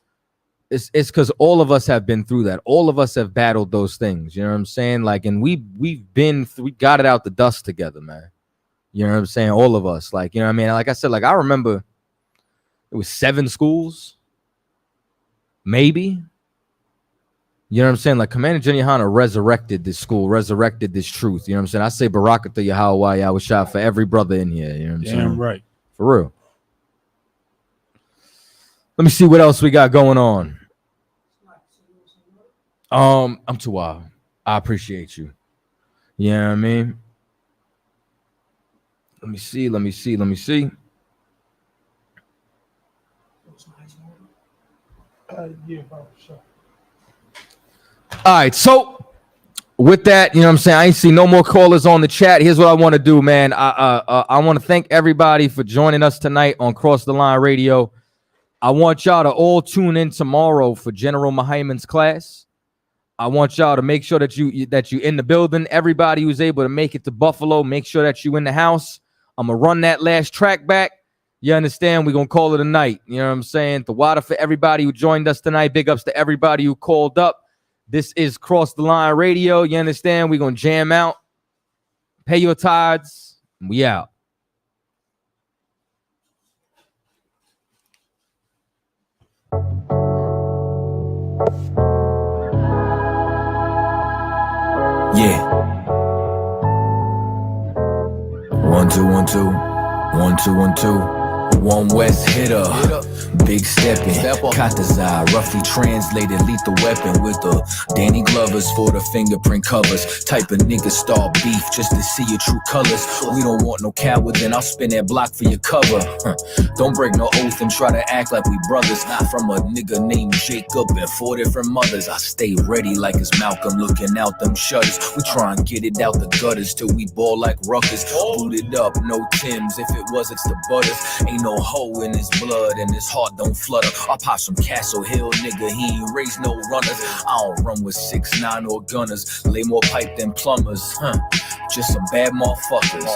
it's because all of us have been through that. All of us have battled those things. You know what I'm saying? Like, and we got it out the dust together, man. You know what I'm saying? All of us, like, you know what I mean? Like I said, like, I remember it was 7 schools, maybe. You know what I'm saying? Like, Commander Jenny Hanna resurrected this school, resurrected this truth. You know what I'm saying? I say Barakatha Yahweh Yahweh for every brother in here. You know what I'm saying? Damn right. For real. Let me see what else we got going on. I'm too wild. I appreciate you. You know what I mean? Let me see. Yeah, bro, sure. All right, so with that, you know what I'm saying, I ain't see no more callers on the chat. Here's what I want to do, man. I want to thank everybody for joining us tonight on Cross the Line Radio. I want y'all to all tune in tomorrow for General Mahaiman's class. I want y'all to make sure that you in the building. Everybody who's able to make it to Buffalo, make sure that you in the house. I'm gonna run that last track back. You understand? We're gonna call it a night. You know what I'm saying? The water for everybody who joined us tonight. Big ups to everybody who called up. This is Cross the Line Radio. You understand? We're going to jam out. Pay your tithes. And we out. Yeah. 1 2 1 2 1 2 1 2. One West hitter, big stepping, Chaataza, roughly translated lethal weapon with the Danny Glovers for the fingerprint covers. Type of nigga start beef just to see your true colors. We don't want no coward, then I'll spin that block for your cover. Don't break no oath and try to act like we brothers. Not from a nigga named Jacob and 4 different mothers. I stay ready like it's Malcolm looking out them shutters. We try and get it out the gutters till we ball like ruckers. Booted up, no Timbs. If it was, it's the butters. Ain't no hole in his blood and his heart don't flutter. I pop some Castle Hill, nigga, he ain't raised no runners. I don't run with 6'9" or gunners. Lay more pipe than plumbers, just some bad motherfuckers.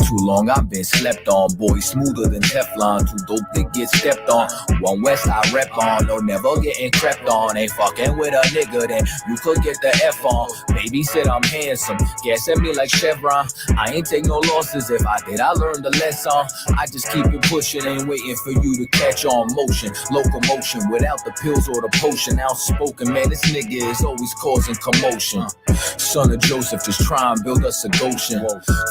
Too long I've been slept on, boy, smoother than Teflon. Too dope to get stepped on. One West I rep on, no never getting crept on. Ain't fucking with a nigga, then you could get the F on. Baby said I'm handsome, gas at me like Chevron. I ain't take no losses, if I did I learned the lesson. I just keep it pushing, ain't waiting for you to catch on. Motion, locomotion, without the pills or the potion. Outspoken, man, this nigga is always causing commotion. Son of Joseph, just try and build us a Goshen.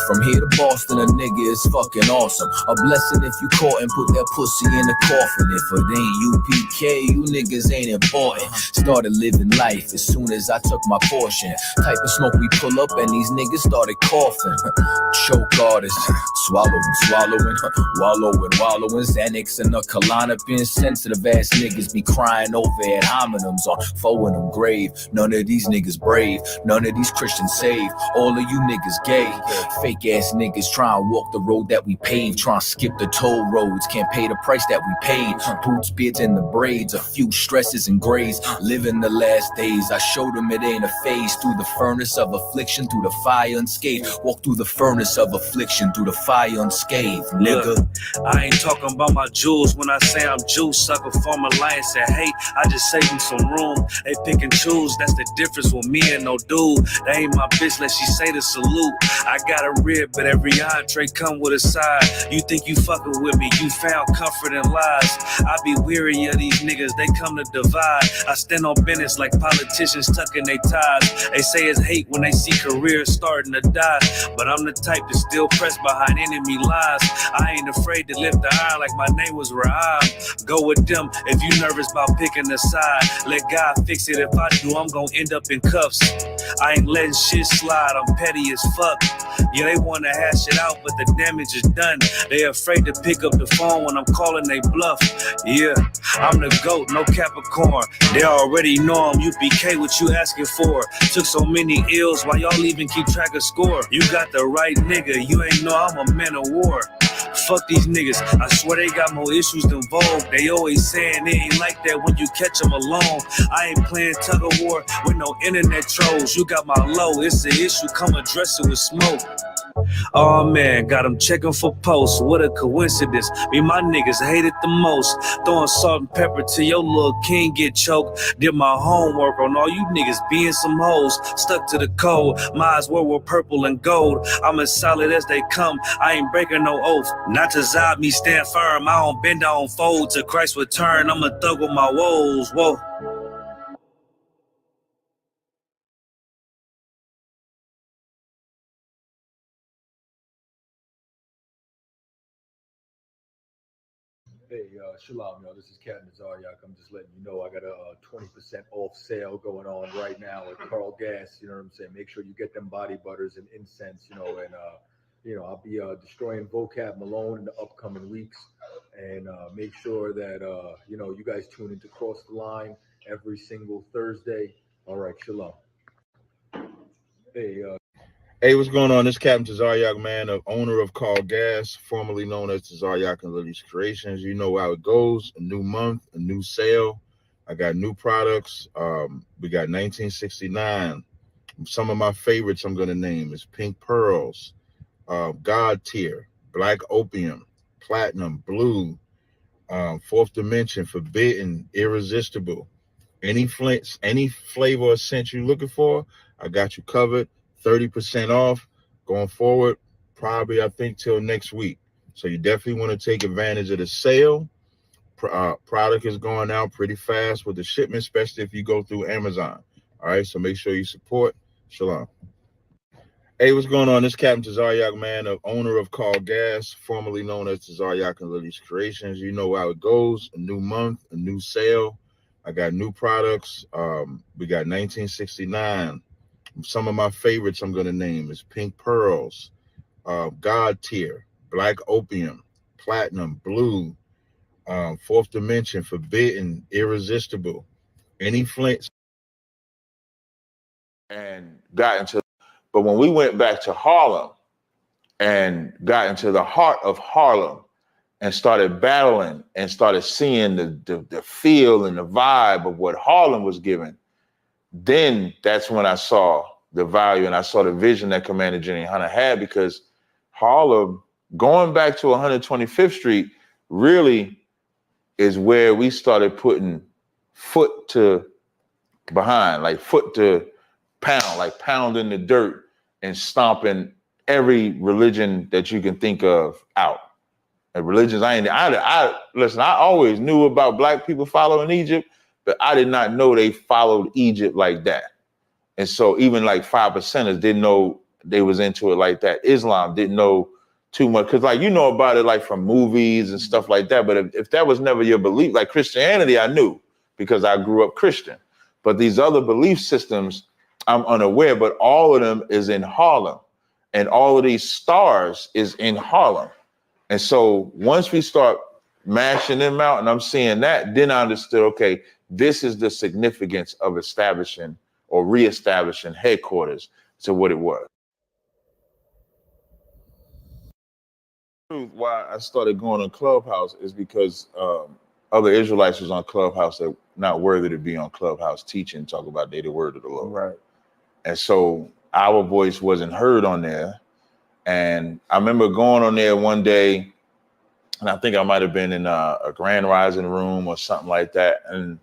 From here to Boston, a nigga is fucking awesome. A blessing if you caught and put that pussy in the coffin. If it ain't UPK, you niggas ain't important. Started living life as soon as I took my portion. Type of smoke we pull up and these niggas started coughing. Choke artists, swallowing, wallowing. Xanax and a Klonopin. Sensitive ass niggas be crying over ad hominems on foe in them grave. None of these niggas brave, none of these Christians saved. All of you niggas gay. Fake ass niggas try and walk the road that we paved. Try and skip the toll roads, can't pay the price that we paid. Boots, beards, and the braids, a few stresses and grades. Living the last days, I showed them it ain't a phase. Through the furnace of affliction, through the fire unscathed. Walk through the furnace of affliction, through the fire unscathed, nigga. Look, I ain't talking about my jewels when I say I'm juice. Sucker form alliance and hate, I just save them some room. They pick and choose, that's the difference with me and no dude. That ain't my bitch, let she say the salute. I got a rib, but every entree come with a side. You think you fucking with me, you found comfort in lies. I be weary of these niggas, they come to divide. I stand on business like politicians tucking their ties. They say it's hate when they see careers starting to die, but I'm the type to still press behind enemy lies. I ain't afraid to lift the iron like my name was Rahab. Go with them if you nervous about picking a side. Let God fix it, if I do I'm gonna end up in cuffs. I ain't letting shit slide, I'm petty as fuck. Yeah, they wanna hash it out, but the damage is done. They afraid to pick up the phone when I'm calling they bluff. Yeah, I'm the GOAT, no Capricorn. They already know I'm UPK, what you asking for? Took so many ills, why y'all even keep track of score? You got the right nigga, you ain't know I'm a man of war. Fuck these niggas, I swear they got more issues than Vogue. They always saying it ain't like that when you catch them alone. I ain't playing tug of war with no internet trolls. You got my low, it's an issue, come address it with smoke. Oh man, got them checking for posts. What a coincidence. Me, my niggas hate it the most. Throwing salt and pepper till your little king get choked. Did my homework on all you niggas being some hoes. Stuck to the code. My eyes were purple and gold. I'm as solid as they come. I ain't breaking no oath. Not to zod me, stand firm. I don't bend, I don't fold. To Christ's return, I'm a thug with my woes. Whoa. Hey, Shalom, y'all. This is Captain Tazaryach. I'm just letting you know I got a 20% off sale going on right now at Carl Gas. You know what I'm saying? Make sure you get them body butters and incense, and I'll be destroying Vocab Malone in the upcoming weeks. And make sure that, you guys tune into Cross the Line every single Thursday. All right, Shalom. Hey, what's going on? This is Captain Tazaryach, man, the owner of Call Gas, formerly known as Tazaryach and Lily's Creations. You know how it goes. A new month, a new sale. I got new products. We got 1969. Some of my favorites I'm going to name is Pink Pearls, God Tier, Black Opium, Platinum, Blue, Fourth Dimension, Forbidden, Irresistible. Any flavor or scent you're looking for, I got you covered. 30% off going forward, probably I think till next week. So you definitely want to take advantage of the sale. Product is going out pretty fast with the shipment, especially if you go through Amazon. All right, so make sure you support. Shalom. Hey, what's going on? This is Captain Tazaryach, man, the owner of Call Gas, formerly known as Tazaryach and Lily's Creations. You know how it goes. A new month, a new sale. I got new products. We got 1969. Some of my favorites I'm going to name is Pink Pearls, God Tier, Black Opium, Platinum, Blue, Fourth Dimension, Forbidden, Irresistible. Any flints. And got into, but when we went back to Harlem and got into the heart of Harlem and started battling and started seeing the feel and the vibe of what Harlem was giving, then that's when I saw the value and I saw the vision that Commander Jenny Hunter had, because Harlem, going back to 125th Street, really is where we started putting foot to behind, like foot to pound, like pounding the dirt and stomping every religion that you can think of out. And religions, listen, I always knew about Black people following Egypt, but I did not know they followed Egypt like that. And so even like 5%ers didn't know they was into it like that. Islam didn't know too much, because like, you know about it like from movies and stuff like that. But if that was never your belief, like Christianity, I knew because I grew up Christian. But these other belief systems, I'm unaware, but all of them is in Harlem. And all of these stars is in Harlem. And so once we start mashing them out and I'm seeing that, then I understood, okay, this is the significance of establishing or reestablishing headquarters to what it was. Why I started going on Clubhouse is because other Israelites was on Clubhouse that not worthy to be on Clubhouse teaching, talk about the word of the Lord. Right. And so our voice wasn't heard on there. And I remember going on there one day, and I think I might have been in a Grand Rising room or something like that. And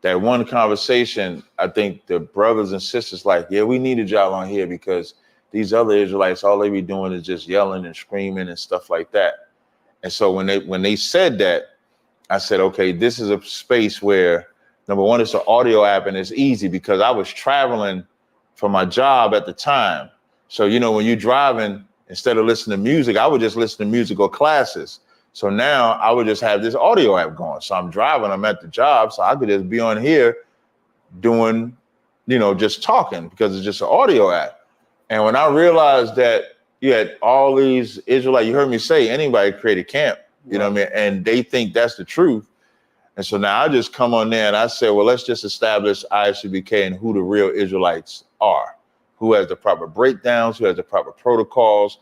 that one conversation, I think the brothers and sisters like, yeah, we needed y'all on here because these other Israelites, all they be doing is just yelling and screaming and stuff like that. And so when they said that, I said, okay, this is a space where, number one, it's an audio app and it's easy because I was traveling for my job at the time. So, you know, when you're driving, instead of listening to music, I would just listen to music or classes. So now I would just have this audio app going. So I'm driving, I'm at the job, so I could just be on here doing, you know, just talking because it's just an audio app. And when I realized that you had all these Israelites, you heard me say anybody create a camp, you know what I mean? And they think that's the truth. And so now I just come on there and I say, well, let's just establish ISUBK and who the real Israelites are, who has the proper breakdowns, who has the proper protocols,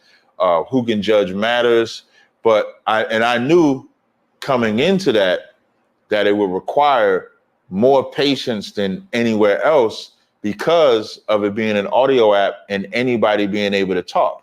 who can judge matters. But I knew coming into that it would require more patience than anywhere else because of it being an audio app and anybody being able to talk.